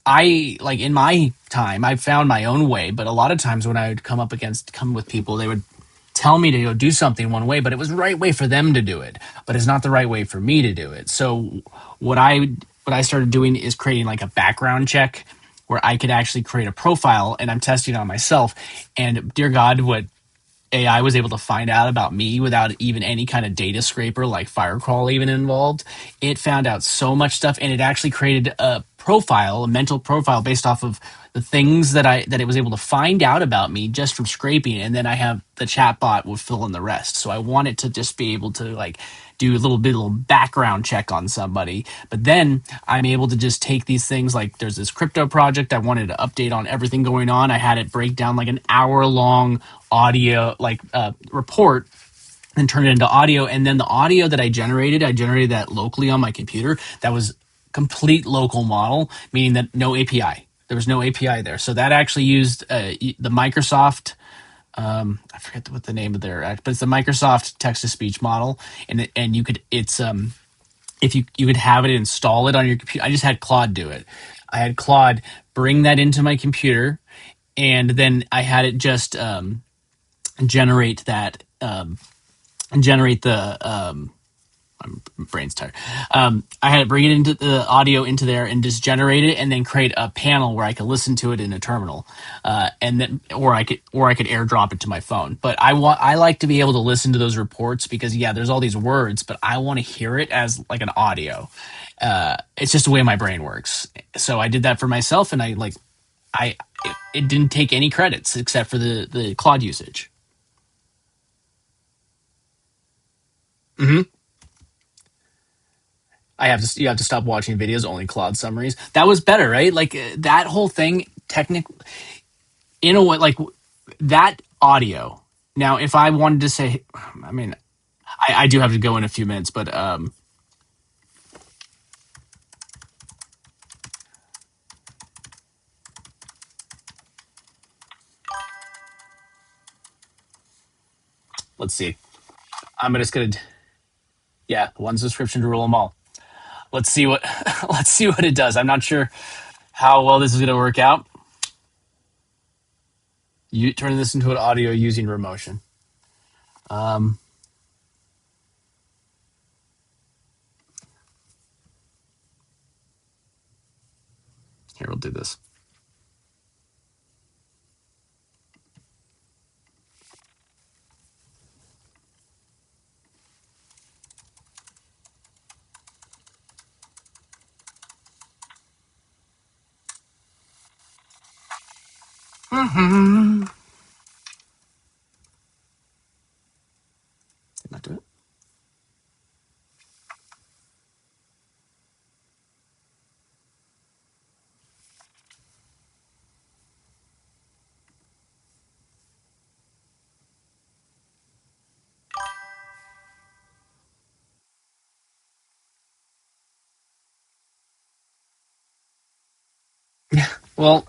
I like in my time, I found my own way, but a lot of times when I would come with people, they would tell me to go do something one way, but it was the right way for them to do it, but it's not the right way for me to do it. So what I started doing is creating like a background check where I could actually create a profile and I'm testing on myself. And dear God, what AI was able to find out about me without even any kind of data scraper like Firecrawl even involved. It found out so much stuff, and it actually created a profile, a mental profile based off of the things that it was able to find out about me just from scraping. And then I have the chatbot will fill in the rest. So I want it to just be able to like do a little background check on somebody. But then I'm able to just take these things like there's this crypto project I wanted to update on everything going on. I had it break down like an hour long audio report and turn it into audio. And then the audio that I generated that locally on my computer. That was complete local model, meaning that no API. There was no API there. So that actually used the Microsoft I forget what the name of their but it's the Microsoft text to speech model, and you could it's if you could have it install it on your computer. I just had Claude do it. I had Claude bring that into my computer, and then I had it just generate that generate the my brain's tired. I had to bring it into the audio into there and just generate it, and then create a panel where I could listen to it in a terminal, and then or I could AirDrop it to my phone. But I like to be able to listen to those reports because yeah, there's all these words, but I want to hear it as like an audio. It's just the way my brain works. So I did that for myself, and I it didn't take any credits except for the Claude usage. Mm-hmm. You have to stop watching videos, only Claude summaries. That was better, right? Like that whole thing, technically, in a way, like that audio. Now, if I wanted to say, I mean, I do have to go in a few minutes, but let's see. I'm just gonna, yeah, one subscription to rule them all. Let's see what let's see what it does. I'm not sure how well this is gonna work out. You turning this into an audio using Remotion. Um, Here, we'll do this. Did not do it. Well,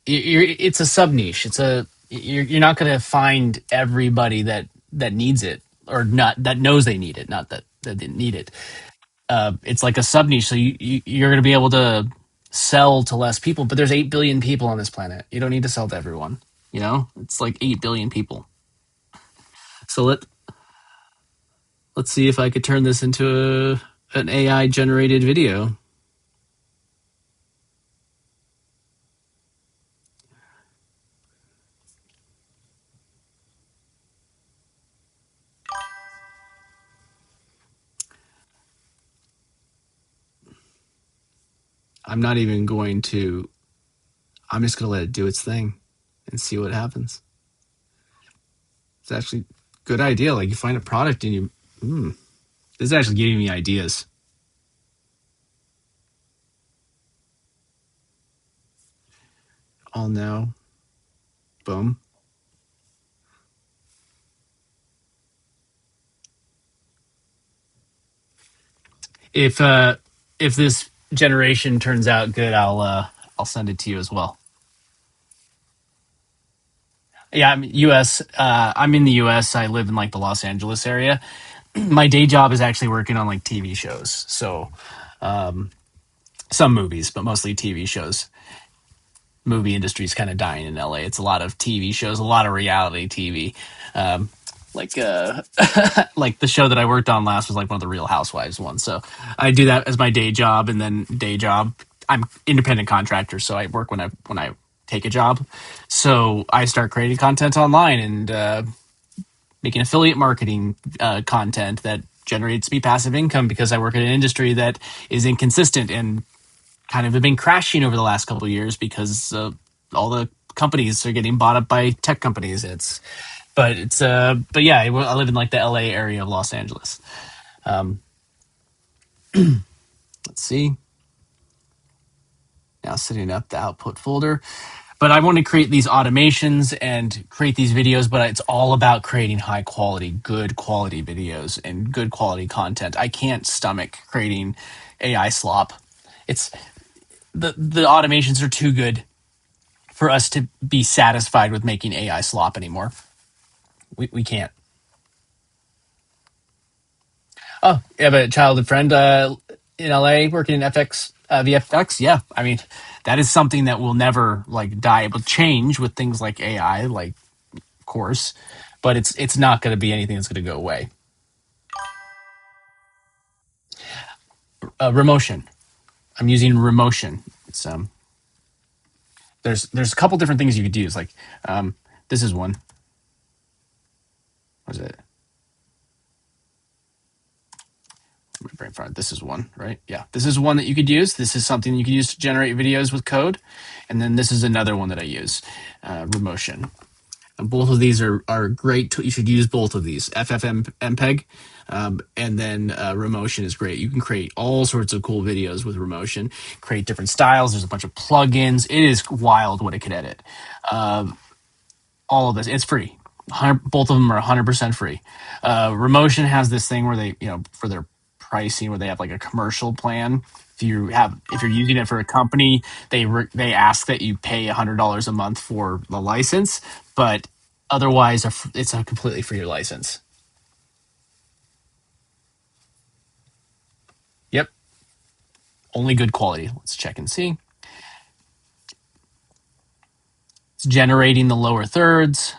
it's a sub niche. You're not going to find everybody that needs it or not that knows they need it, not that they need it. It's like a sub niche, so you're going to be able to sell to less people. But there's 8 billion people on this planet. You don't need to sell to everyone. You know, it's like 8 billion people. So let's see if I could turn this into an AI generated video. I'm not even going to. I'm just going to let it do its thing and see what happens. It's actually a good idea. Like, you find a product and you. This is actually giving me ideas. All now. Boom. If this generation turns out good, I'll send it to you as well. Yeah, I'm U.S. I'm in the U.S. I live in like the Los Angeles area. My day job is actually working on like TV shows. So some movies, but mostly TV shows. Movie industry is kind of dying in LA. It's a lot of TV shows, a lot of reality TV. Um, like like the show that I worked on last was like one of the Real Housewives ones. So I do that as my day job, and then day job. I'm independent contractor, so I work when I take a job. So I start creating content online and making affiliate marketing content that generates me passive income because I work in an industry that is inconsistent and kind of have been crashing over the last couple of years because all the companies are getting bought up by tech companies. But yeah, I live in like the LA area of Los Angeles. Um, let's see. Now setting up the output folder. But I want to create these automations and create these videos, but it's all about creating high quality, good quality videos and good quality content. I can't stomach creating AI slop. It's the automations are too good for us to be satisfied with making AI slop anymore. We can't. Oh, you have a childhood friend in LA working in VFX? Yeah. I mean, that is something that will never like die. It will change with things like AI, like of course, but it's not going to be anything that's going to go away. Remotion. I'm using Remotion. It's there's a couple different things you could use. Like this is one. What is it? My brain fart. This is one, right? Yeah, this is one that you could use. This is something you could use to generate videos with code, and then this is another one that I use, Remotion. And both of these are great. You should use both of these. FFmpeg, and then Remotion is great. You can create all sorts of cool videos with Remotion. Create different styles. There's a bunch of plugins. It is wild what it can edit. All of this, it's free. Both of them are 100% free. Remotion has this thing where they, for their pricing, where they have like a commercial plan. If you're using it for a company, they ask that you pay $100 a month for the license, but otherwise, it's a completely free license. Yep, only good quality. Let's check and see. It's generating the lower thirds.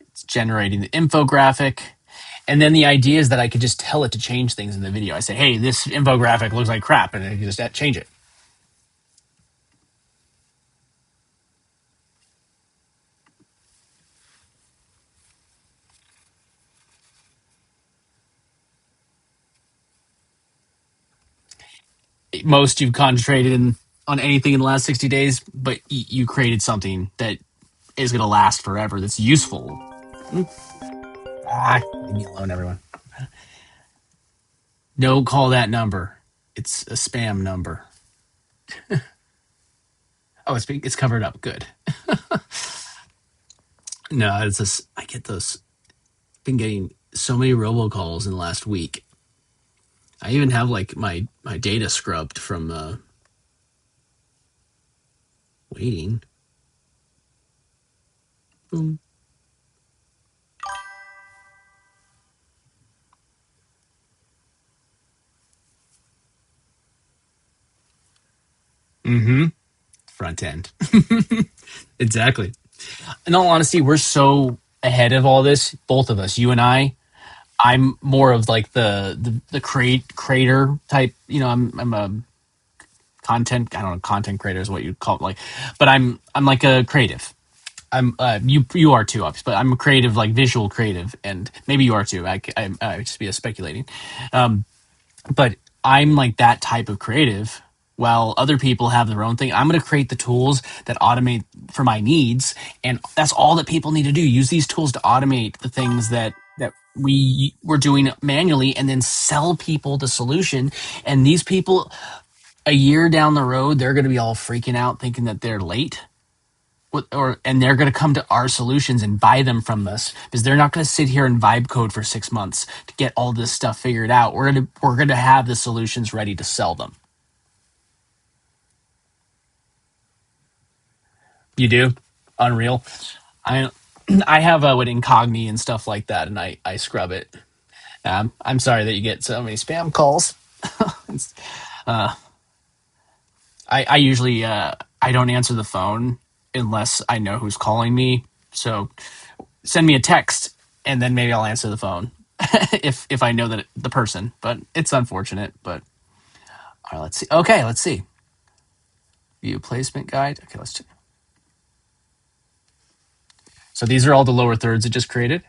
It's generating the infographic. And then the idea is that I could just tell it to change things in the video. I say, hey, this infographic looks like crap, and I can just change it. Most you've concentrated on anything in the last 60 days, but you created something that is going to last forever, that's useful. Leave me alone, everyone. Don't call that number. It's a spam number. Oh, it's covered up. Good. No, it's just, I get those. I've been getting so many robocalls in the last week. I even have like my data scrubbed from waiting. Boom. Mm-hmm. Front end. Exactly. In all honesty, we're so ahead of all this, both of us, you and I. I'm more of like the creator type. You know, I'm a content. I don't know, content creator is what you call it. Like, but I'm like a creative. I'm you are too, obviously, but I'm a creative, like visual creative, and maybe you are too. I just be a speculating, but I'm like that type of creative. While other people have their own thing, I'm going to create the tools that automate for my needs, and that's all that people need to do. Use these tools to automate the things that we were doing manually, and then sell people the solution. And these people, a year down the road, they're going to be all freaking out, thinking that they're late and they're going to come to our solutions and buy them from us because they're not going to sit here and vibe code for 6 months to get all this stuff figured out. We're going to have the solutions ready to sell them. You do? Unreal. I I have with Incogni and stuff like that, and I scrub it. I'm sorry that you get so many spam calls. I usually I don't answer the phone unless I know who's calling me. So send me a text, and then maybe I'll answer the phone if I know that the person. But it's unfortunate. But all right, let's see. Okay, let's see. View placement guide. Okay, let's check. So these are all the lower thirds it just created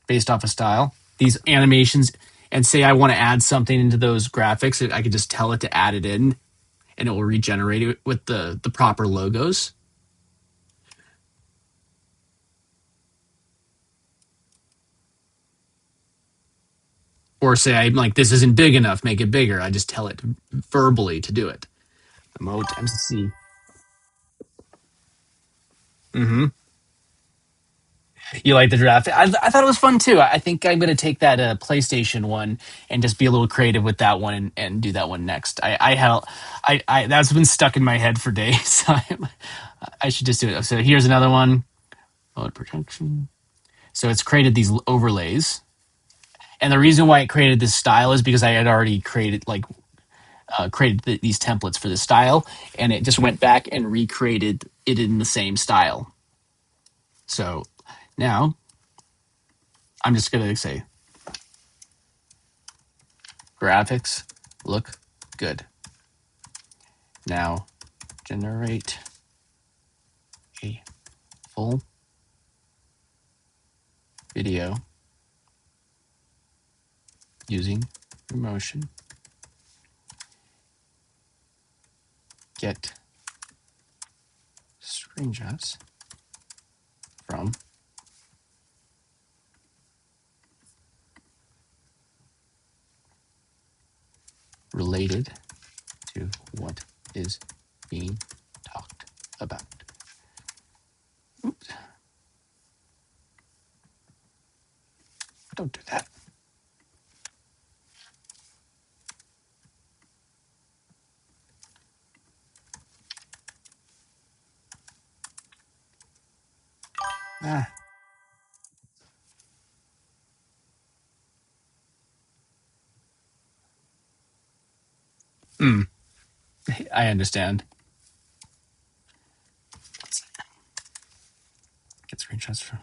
based off a style. These animations, and say I want to add something into those graphics, I could just tell it to add it in, and it will regenerate it with the proper logos. Or say I'm like, this isn't big enough, make it bigger. I just tell it verbally to do it. Emote MC. Mm-hmm. You like the draft? I thought it was fun too. I think I'm going to take that PlayStation one and just be a little creative with that one and do that one next. I that's been stuck in my head for days. I should just do it. So here's another one. Mode protection. So it's created these overlays, and the reason why it created this style is because I had already created these templates for this style, and it just went back and recreated it in the same style. So now I'm just going to say graphics look good. Now generate a full video using emotion. Get screenshots from related to what is being talked about. Oops. Don't do that. Ah. Mm, I understand. Get screenshots from.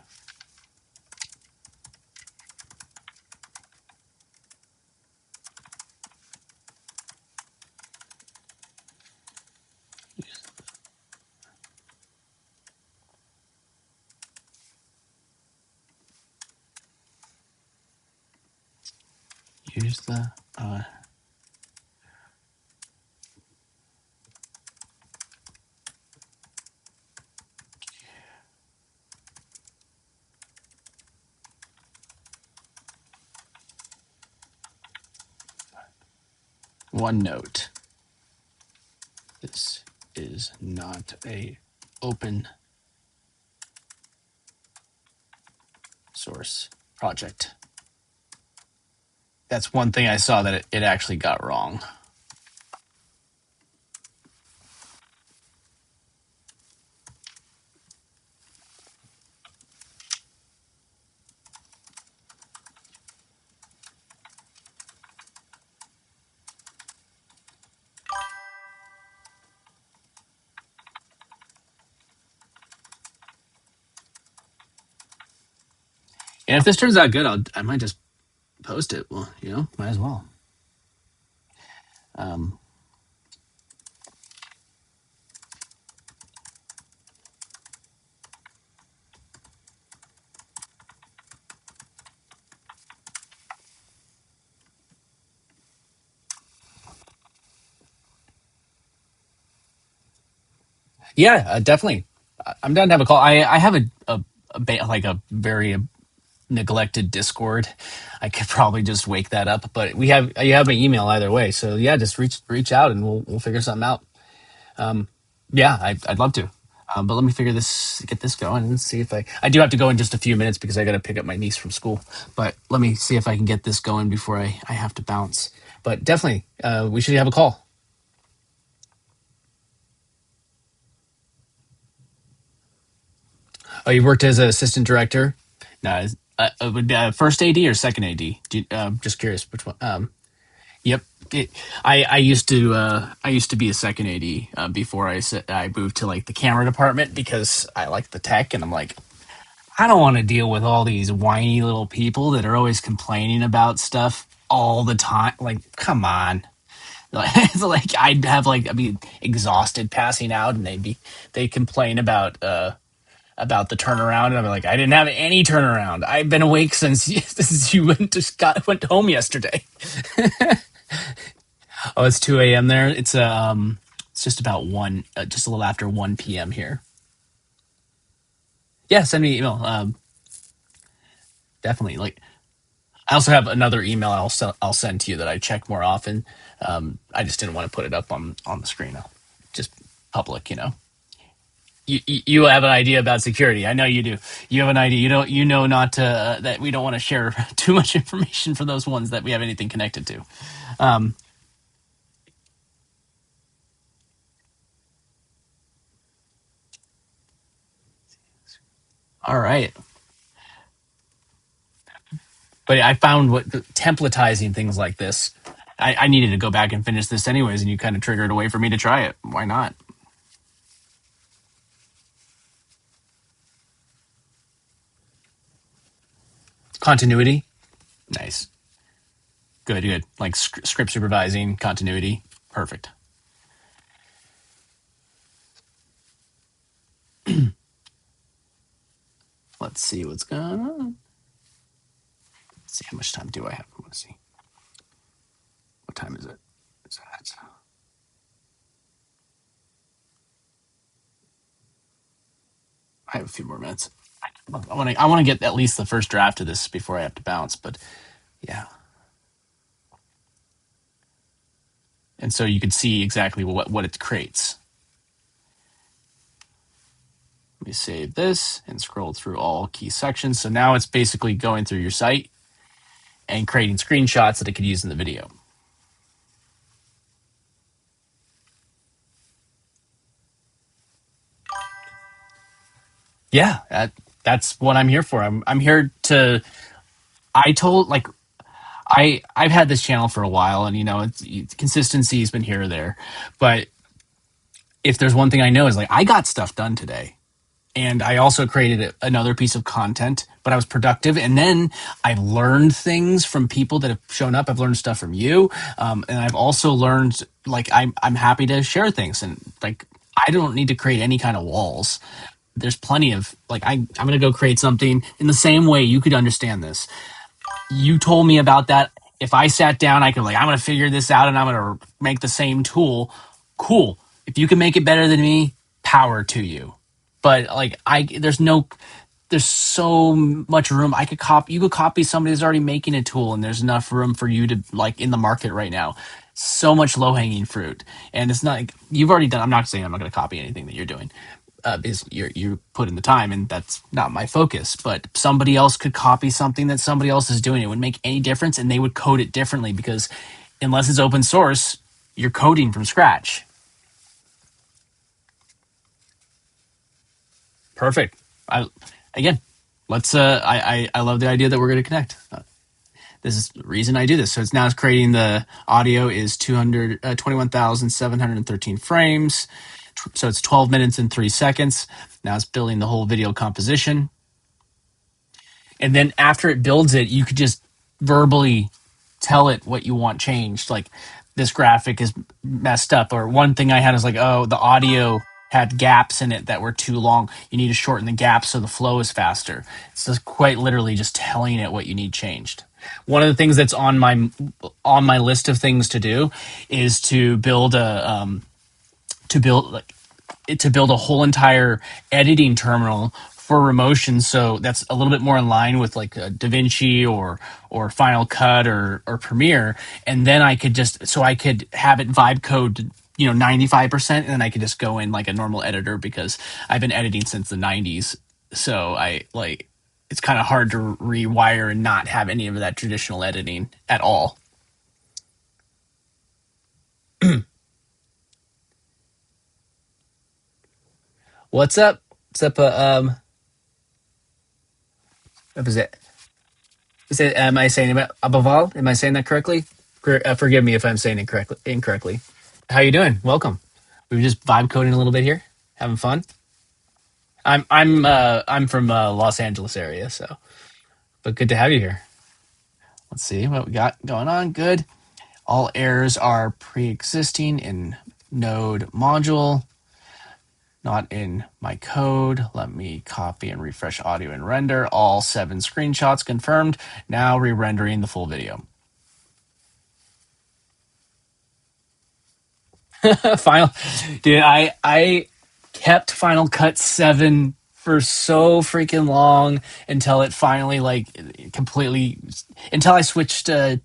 Use the OneNote. This is not a open source project. That's one thing I saw that it actually got wrong. And if this turns out good, I might just post it. Well, might as well. Um, yeah, definitely. I'm down to have a call. I have like a very neglected Discord. I could probably just wake that up, but you have my email either way. So yeah, just reach out and we'll figure something out. Yeah, I'd love to. But let me get this going and see if I do have to go in just a few minutes because I got to pick up my niece from school. But let me see if I can get this going before I have to bounce. But definitely, we should have a call. Oh, you worked as an assistant director? No, first AD or second AD? Just curious which one. Yep. I used to be a second AD before I moved to like the camera department because I like the tech and I'm like I don't want to deal with all these whiny little people that are always complaining about stuff all the time. Like, come on. It's like I'd be exhausted passing out and they'd complain about the turnaround and I'm like, I didn't have any turnaround. I've been awake since you went home yesterday. Oh, it's 2 a.m. there. It's just about just a little after 1 p.m. here. Yeah, send me an email. Definitely. Like, I also have another email I'll send to you that I check more often. I just didn't want to put it up on the screen. Just public. You have an idea about security. I know you do. You have an idea. You know not to that we don't want to share too much information for those ones that we have anything connected to. Um, all right. But I found what templatizing things like this. I needed to go back and finish this anyways, and you kind of triggered a way for me to try it. Why not? Continuity. Nice. Good, good. Like script supervising, continuity. Perfect. Let's see what's going on. Let's see how much time do I have. I want to see. What time is it? Is that? I have a few more minutes. I want to get at least the first draft of this before I have to bounce. But yeah, and so you can see exactly what it creates. Let me save this and scroll through all key sections. So now it's basically going through your site and creating screenshots that it could use in the video. Yeah, that's what I'm here for. I'm here to. I told like I've had this channel for a while, and consistency has been here or there. But if there's one thing I know is like I got stuff done today. And I also created another piece of content, but I was productive. And then I've learned things from people that have shown up. I've learned stuff from you, and I've also learned like I'm happy to share things. And like I don't need to create any kind of walls. There's plenty of like I'm gonna go create something in the same way you could understand this. You told me about that. If I sat down, I could like I'm gonna figure this out and I'm gonna make the same tool. Cool. If you can make it better than me, power to you. But like there's so much room. You could copy somebody who's already making a tool and there's enough room for you to like in the market right now. So much low hanging fruit. And it's not like you've already done. I'm not saying I'm not going to copy anything that you're doing. Because you put in the time and that's not my focus, but somebody else could copy something that somebody else is doing. It wouldn't make any difference and they would code it differently because unless it's open source, you're coding from scratch. Perfect. Again, let's. I love the idea that we're going to connect. This is the reason I do this. So it's creating the audio is 21,713 frames. So it's 12 minutes and 3 seconds. Now it's building the whole video composition. and then after it builds it, you could just verbally tell it what you want changed. Like this graphic is messed up, or one thing I had is like, oh, the audio had gaps in it that were too long. You need to shorten the gaps so the flow is faster. It's just quite literally just telling it what you need changed. One of the things that's on my list of things to do is to build to build like to build a whole entire editing terminal for remotion, so that's a little bit more in line with like DaVinci or Final Cut or Premiere, and then I could have it vibe code 95%, and then I could just go in like a normal editor because I've been editing since the 90s, so I like it's kind of hard to rewire and not have any of that traditional editing at all. What's up? What's up? What was it? Is it? Am I saying it Abaval? Am I saying that correctly? Forgive me if I'm saying it incorrectly. How you doing? Welcome. We were just vibe coding a little bit here, having fun. I'm from Los Angeles area, so but good to have you here. Let's see what we got going on. Good. All errors are pre-existing in Node module, not in my code. Let me copy and refresh audio and render. All 7 screenshots confirmed. Now re-rendering the full video. Final, dude, I kept Final Cut 7 for so freaking long until it finally like completely until I switched to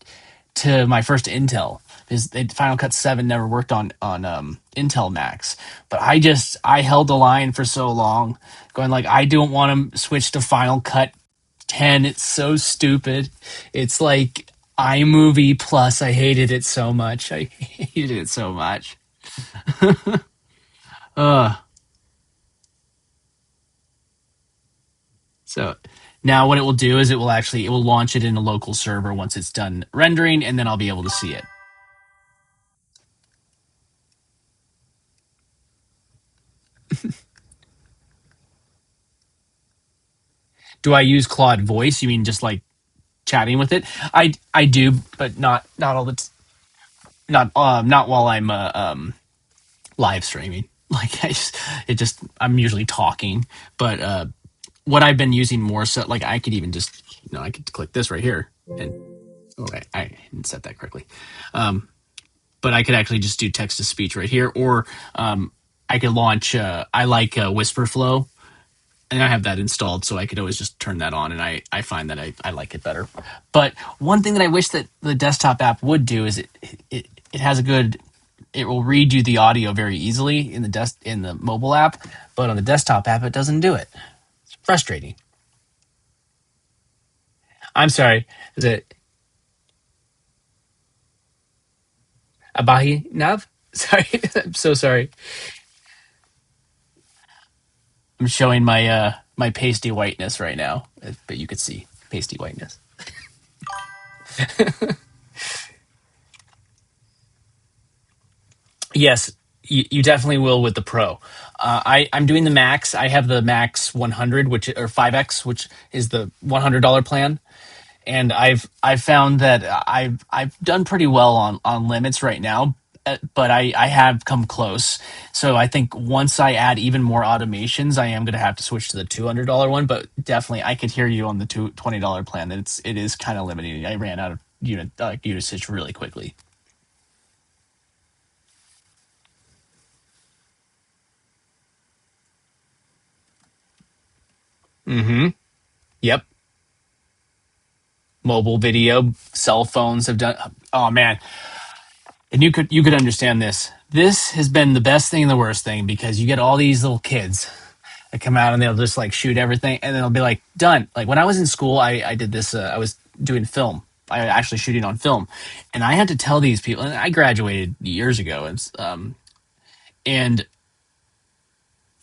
my first Intel. Because Final Cut 7 never worked on Intel Macs, but I held the line for so long, going like I don't want to switch to Final Cut 10. It's so stupid. It's like iMovie plus. I hated it so much. I hated it so much. Uh, so now what it will do is it will launch it in a local server once it's done rendering, and then I'll be able to see it. Do I use Claude Voice? You mean just like chatting with it? I do, but not all the not while I'm live streaming. Like I'm usually talking, but what I've been using more so like I could even just I could click this right here and I didn't set that correctly. But I could actually just do text to speech right here, or I could launch. I like Whisper Flow, and I have that installed, so I could always just turn that on, and I find that I like it better. But one thing that I wish that the desktop app would do is it has a good. It will read you the audio very easily in the mobile app, but on the desktop app it doesn't do it. It's frustrating. I'm sorry. Is it Abahi Nav? Sorry, I'm so sorry. I'm showing my pasty whiteness right now, but you could see pasty whiteness. Yes, you definitely will with the Pro. I'm doing the Max. I have the Max 100, which or 5X, which is the $100 plan, and I've found that I've done pretty well on limits right now, but I have come close. So I think once I add even more automations, I am going to have to switch to the $200 one. But definitely, I could hear you on the $20 plan. That it is kind of limiting. I ran out of usage really quickly. Mm-hmm. Yep. Mobile video, cell phones have done. Oh man, and you could understand this. This has been the best thing and the worst thing because you get all these little kids that come out and they'll just like shoot everything and then they'll be like done. Like when I was in school, I did this. I was doing film. I actually shooting on film, and I had to tell these people. And I graduated years ago, and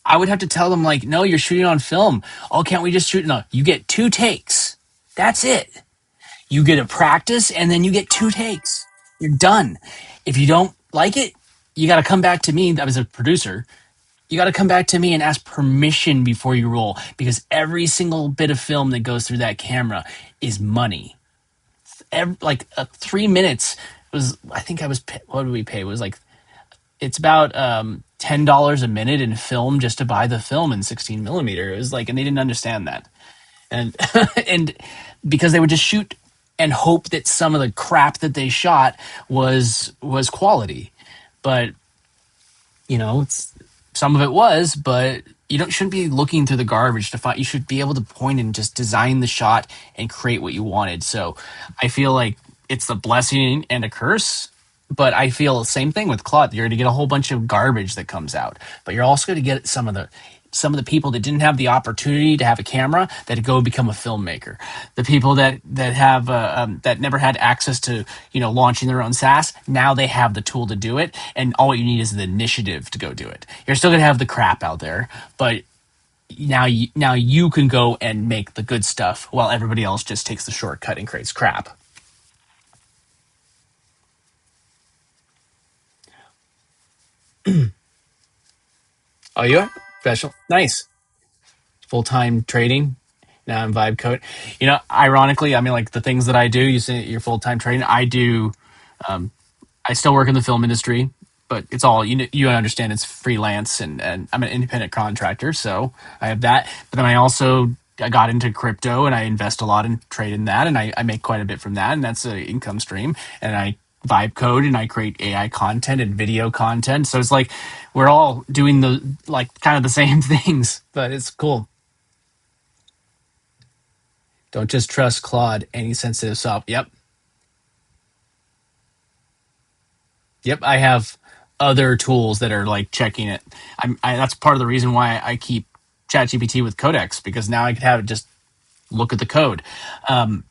I would have to tell them like, no, you're shooting on film. Oh, can't we just shoot? No, you get 2 takes. That's it. You get a practice and then you get 2 takes. You're done. If you don't like it, you got to come back to me. I was a producer. you got to come back to me and ask permission before you roll, because every single bit of film that goes through that camera is money. 3 minutes was, I think I was, what did we pay? It was like, it's about $10 a minute in film just to buy the film in 16 millimeter. It was like, and they didn't understand that. And and because they would just shoot and hope that some of the crap that they shot was quality. But it's, some of it was, but you don't shouldn't be looking through the garbage to find. You should be able to point and just design the shot and create what you wanted. So I feel like it's a blessing and a curse. But I feel the same thing with Claude. You're going to get a whole bunch of garbage that comes out, but you're also going to get some of the people that didn't have the opportunity to have a camera that go become a filmmaker. The people that have that never had access to launching their own SaaS, now they have the tool to do it, and all you need is the initiative to go do it. You're still going to have the crap out there, but now you can go and make the good stuff while everybody else just takes the shortcut and creates crap. Oh, you are special, nice. Full time trading. Now I'm vibe code. Ironically, I mean, like the things that I do, you say you're full time trading. I do. Um, I still work in the film industry, but it's all you understand. It's freelance, and I'm an independent contractor, so I have that. But then I got into crypto, and I invest a lot in trade in that, and I make quite a bit from that, and that's an income stream. And I vibe code, and I create AI content and video content. So it's like we're all doing the like kind of the same things, but it's cool. Don't just trust Claude. Any sensitive soft. Yep. Yep. I have other tools that are like checking it. That's part of the reason why I keep ChatGPT with Codex, because now I could have it just look at the code, um,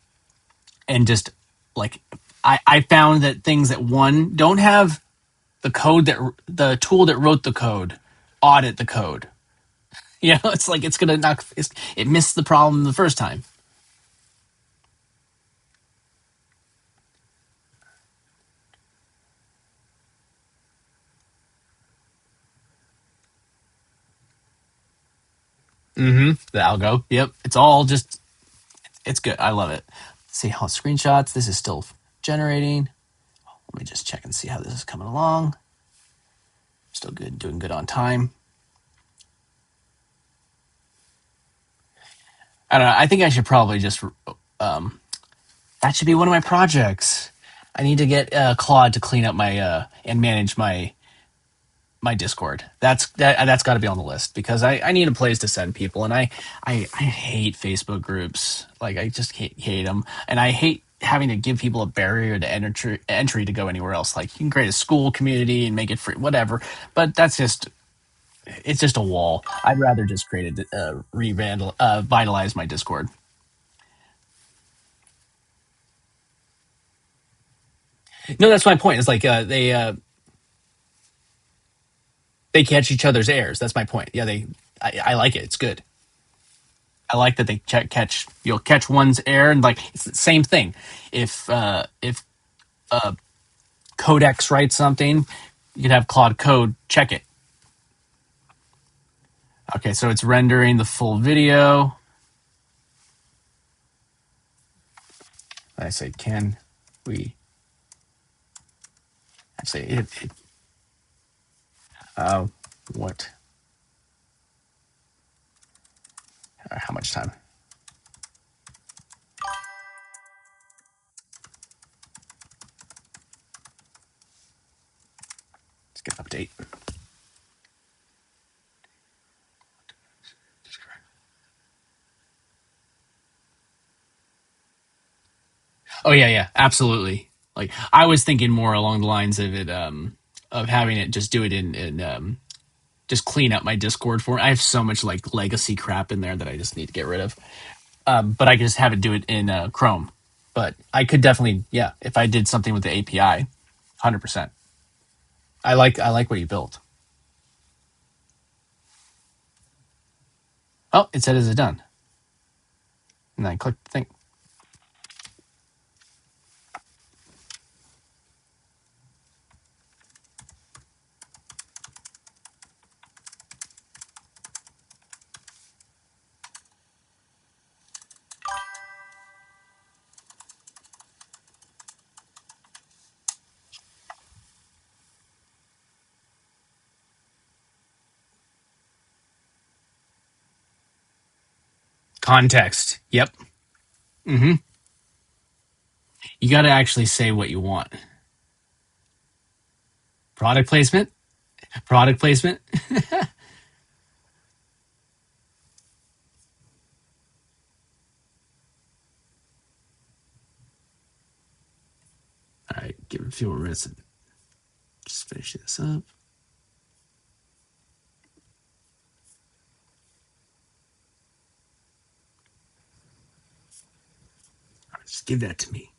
and just like I found that things that one don't have the tool that wrote the code audit the code. It's like it's gonna knock it missed the problem the first time. The algo. Yep. It's all just it's good. I love it. Let's see how screenshots. This is still generating. Let me just check and see how this is coming along. Still good, doing good on time. I don't know. I think I should probably just that should be one of my projects. I need to get Claude to clean up my and manage my Discord. That's got to be on the list, because I need a place to send people, and I hate Facebook groups. Like I just hate them, and I hate having to give people a barrier to entry to go anywhere else. Like you can create a school community and make it free, whatever, but it's just a wall. I'd rather just create vitalize my Discord. No, that's my point. It's like they catch each other's airs. That's my point. Yeah, I like it. It's good. I like that they you'll catch one's air, and like it's the same thing. If Codex writes something, you could have Claude Code check it. Okay, so it's rendering the full video. I say, can we actually what how much time? Let's get an update. Oh yeah, absolutely. Like I was thinking more along the lines of it, of having it just do it in just clean up my Discord for me. I have so much like legacy crap in there that I just need to get rid of. But I can just have it do it in Chrome. But I could definitely, yeah, if I did something with the API, 100%. I like what you built. Oh, it said, "Is it done?" And I clicked the thing. context. Yep. Hmm. You got to actually say what you want. Product placement. Product placement. All right, give it a few more minutes. Just finish this up. All right, just give that to me.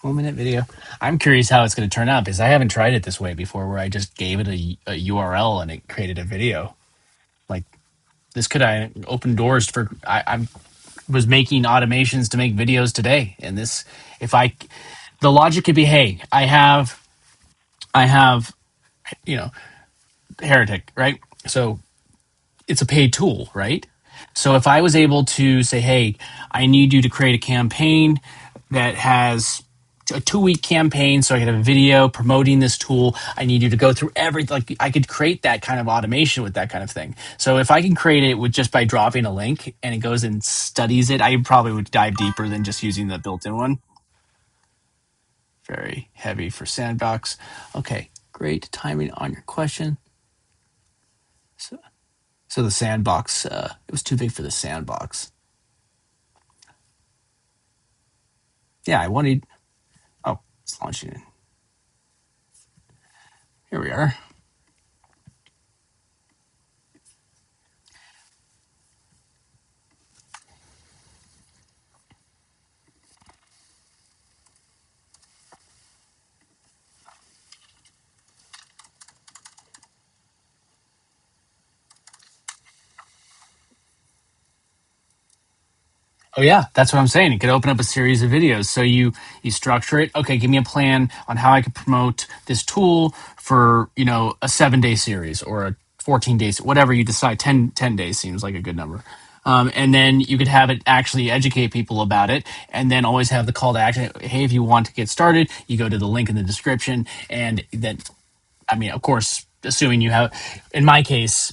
12-minute video. I'm curious how it's going to turn out because I haven't tried it this way before, where I just gave it a URL and it created a video. Like this could I open doors for. I was making automations to make videos today, and this, if I, the logic could be, hey, I have, you know, Heretic, right? So it's a paid tool, right? So if I was able to say, hey, I need you to create a campaign that has a 2-week campaign so I can have a video promoting this tool. I need you to go through everything. Like I could create that kind of automation with that kind of thing. So if I can create it with just by dropping a link and it goes and studies it, I probably would dive deeper than just using the built-in one. Very heavy for sandbox. Okay, great timing on your question. So the sandbox, it was too big for the sandbox. Yeah, I wanted. Oh, it's launching it. Here we are. Oh yeah, that's what I'm saying. You could open up a series of videos. So you structure it. Okay, give me a plan on how I could promote this tool for a 7-day series or a 14 days, whatever you decide. 10 days seems like a good number. And then you could have it actually educate people about it, and then always have the call to action. Hey, if you want to get started, you go to the link in the description, and then, I mean, of course, assuming you have, in my case,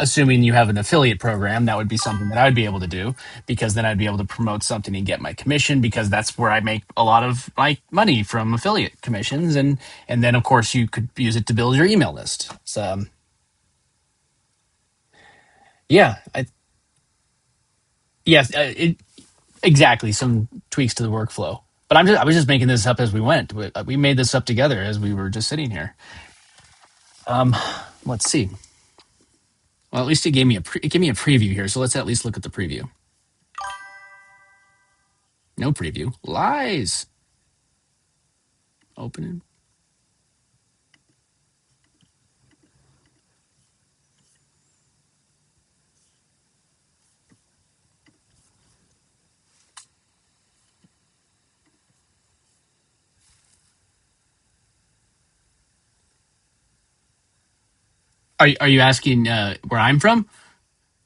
assuming you have an affiliate program, that would be something that I would be able to do, because then I'd be able to promote something and get my commission, because that's where I make a lot of my money, from affiliate commissions. And then of course you could use it to build your email list. So yeah, yes, exactly. Some tweaks to the workflow. But I was just making this up as we went. We made this up together as we were just sitting here. Let's see. Well, at least it gave me a preview here. So let's at least look at the preview. No preview. Lies. Open it. Are you asking where I'm from,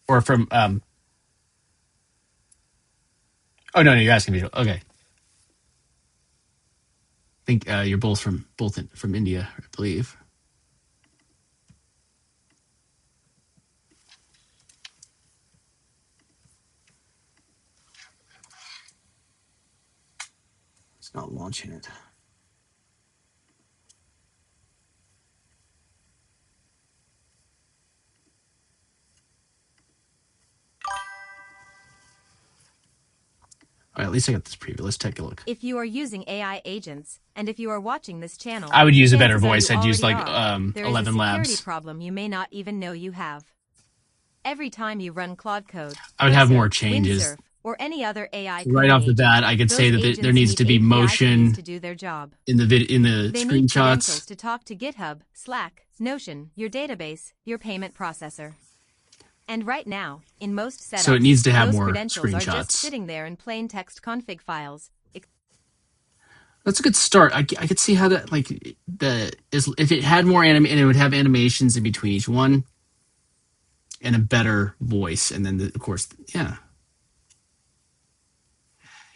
or from? Oh no, you're asking me. Okay, I think you're from India, I believe. It's not launching it. All right, at least I got this preview. Let's take a look. If you are using AI agents, and if you are watching this channel, I would use a better chances are voice. you I'd use already like are. There is 11 a security Labs. problem you may not even know you have. Every time you run Claude Code, I would have more Cursor, changes. Windsurf, or any other AI Right coding off the agent, bat, I could say those that there agents needs need to be API motion keys to do their job. in the They need credentials screenshots. to talk to GitHub, Slack, Notion, your database, your payment processor. And right now, in most setups, So it needs to have those more credentials are just screenshots. sitting there in plain text config files. That's a good start. I could see how that, like, if it had more and it would have animations in between each one, and a better voice, and then of course, yeah.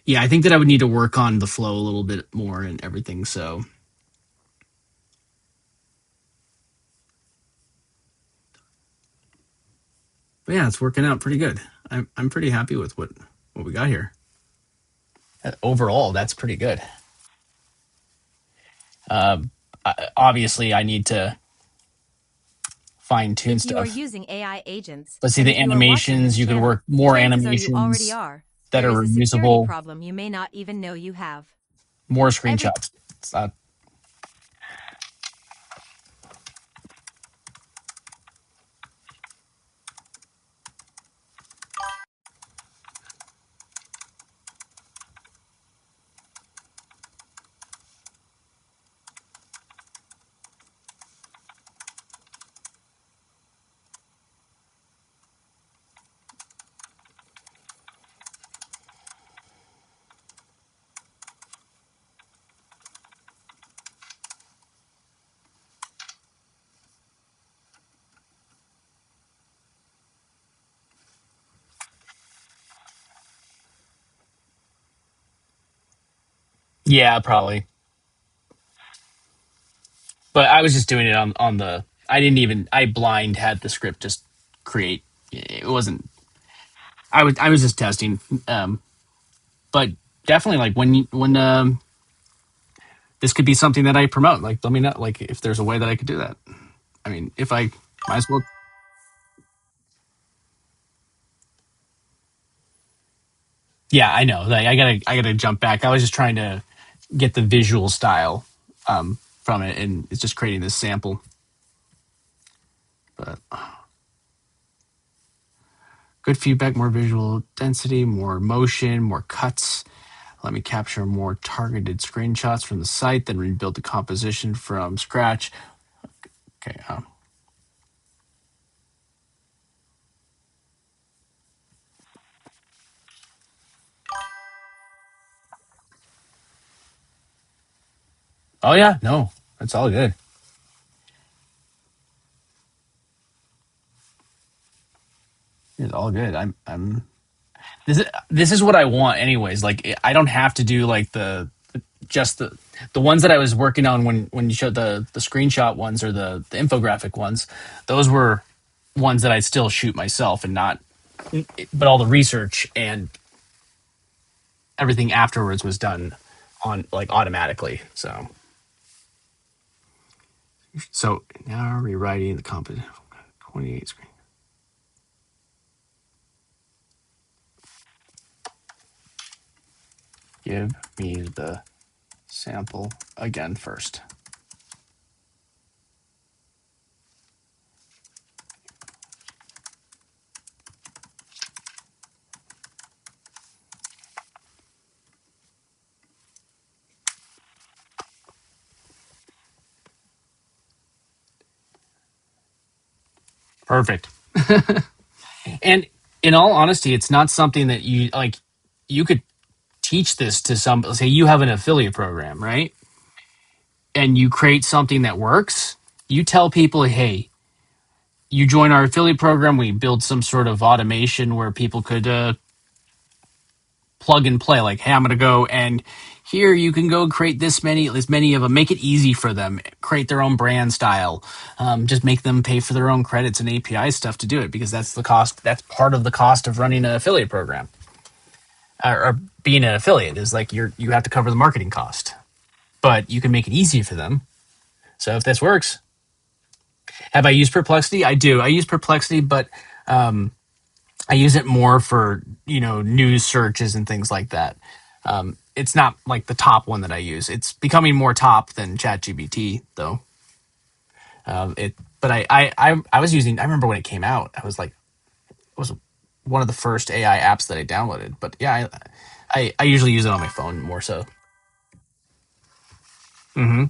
Yeah, I think that I would need to work on the flow a little bit more and everything. So, but yeah, it's working out pretty good. I'm pretty happy with what we got here. Overall, that's pretty good. Obviously, I need to fine tune If you are stuff. using AI agents, But see, and the if you are watching animations, this you could channel, work more chances are you already animations are. that There are is a security reusable, problem you may not even know you have. more Every screenshots. It's not, yeah, probably. But I was just doing it on the. I didn't even. I blind had the script just create. It wasn't. I was just testing. But definitely, like when this could be something that I promote. Like, let me know. Like, if there's a way that I could do that. I mean, if I might as well. Yeah, I know. Like, I gotta jump back. I was just trying to get the visual style from it, and it's just creating this sample. But good feedback, more visual density, more motion, more cuts. Let me capture more targeted screenshots from the site, then rebuild the composition from scratch. Okay. Oh yeah, no, it's all good. It's all good. I'm. This is what I want, anyways. Like, I don't have to do like just the ones that I was working on when you showed the screenshot ones or the infographic ones. Those were ones that I'd still shoot myself and not. But all the research and everything afterwards was done on like automatically. So now rewriting the composition. 28 screen. Give me the sample again first. Perfect. And in all honesty, it's not something that you like. You could teach this to some. Say you have an affiliate program, right? And you create something that works. You tell people, hey, you join our affiliate program. We build some sort of automation where people could plug and play. Like, hey, I'm going to go and here you can go create this many of them. Make it easy for them. Create their own brand style. Just make them pay for their own credits and API stuff to do it because that's the cost. That's part of the cost of running an affiliate program or being an affiliate is like you have to cover the marketing cost, but you can make it easy for them. So if this works, have I used Perplexity? I do. I use Perplexity, but I use it more for news searches and things like that. It's not like the top one that I use. It's becoming more top than ChatGPT though. But I was using. I remember when it came out. I was like, it was one of the first AI apps that I downloaded. But yeah, I usually use it on my phone more so. Hmm.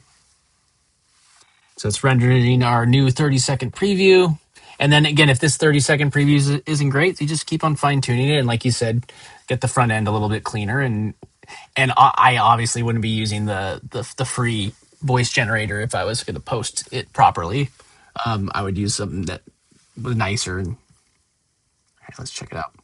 So it's rendering our new 30-second preview. And then again, if this 30-second preview isn't great, you just keep on fine tuning it. And like you said, get the front end a little bit cleaner. And I obviously wouldn't be using the free voice generator if I was going to post it properly. I would use something that was nicer. And hey, let's check it out.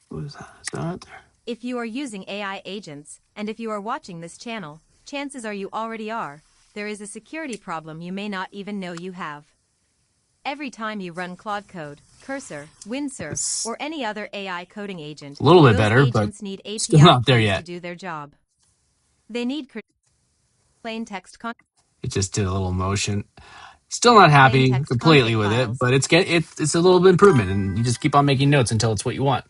What is that? Is that there? If you are using AI agents, and if you are watching this channel, chances are you already are, there is a security problem you may not even know you have. Every time you run Claude Code, Cursor, Windsurf, It's or any other AI coding agent, a little bit those better, but agents need still API not there keys to yet. do their job. They need plain text It just did a little motion. Still not plain happy text completely config with it, files. but it's a little bit improvement, and you just keep on making notes until it's what you want.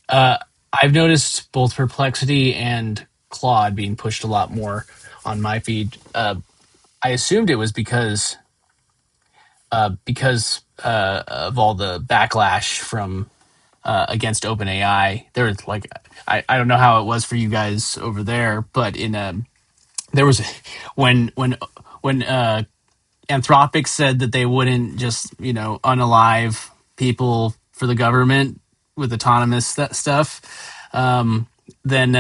Uh, I've noticed both Perplexity and Claude being pushed a lot more on my feed. I assumed it was because of all the backlash from against OpenAI. There was like I don't know how it was for you guys over there, but there was when Anthropic said that they wouldn't just unalive people for the government with autonomous stuff. Then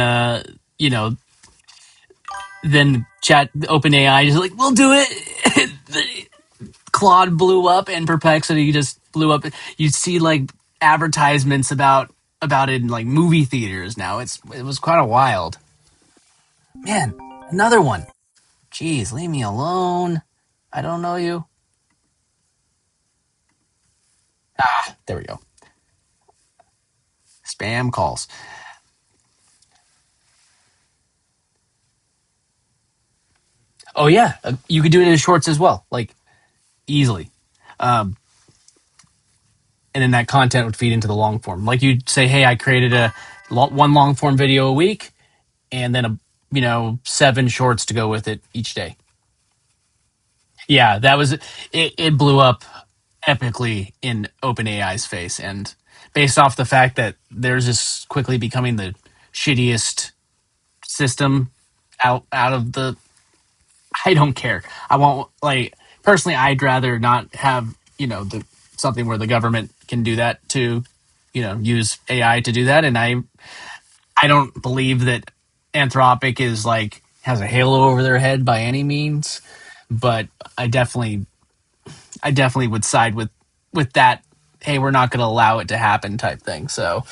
you know then chat OpenAI is like, we'll do it. Claude blew up and Perplexity just blew up. You see like advertisements about it in like movie theaters now. It was kind of wild. Man, another one. Jeez, leave me alone. I don't know you. Ah, there we go. Spam calls. Oh yeah, you could do it in shorts as well, like easily. Um, and then that content would feed into the long form. Like you'd say, hey, I created one long form video a week, and then 7 shorts to go with it each day. Yeah, that was it. It blew up epically in OpenAI's face, and based off the fact that theirs is quickly becoming the shittiest system out of the. I don't care. I want like personally, I'd rather not have the something where the government can do that to use AI to do that, and I don't believe that Anthropic is like has a halo over their head by any means, but I definitely would side with that. Hey, we're not going to allow it to happen type thing. So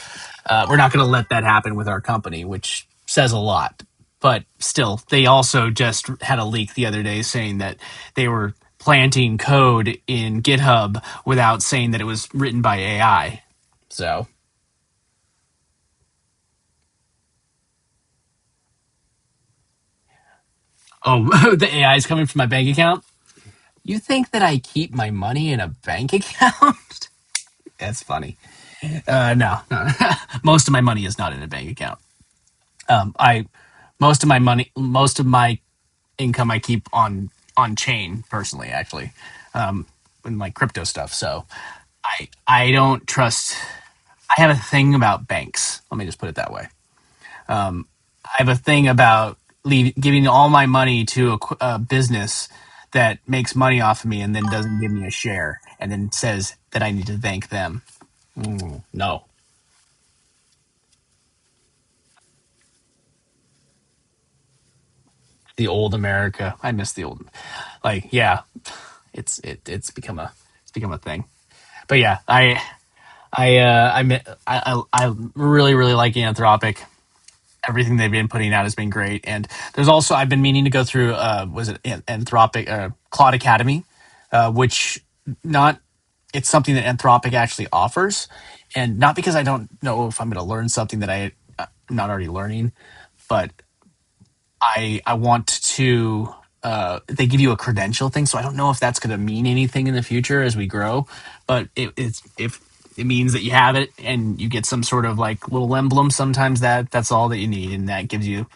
we're not going to let that happen with our company, which says a lot. But still, they also just had a leak the other day saying that they were planting code in GitHub without saying that it was written by AI. So, oh, the AI is coming from my bank account. You think that I keep my money in a bank account? That's funny. No. Most of my money is not in a bank account. I most of my income I keep on chain personally, actually, in like crypto stuff. So I don't trust. I have a thing about banks. Let me just put it that way. I have a thing about giving all my money to a business that makes money off of me and then doesn't give me a share and then says that I need to thank them. No, the old America. I miss the old. Like, yeah, it's become a thing. But yeah, I really really like Anthropic. Everything they've been putting out has been great, and there's also I've been meaning to go through. Was it Anthropic Claude Academy, which not it's something that Anthropic actually offers, and not because I don't know if I'm going to learn something that I'm not already learning, but I want to. They give you a credential thing, so I don't know if that's going to mean anything in the future as we grow. But it's if it means that you have it and you get some sort of like little emblem. Sometimes that's all that you need, and that gives you.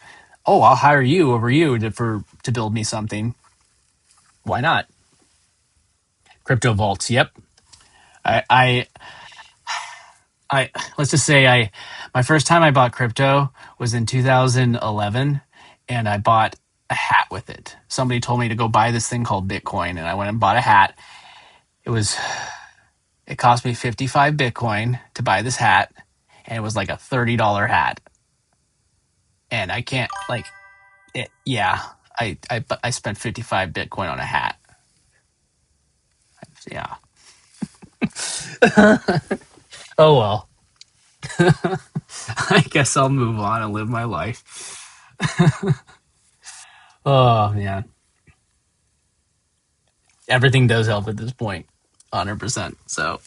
Oh, I'll hire you over you to build me something. Why not? Crypto vaults. Yep. I I let's just say I my first time I bought crypto was in 2011, and I bought a hat with it. Somebody told me to go buy this thing called Bitcoin, and I went and bought a hat. It was it cost me 55 Bitcoin to buy this hat, and it was like a $30 hat. And I can't like it. Yeah, I spent 55 Bitcoin on a hat. Yeah, Oh well. I guess I'll move on and live my life. Oh man, everything does help at this point, 100%. So,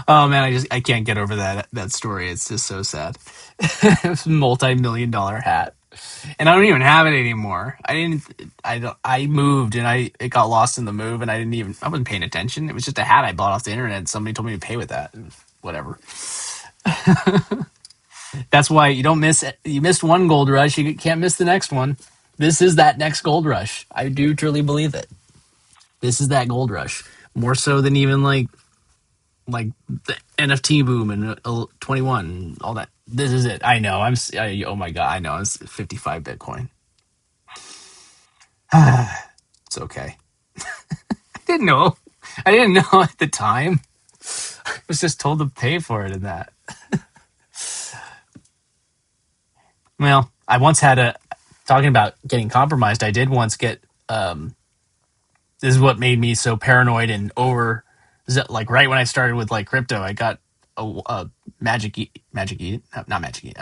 oh man, I can't get over that story. It's just so sad. It's a multi-million-dollar hat, and I don't even have it anymore. I didn't. I don't. I moved and it got lost in the move, and I wasn't paying attention. It was just a hat I bought off the internet. Somebody told me to pay with that. Whatever. That's why you don't miss. You missed one gold rush, you can't miss the next one. This is that next gold rush. I do truly believe it. This is that gold rush, more so than even like the NFT boom and 21 and all that. This is it. I know. Oh my god. I know. It's 55 Bitcoin. It's okay. I didn't know. I didn't know at the time. I was just told to pay for it and that. Well, I once had a talking about getting compromised. I did once get this is what made me so paranoid and over like right when I started with like crypto, I got a magic e not magic e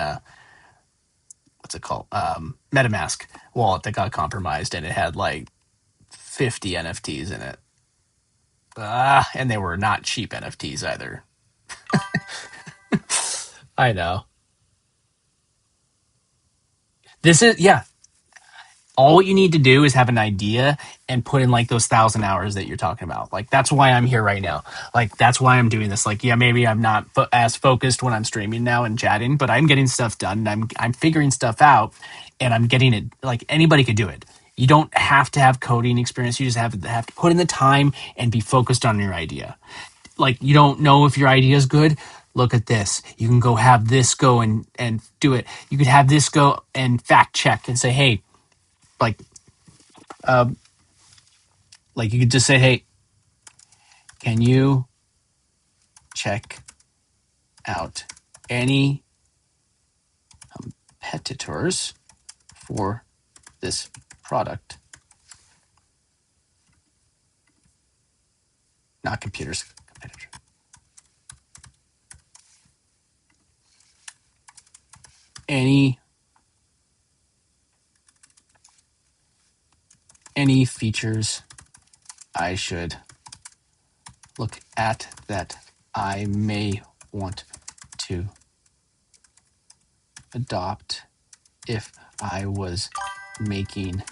what's it called, MetaMask wallet that got compromised, and it had like 50 NFTs in it, and they were not cheap NFTs either. I know. This is yeah, all you need to do is have an idea and put in like those 1,000 hours that you're talking about. Like that's why I'm here right now. Like that's why I'm doing this. Like yeah, maybe I'm not as focused when I'm streaming now and chatting, but I'm getting stuff done. And I'm figuring stuff out, and I'm getting it. Like anybody could do it. You don't have to have coding experience. You just have to put in the time and be focused on your idea. Like you don't know if your idea is good. Look at this. You can go have this go and do it. You could have this go and fact check and say, hey, like like you could just say, "Hey, can you check out any competitors for this product?" Not computers, competitors. Any features I should look at that I may want to adopt if I was making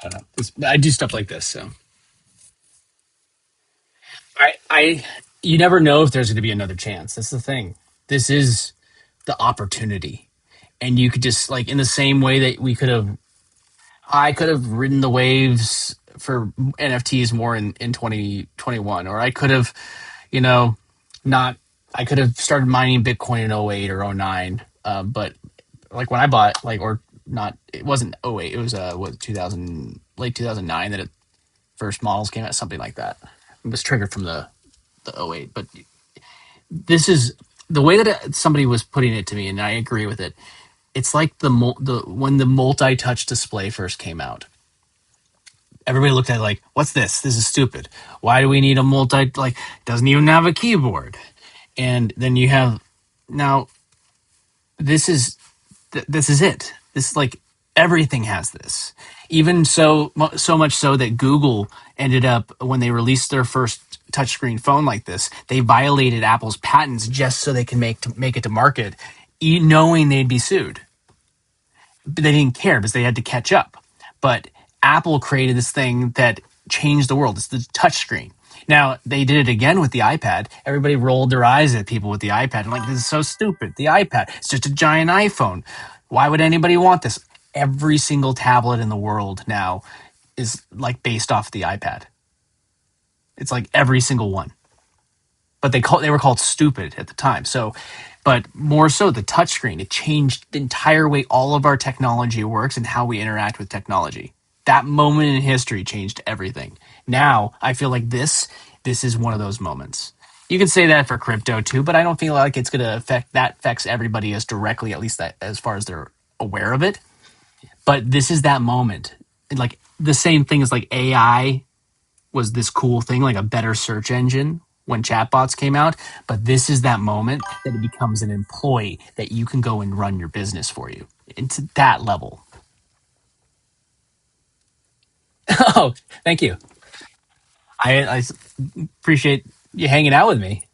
I don't know. I do stuff like this, so I you never know if there's going to be another chance. That's the thing. This is the opportunity, and you could just like in the same way that I could have ridden the waves for NFTs more in 2021, or I could have, you know, not. I could have started mining Bitcoin in '08 or '09, but like when I bought, like, or not, it wasn't '08. It was what 2000, late 2009 that it first models came out, something like that. It was triggered from the '08. But this is the way that somebody was putting it to me, and I agree with it. It's like the when the multi-touch display first came out, everybody looked at it like, what's this? This is stupid. Why do we need a like, doesn't even have a keyboard? And then you have, now, this is, this is it. This is like, everything has this. Even so much so that Google ended up, when they released their first touchscreen phone like this, they violated Apple's patents just so they can make it to market, knowing they'd be sued. But they didn't care because they had to catch up. But Apple created this thing that changed the world. It's the touchscreen. Now, they did it again with the iPad. Everybody rolled their eyes at people with the iPad. And like, this is so stupid. The iPad, it's just a giant iPhone. Why would anybody want this? Every single tablet in the world now is like based off the iPad. It's like every single one. but they were called stupid at the time. So, but more so the touchscreen, it changed the entire way all of our technology works and how we interact with technology. That moment in history changed everything. Now I feel like this is one of those moments. You can say that for crypto too, but I don't feel like it's going to affects everybody as directly, at least that as far as they're aware of it. But this is that moment. Like the same thing as like AI was this cool thing, like a better search engine when chatbots came out. But this is that moment that it becomes an employee that you can go and run your business for you. It's that level. Oh, thank you. I appreciate you hanging out with me.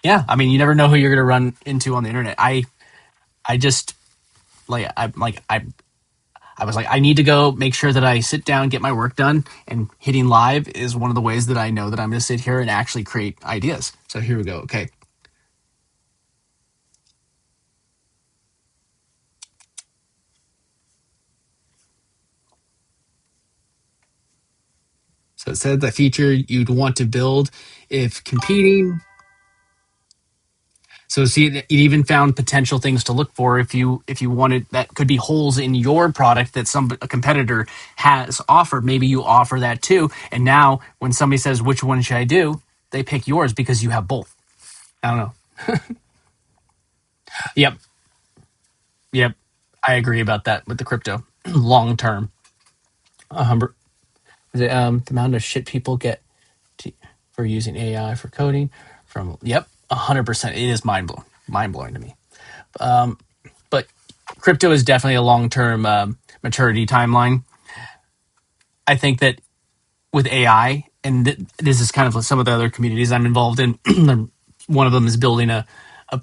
Yeah, I mean, you never know who you're going to run into on the internet. I just I was like, I need to go make sure that I sit down, get my work done, and hitting live is one of the ways that I know that I'm going to sit here and actually create ideas. So here we go. Okay. So it said the feature you'd want to build if competing. So see, it even found potential things to look for if you wanted that could be holes in your product that a competitor has offered. Maybe you offer that too, and now when somebody says which one should I do, they pick yours because you have both. I don't know. Yep, yep, I agree about that with the crypto long term. The amount of shit people get to, for using AI for coding from 100%. It is mind blowing to me. But crypto is definitely a long term maturity timeline. I think that with AI, and this is kind of some of the other communities I'm involved in. One of them is building a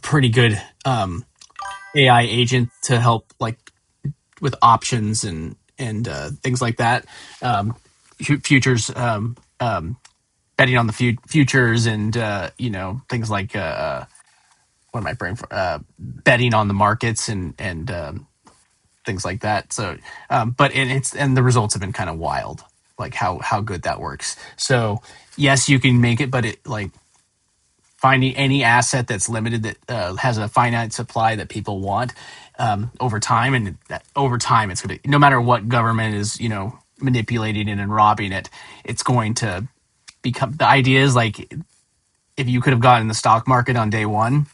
pretty good AI agent to help like with options and things like that. Futures, betting on the futures, and things like what am I brain for? Betting on the markets and things like that. So, but and the results have been kind of wild, like how good that works. So yes, you can make it, but it like finding any asset that's limited that has a finite supply that people want over time, and over time it's going to, no matter what government is manipulating it and robbing it, it's going to become. The idea is like if you could have gotten the stock market on day one.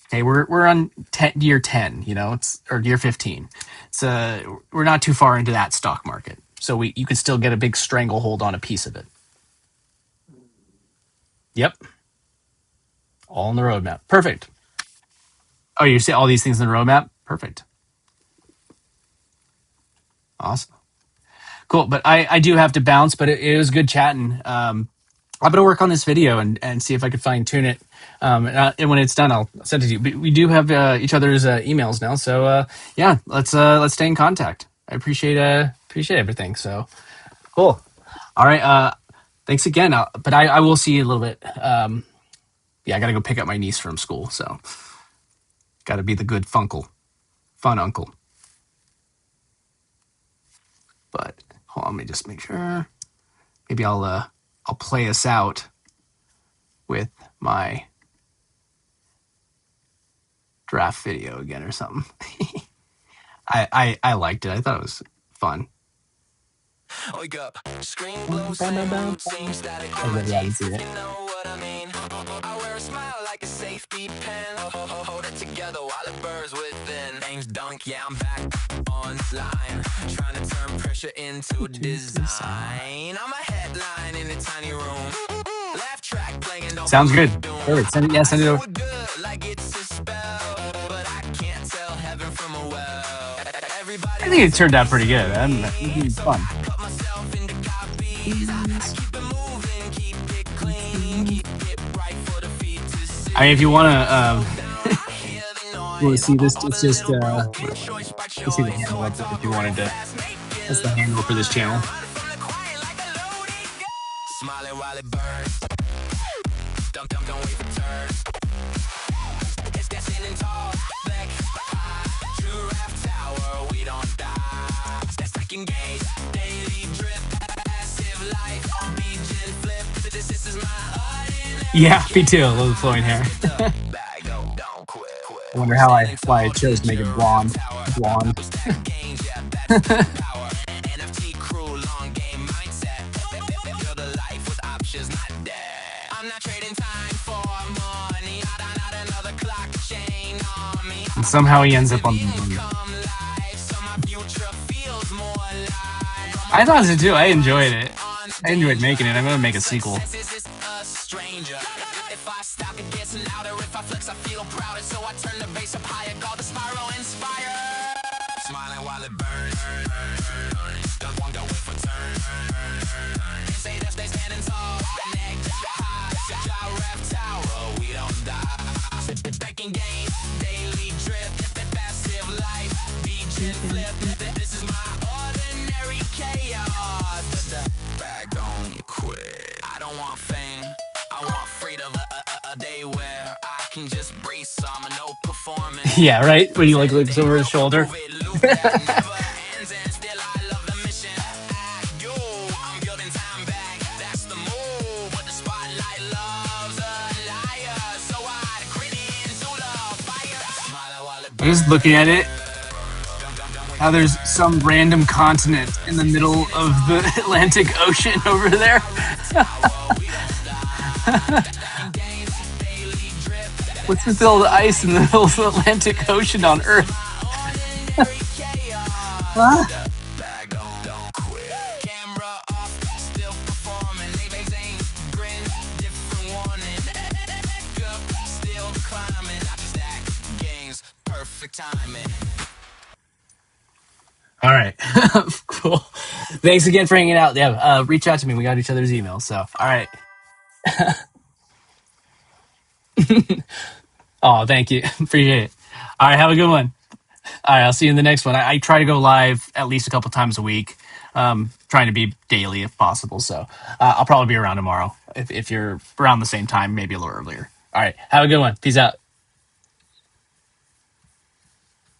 Okay, we're on year 10, it's or year 15. We're not too far into that stock market, so you could still get a big stranglehold on a piece of it. Yep, all in the roadmap. Perfect. Oh, you see all these things in the roadmap? Perfect. Awesome. Cool. But I do have to bounce, but it was good chatting. I'm gonna work on this video and see if I could fine tune it. And when it's done, I'll send it to you. But we do have each other's emails now, so yeah, let's stay in contact. I appreciate everything. So cool. All right. Thanks again. But I will see you in a little bit. Yeah, I gotta go pick up my niece from school, so gotta be the good fun uncle. But hold on, let me just make sure. Maybe I'll play us out with my draft video again or something. I liked it. I thought it was fun. Wake up, screen glow, same mood, same static on my teeth, if you know what I mean. I wear a smile like a safety pin. Hold it together while it burns within. Name's Dunk, yeah, I'm back online, trying to turn pressure into design. I'm a headline in a tiny room. Laugh track playing. Sounds good. Perfect. Send it over. Like it's a spell, but I can't tell heaven from a well. I think it turned out pretty good. It's fun. I mean, if you want to see this, it's just you see the handle up there if you wanted to. That's the handle for this channel. Smiling while it burns. Don't wait for turns. It's that standing tall, black, high, true rap tower. We don't die. That's like engage, daily drip, passive life, beach and flip. Yeah, me too. I love the flowing hair. I wonder why I chose to make it blonde. Blonde. And somehow he ends up on the moon. I thought so too. I enjoyed it. I enjoyed making it. I'm gonna make a sequel. Smiling while it burns. Does one go in for turn? Say that they standing tall. Neck high. Jaw ref tower. We don't die. Taking game. Daily drip. Passive life. DJ flip. This is my ordinary chaos. Bag don't quit. I don't want fame. I want freedom. A day where I can just breathe some and no performance. Yeah, right. When he like looks over his shoulder. I'm just looking at it. How there's some random continent in the middle of the Atlantic Ocean over there. What's with all the ice in the middle of the Atlantic Ocean on Earth? Huh? All right. Cool. Thanks again for hanging out. Yeah, reach out to me. We got each other's emails. So, all right. Oh, thank you. Appreciate it. All right. Have a good one. All right. I'll see you in the next one. I try to go live at least a couple times a week, trying to be daily if possible. So I'll probably be around tomorrow if you're around the same time, maybe a little earlier. All right. Have a good one. Peace out.